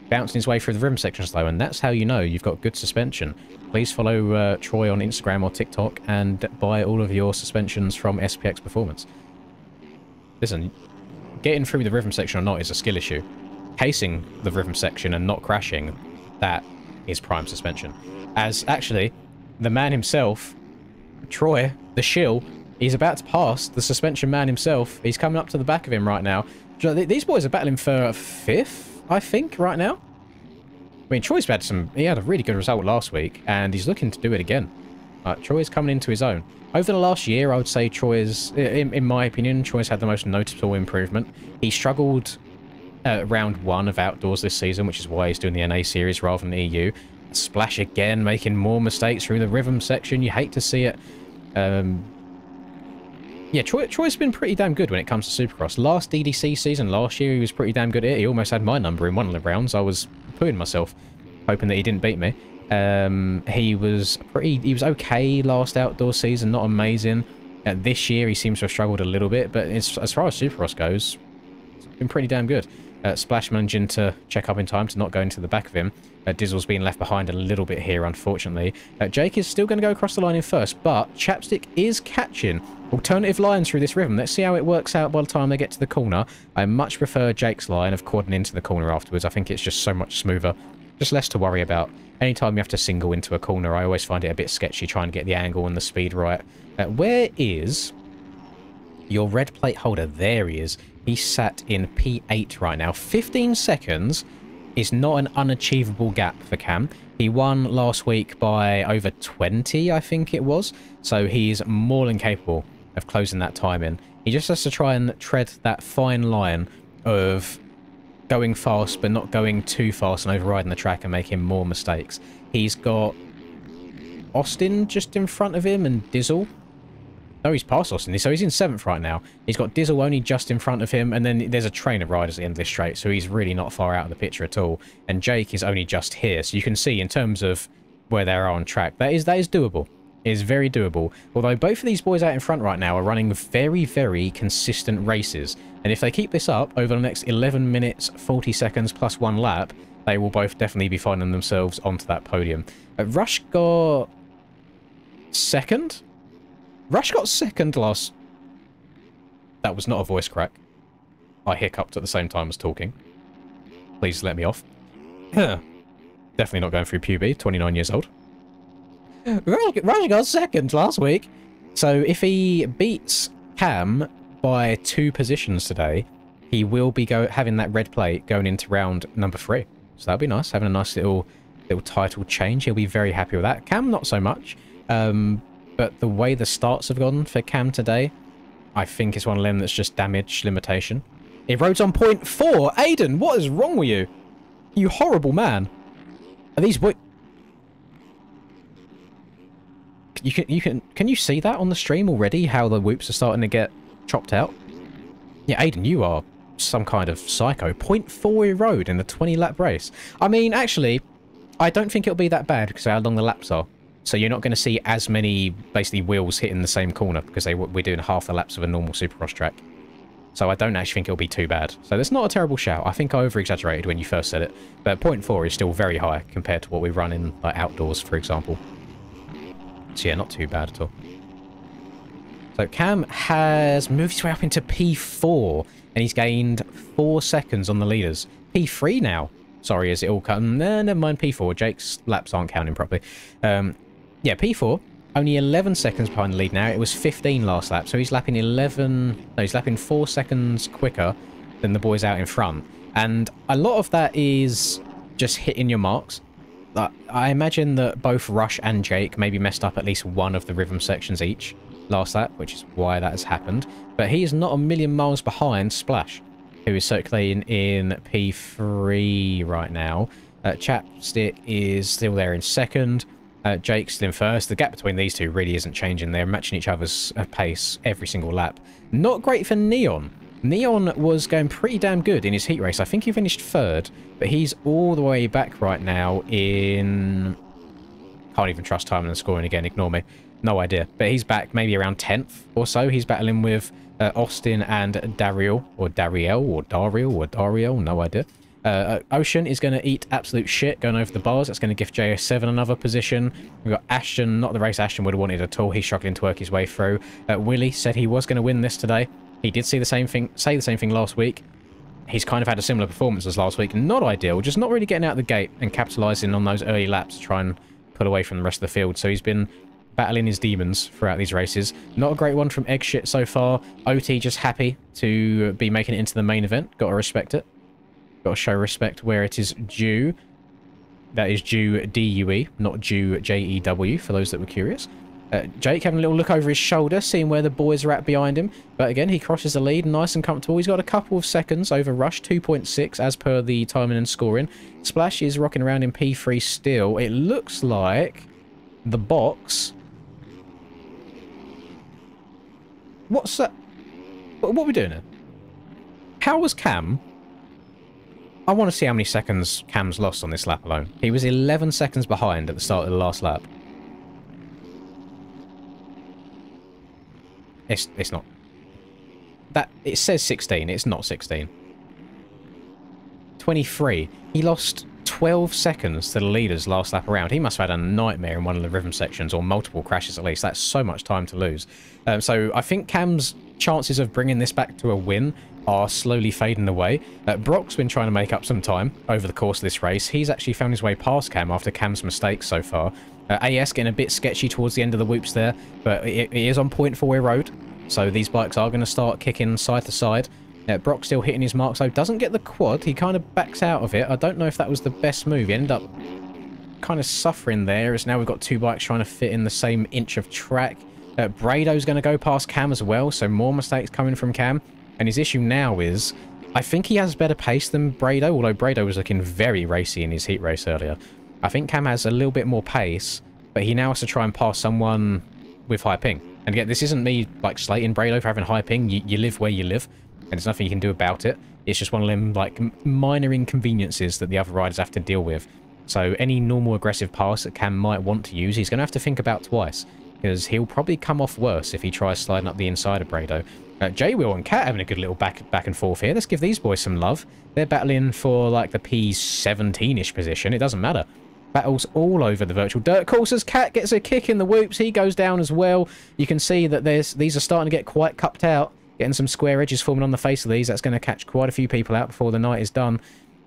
Bouncing his way through the rim section slow, and that's how you know you've got good suspension. Please follow Troy on Instagram or TikTok and buy all of your suspensions from SPX Performance. Listen, getting through the rhythm section or not is a skill issue. Casing the rhythm section and not crashing, that is prime suspension. As actually, the man himself, Troy, the shill, he's about to pass the suspension man himself. He's coming up to the back of him right now. These boys are battling for 5th, I think, right now. I mean, Troy's he had a really good result last week, and he's looking to do it again. Troy's coming into his own. Over the last year, I would say Troy's, in my opinion, Troy's had the most noticeable improvement. He struggled round 1 of outdoors this season, which is why he's doing the NA series rather than EU. Splash again, making more mistakes through the rhythm section. You hate to see it. Yeah, Troy's been pretty damn good when it comes to Supercross. Last DDC season, last year, he was pretty damn good at it. He almost had my number in one of the rounds. I was pooing myself, hoping that he didn't beat me. He was okay last outdoor season, not amazing. This year, he seems to have struggled a little bit, but as far as Supercross goes, it's been pretty damn good. Splash managing to check up in time to not go into the back of him. Dizzle's being left behind a little bit here, unfortunately. Jake is still going to go across the line in first, but Chapstick is catching alternative lines through this rhythm. Let's see how it works out by the time they get to the corner. I much prefer Jake's line of quadding into the corner afterwards. I think it's just so much smoother. Just less to worry about. Anytime you have to single into a corner, I always find it a bit sketchy trying to get the angle and the speed right. Where is your red plate holder? There he is. He's sat in P8 right now. 15 seconds It's not an unachievable gap for Cam. He won last week by over 20, I think it was. So he's more than capable of closing that time in. He just has to try and tread that fine line of going fast but not going too fast and overriding the track and making more mistakes. He's got Austin just in front of him and Dizzle. No, he's past Austin, so he's in 7th right now. He's got Dizzle only just in front of him, and then there's a train of riders at the end of this straight, so he's really not far out of the picture at all. And Jake is only just here, so you can see in terms of where they are on track, that is doable. It is very doable. Although both of these boys out in front right now are running very, very consistent races. And if they keep this up over the next 11 minutes, 40 seconds plus 1 lap, they will both definitely be finding themselves onto that podium. Rush got 2nd? Rush got 2nd last... That was not a voice crack. I hiccuped at the same time as talking. Please let me off. Definitely not going through puberty, 29 years old. Rush got 2nd last week. So if he beats Cam by 2 positions today, he will be having that red plate going into round number 3. So that'll be nice, having a nice little title change. He'll be very happy with that. Cam, not so much. But the way the starts have gone for Cam today, I think it's one of them that's just damage limitation. It roads on point 4. Aiden, what is wrong with you? You horrible man. Are these boys... Can you see that on the stream already? How the whoops are starting to get chopped out? Yeah, Aiden, you are some kind of psycho. 0.4 road in the 20-lap race. I mean, actually, I don't think it'll be that bad because of how long the laps are. So you're not going to see as many, basically, wheels hitting the same corner because we're doing half the laps of a normal Supercross track. So I don't actually think it'll be too bad. So that's not a terrible shout. I think I over-exaggerated when you first said it. But 0.4 is still very high compared to what we run in like outdoors, for example. So yeah, not too bad at all. So Cam has moved his way up into P4, and he's gained 4 seconds on the leaders. P3 now. Sorry, is it all cut? Never mind, P4. Jake's laps aren't counting properly. Yeah, P4, only 11 seconds behind the lead now. It was 15 last lap, so he's lapping 4 seconds quicker than the boys out in front. And a lot of that is just hitting your marks. I imagine that both Rush and Jake maybe messed up at least one of the rhythm sections each last lap, which is why that has happened. But he is not a million miles behind Splash, who is circulating in P3 right now. Chapstick is still there in 2nd. Jake's still in 1st. The gap between these two really isn't changing. They're matching each other's pace every single lap. Not great for Neon. Neon was going pretty damn good in his heat race. I think he finished 3rd, but he's all the way back right now in... Can't even trust timing and scoring again. Ignore me. No idea. But he's back maybe around 10th or so. He's battling with Austin and Dariel, or Dariel, or Dariel, or Dariel. No idea. Ocean is going to eat absolute shit going over the bars. That's going to give JS7 another position. We've got Ashton, not the race Ashton would have wanted at all. He's struggling to work his way through. Willie said he was going to win this today. He did say the same thing last week. He's kind of had a similar performance as last week. Not ideal, just not really getting out of the gate and capitalising on those early laps to try and pull away from the rest of the field. So he's been battling his demons throughout these races. Not a great one from Eggshit so far. OT just happy to be making it into the main event. Got to respect it. Got to show respect where it is due. That is due D-U-E, not due J-E-W, for those that were curious. Jake having a little look over his shoulder, seeing where the boys are at behind him. But again, he crosses the lead, nice and comfortable. He's got a couple of seconds over Rush, 2.6 as per the timing and scoring. Splash is rocking around in P3 still. It looks like the box... What's that? What are we doing here? How was Cam... I want to see how many seconds Cam's lost on this lap alone. He was 11 seconds behind at the start of the last lap. It's not. That it says 16. It's not 16. 23. He lost 12 seconds to the leaders last lap around. He must have had a nightmare in one of the rhythm sections, or multiple crashes at least. That's so much time to lose. So I think Cam's chances of bringing this back to a win are slowly fading away. Brock's been trying to make up some time over the course of this race. He's actually found his way past Cam after Cam's mistakes so far. AS getting a bit sketchy towards the end of the whoops there, but it is on point for Weir Road, so these bikes are going to start kicking side to side. Brock still hitting his mark, so doesn't get the quad. He kind of backs out of it. I don't know if that was the best move. He ended up kind of suffering there, as now we've got two bikes trying to fit in the same inch of track. Brado's going to go past Cam as well, so more mistakes coming from Cam. And his issue now is, I think he has better pace than Brado, although Brado was looking very racy in his heat race earlier. I think Cam has a little bit more pace, but he now has to try and pass someone with high ping. And again, this isn't me like slating Brado for having high ping. You live where you live, and there's nothing you can do about it. It's just one of them like minor inconveniences that the other riders have to deal with. So any normal aggressive pass that Cam might want to use, he's going to have to think about twice, because he'll probably come off worse if he tries sliding up the inside of Brado. J-Will and Cat having a good little back and forth here. Let's give these boys some love. They're battling for like the P17-ish position. It doesn't matter. Battles all over the virtual dirt courses. Cat gets a kick in the whoops. He goes down as well. You can see that these are starting to get quite cupped out. Getting some square edges forming on the face of these. That's going to catch quite a few people out before the night is done.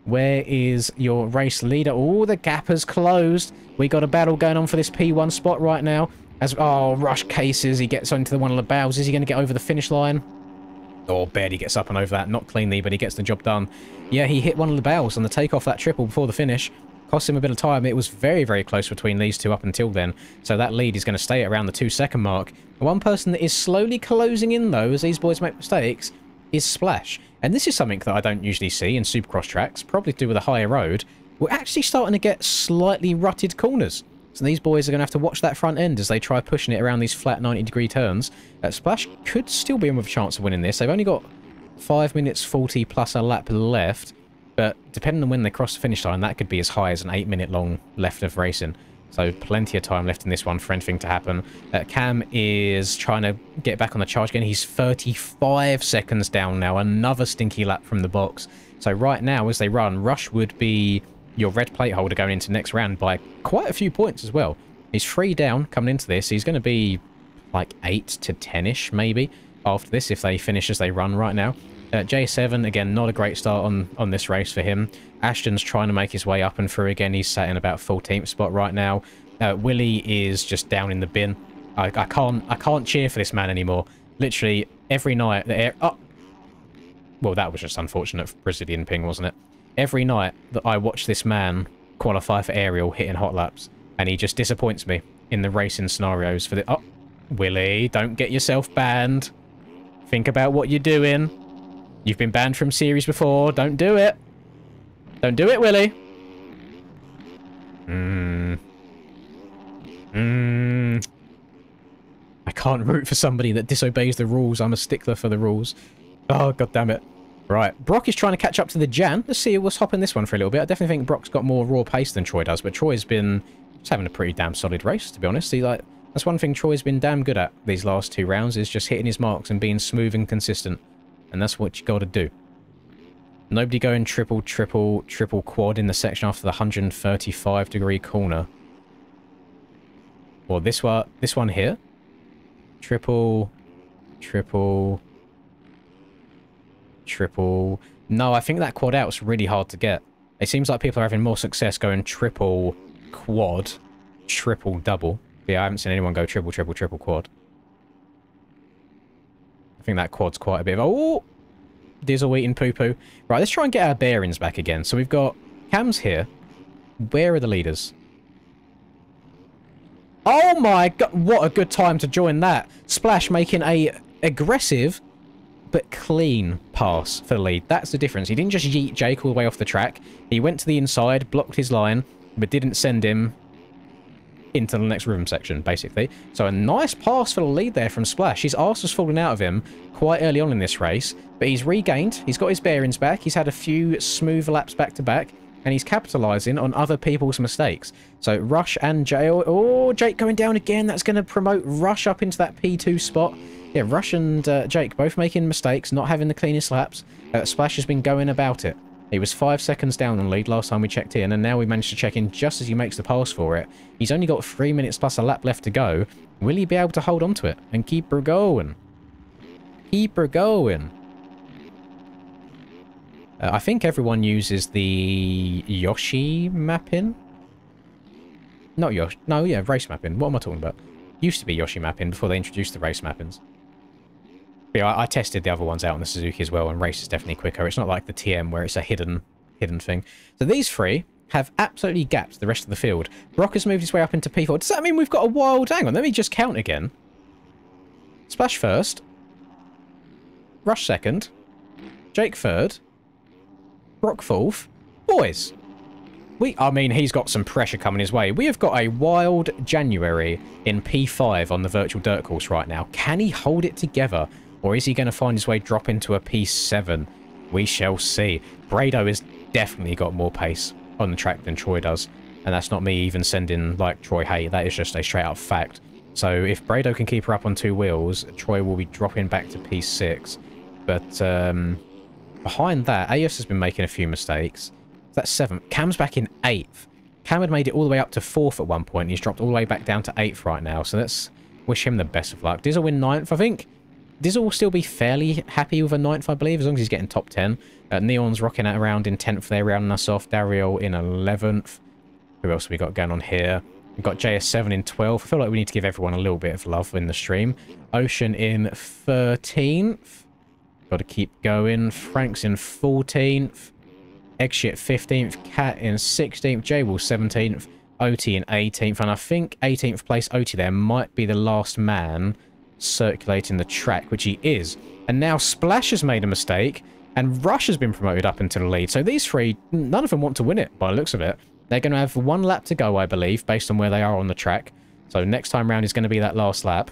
Where is your race leader? Oh, the gap has closed. We got a battle going on for this P1 spot right now. As Rush cases, he gets onto one of the bows. Is he going to get over the finish line? Oh, barely gets up and over that. Not cleanly, but he gets the job done. Yeah, he hit one of the bows on the takeoff that triple before the finish. Cost him a bit of time. It was very, very close between these two up until then. So that lead is going to stay around the 2-second mark. One person that is slowly closing in, though, as these boys make mistakes, is Splash. And this is something that I don't usually see in Supercross tracks, probably to do with a higher road. We're actually starting to get slightly rutted corners. So these boys are going to have to watch that front end as they try pushing it around these flat 90-degree turns. Splash could still be in with a chance of winning this. They've only got 5 minutes 40 plus a lap left. But depending on when they cross the finish line, that could be as high as an 8-minute long left of racing. So plenty of time left in this one for anything to happen. Cam is trying to get back on the charge again. He's 35 seconds down now. Another stinky lap from the box. So right now, as they run, Rush would be your red plate holder going into next round by quite a few points as well. He's 3 down coming into this. He's going to be like 8 to 10-ish maybe after this if they finish as they run right now. J7, again, not a great start on this race for him. Ashton's trying to make his way up and through again. He's sat in about 14th spot right now. Willie is just down in the bin. I can't cheer for this man anymore. Literally every night well, that was just unfortunate for Brazilian ping, wasn't it? Every night that I watch this man qualify for aerial hitting hot laps, and he just disappoints me in the racing scenarios for the... Oh, Willie, don't get yourself banned. Think about what you're doing. You've been banned from series before. Don't do it. Don't do it, Willie. I can't root for somebody that disobeys the rules. I'm a stickler for the rules. Oh, god damn it. Right, Brock is trying to catch up to the Jan. Let's see, let's hop in this one for a little bit. I definitely think Brock's got more raw pace than Troy does, but Troy's been just having a pretty damn solid race, to be honest. That's one thing Troy's been damn good at these last 2 rounds, is just hitting his marks and being smooth and consistent. And that's what you got to do. Nobody going triple quad in the section after the 135-degree corner. Well, this one here. Triple. No, I think that quad out's really hard to get. It seems like people are having more success going triple quad, triple double. Yeah, I haven't seen anyone go triple quad. I think that quad's quite a bit of... Oh! Dizzle eating poo-poo. Right, let's try and get our bearings back again. So we've got Cam's here. Where are the leaders? Oh my god, what a good time to join that. Splash making a aggressive but clean pass for the lead. That's the difference. He didn't just yeet Jake all the way off the track. He went to the inside, blocked his line, but didn't send him into the next rhythm section, basically. So a nice pass for the lead there from Splash. His arse was falling out of him quite early on in this race, but he's regained. He's got his bearings back. He's had a few smooth laps back to back, and he's capitalizing on other people's mistakes. So Rush and Jay... Oh, Jake going down again. That's going to promote Rush up into that P2 spot. Yeah, Rush and Jake both making mistakes, not having the cleanest laps. Splash has been going about it. He was 5 seconds down on lead last time we checked in, and now we managed to check in just as he makes the pass for it. He's only got 3 minutes plus a lap left to go. Will he be able to hold on to it and keep her going? Keep her going. I think everyone uses the Yoshi mapping. Not Yoshi. No, yeah, race mapping. What am I talking about? Used to be Yoshi mapping before they introduced the race mappings. But yeah, I tested the other ones out on the Suzuki as well, and race is definitely quicker. It's not like the TM where it's a hidden thing. So these three have absolutely gapped the rest of the field. Brock has moved his way up into P4. Does that mean we've got a wild... Hang on, let me just count again. Splash first. Rush second. Jake third. Brock fourth. Boys. I mean, he's got some pressure coming his way. We have got a wild January in P5 on the virtual dirt course right now. Can he hold it together? Or is he going to find his way drop into a P7? We shall see. Brado has definitely got more pace on the track than Troy does. And that's not me even sending, like, Troy hate. That is just a straight-up fact. So if Brado can keep her up on 2 wheels, Troy will be dropping back to P6. But behind that, AS has been making a few mistakes. That's 7th. Cam's back in 8th. Cam had made it all the way up to 4th at one point. He's dropped all the way back down to 8th right now. So let's wish him the best of luck. Dizzle win 9th, I think. Dizzle will still be fairly happy with a 9th, I believe, as long as he's getting top 10. Neon's rocking out around in 10th there, rounding us off. Daryl in 11th. Who else have we got going on here? We've got JS7 in 12th. I feel like we need to give everyone a little bit of love in the stream. Ocean in 13th. Got to keep going. Frank's in 14th. Eggshit 15th, Cat in 16th, J-Wall 17th, OT in 18th, and I think 18th place OT there might be the last man circulating the track, which he is. And now Splash has made a mistake, and Rush has been promoted up into the lead. So these three, none of them want to win it, by the looks of it. They're going to have 1 lap to go, I believe, based on where they are on the track. So next time round is going to be that last lap.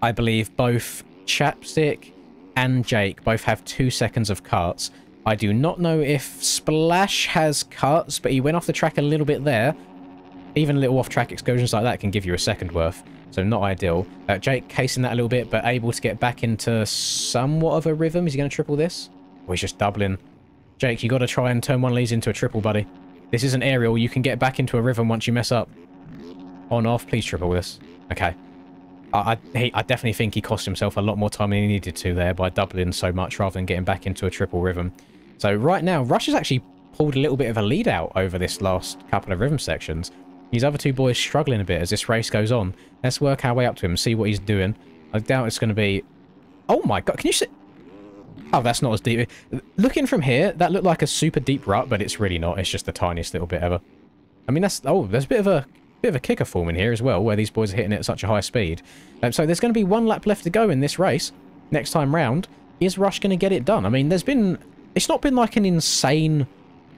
I believe both Chapstick and Jake both have 2 seconds of cuts. I do not know if Splash has cuts, but he went off the track a little bit there. Even little off-track excursions like that can give you a second worth, so not ideal. Jake casing that a little bit, but able to get back into somewhat of a rhythm. Is he going to triple this? Or he's just doubling? Jake, you got to try and turn one of these into a triple, buddy. This is an aerial. You can get back into a rhythm once you mess up. On, off. Please triple this. Okay. I definitely think he cost himself a lot more time than he needed to there by doubling so much rather than getting back into a triple rhythm. So right now, Rush has actually pulled a little bit of a lead out over this last couple of rhythm sections. These other 2 boys struggling a bit as this race goes on. Let's work our way up to him, see what he's doing. I doubt it's going to be... Oh my god, can you see... Oh, that's not as deep. Looking from here, that looked like a super deep rut, but it's really not. It's just the tiniest little bit ever. I mean, that's... Oh, there's a bit of a kicker forming here as well, where these boys are hitting it at such a high speed. So there's going to be 1 lap left to go in this race. Next time round, is Rush going to get it done? I mean, there's been... It's not been like an insane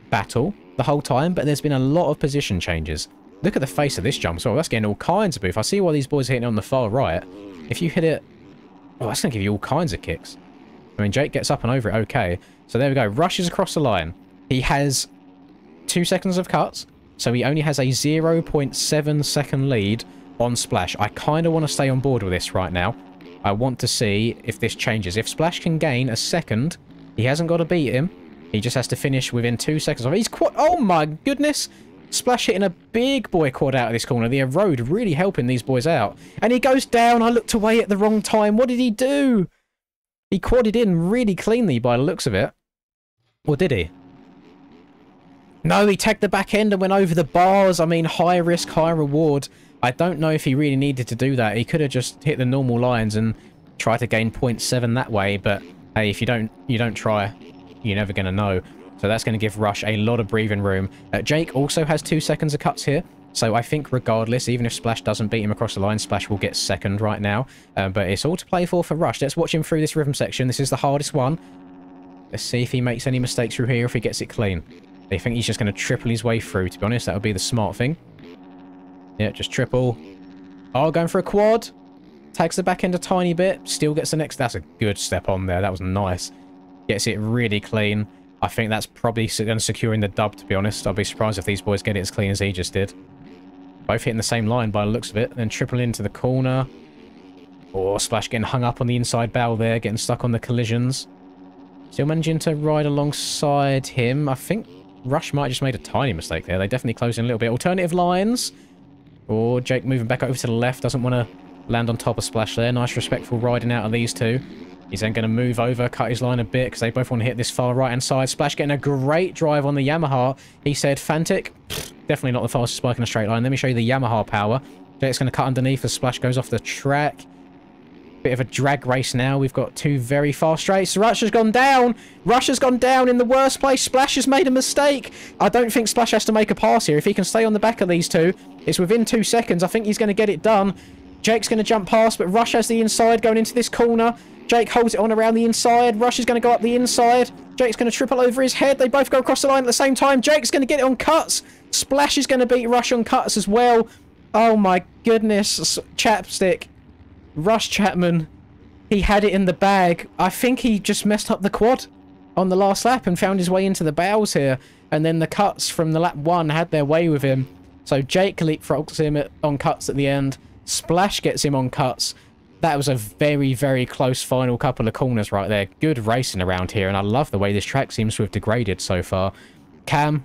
battle the whole time, but there's been a lot of position changes. Look at the face of this jump as well. That's getting all kinds of boof. I see why these boys are hitting it on the far right. If you hit it... Oh, that's going to give you all kinds of kicks. I mean, Jake gets up and over it okay. So there we go. Rushes across the line. He has 2 seconds of cuts. So he only has a 0.7 second lead on Splash. I kind of want to stay on board with this right now. I want to see if this changes. If Splash can gain a second, he hasn't got to beat him. He just has to finish within 2 seconds of it. He's quad... Oh my goodness! Splash hitting a big boy quad out of this corner. The road really helping these boys out. And he goes down. I looked away at the wrong time. What did he do? He quadded in really cleanly by the looks of it. Or did he? No, he tagged the back end and went over the bars. I mean, high risk, high reward. I don't know if he really needed to do that. He could have just hit the normal lines and tried to gain 0.7 that way. But hey, if you don't try, you're never going to know. So that's going to give Rush a lot of breathing room. Jake also has 2 seconds of cuts here. So I think regardless, even if Splash doesn't beat him across the line, Splash will get second right now. But it's all to play for Rush. Let's watch him through this rhythm section. This is the hardest one. Let's see if he makes any mistakes through here, if he gets it clean. I think he's just going to triple his way through, to be honest. That would be the smart thing. Yeah, just triple. Oh, going for a quad. Tags the back end a tiny bit. Still gets the next. That's a good step on there. That was nice. Gets it really clean. I think that's probably going to secure in the dub, to be honest. I'll be surprised if these boys get it as clean as he just did. Both hitting the same line by the looks of it. Then tripling into the corner. Oh, Splash getting hung up on the inside bow there. Getting stuck on the collisions. Still managing to ride alongside him. I think Rush might have just made a tiny mistake there. They definitely closed in a little bit. Alternative lines. Oh, Jake moving back over to the left. Doesn't want to land on top of Splash there. Nice respectful riding out of these two. He's then going to move over, cut his line a bit, because they both want to hit this far right-hand side. Splash getting a great drive on the Yamaha. He said, Fantic, definitely not the fastest bike in a straight line. Let me show you the Yamaha power. Jake's going to cut underneath as Splash goes off the track. Bit of a drag race now. We've got two very fast straights. Rush has gone down. Rush has gone down in the worst place. Splash has made a mistake. I don't think Splash has to make a pass here. If he can stay on the back of these two, it's within 2 seconds. I think he's going to get it done. Jake's going to jump past, but Rush has the inside going into this corner. Jake holds it on around the inside. Rush is going to go up the inside. Jake's going to triple over his head. They both go across the line at the same time. Jake's going to get it on cuts. Splash is going to beat Rush on cuts as well. Oh my goodness. Chapstick. Rush Chapman. He had it in the bag. I think he just messed up the quad on the last lap and found his way into the bows here. And then the cuts from the lap 1 had their way with him. So Jake leapfrogs him on cuts at the end. Splash gets him on cuts. That was a very, very close final couple of corners right there. Good racing around here, and I love the way this track seems to have degraded so far. Cam,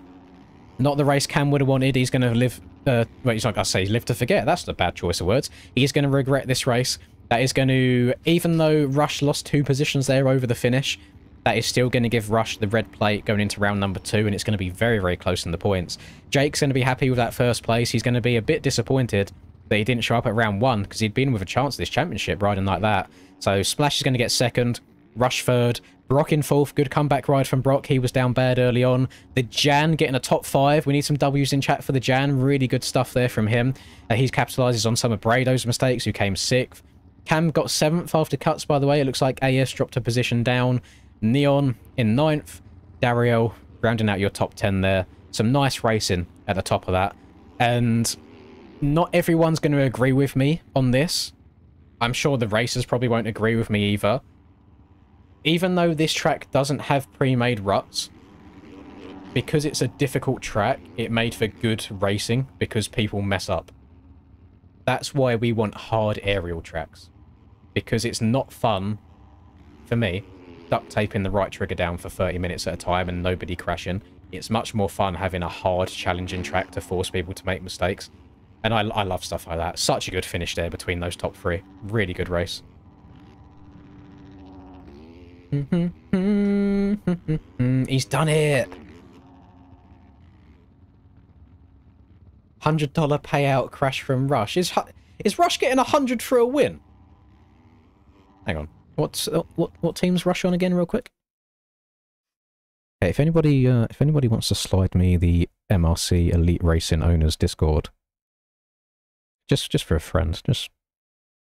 not the race Cam would have wanted. He's going to live... well, he's not going to say live to forget. That's a bad choice of words. He's going to regret this race. That is going to... Even though Rush lost 2 positions there over the finish, that is still going to give Rush the red plate going into round number 2, and it's going to be very, very close in the points. Jake's going to be happy with that first place. He's going to be a bit disappointed that he didn't show up at round 1 because he'd been with a chance at this championship riding like that. So Splash is going to get second, Rush third, Brock in fourth. Good comeback ride from Brock. He was down bad early on. The Jan getting a top 5. We need some W's in chat for the Jan. Really good stuff there from him. He capitalises on some of Brado's mistakes, who came 6th. Cam got 7th after cuts, by the way. It looks like AS dropped a position down. Neon in 9th. Dario rounding out your top 10 there. Some nice racing at the top of that. And not everyone's going to agree with me on this. I'm sure the racers probably won't agree with me either. Even though this track doesn't have pre-made ruts, because it's a difficult track, it made for good racing because people mess up. That's why we want hard aerial tracks. Because it's not fun, for me, duct taping the right trigger down for 30 minutes at a time and nobody crashing. It's much more fun having a hard, challenging track to force people to make mistakes. And I love stuff like that. Such a good finish there between those top 3. Really good race. He's done it! $100 payout crash from Rush. Is Rush getting 100 for a win? Hang on. What team's Rush on again, real quick? Okay, if anybody wants to slide me the MRC Elite Racing Owners Discord, just for a friend, just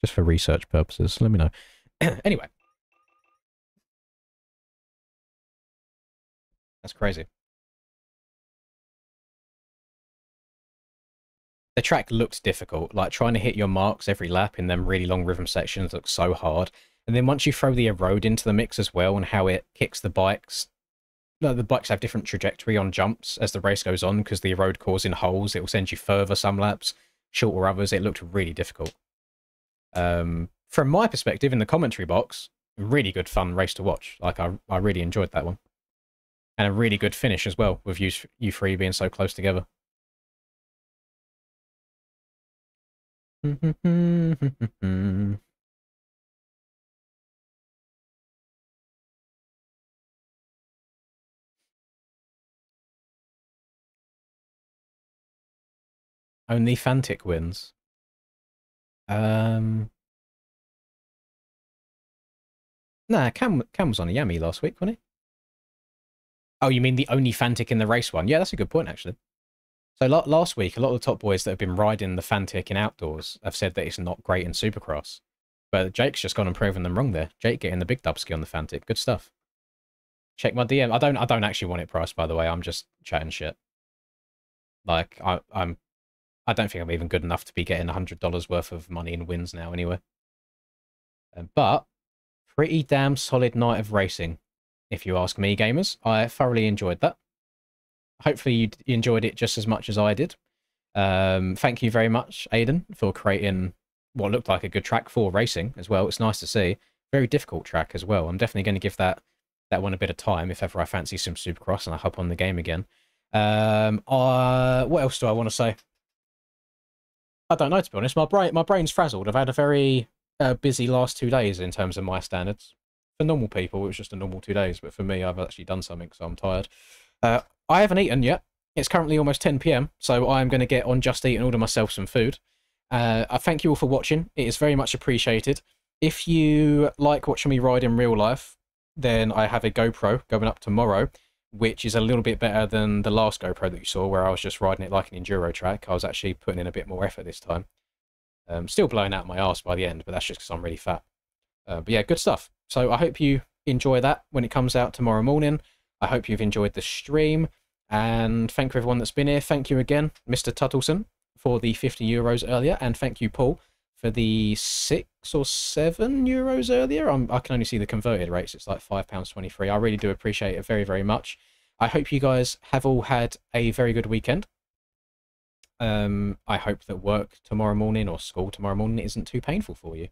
for research purposes, let me know. Anyway, that's crazy. The track looks difficult. Like, trying to hit your marks every lap in them really long rhythm sections looks so hard. And then once you throw the erode into the mix as well, and how it kicks the bikes. No, the bikes have different trajectory on jumps as the race goes on, because the erode causing holes, it will send you further some laps, shorter others. It looked really difficult. From my perspective, in the commentary box, really good fun race to watch. Like, I really enjoyed that one. And a really good finish as well, with you 3 being so close together. Only Fantic wins. Nah, Cam was on a Yami last week, wasn't he? Oh, you mean the only Fantic in the race one? Yeah, that's a good point, actually. So last week, a lot of the top boys that have been riding the Fantic in outdoors have said that it's not great in Supercross. But Jake's just gone and proven them wrong there. Jake getting the big dubski on the Fantic. Good stuff. Check my DM. I don't actually want it priced, by the way. I'm just chatting shit. Like, I don't think I'm even good enough to be getting $100 worth of money in wins now, anyway. But pretty damn solid night of racing, if you ask me, gamers. I thoroughly enjoyed that. Hopefully you enjoyed it just as much as I did. Thank you very much, Aiden, for creating what looked like a good track for racing as well. It's nice to see. Very difficult track as well. I'm definitely going to give that one a bit of time if ever I fancy some Supercross and I hop on the game again. What else do I want to say? I don't know, to be honest. My brain's frazzled. I've had a very busy last 2 days in terms of my standards. For normal people, it was just a normal 2 days, but for me, I've actually done something, so I'm tired. I haven't eaten yet. It's currently almost 10 PM, so I'm going to get on Just Eat and order myself some food. I thank you all for watching. It is very much appreciated. If you like watching me ride in real life, then I have a GoPro going up tomorrow, which is a little bit better than the last GoPro that you saw, where I was just riding it like an enduro track. I was actually putting in a bit more effort this time. Still blowing out my arse by the end, but that's just because I'm really fat. But yeah, good stuff. So I hope you enjoy that when it comes out tomorrow morning. I hope you've enjoyed the stream, and thank you everyone that's been here. Thank you again, Mr. Tuttleson, for the €50 earlier, and thank you, Paul, for the €6 or €7 earlier. I can only see the converted rates. It's like £5.23. I really do appreciate it very, very much. I hope you guys have all had a very good weekend. I hope that work tomorrow morning or school tomorrow morning isn't too painful for you.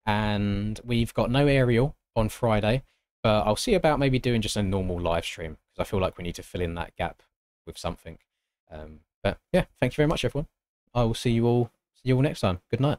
And we've got no aerial on Friday, but I'll see about maybe doing just a normal live stream, because I feel like we need to fill in that gap with something. But yeah, thank you very much, everyone. I will see you all next time. Good night.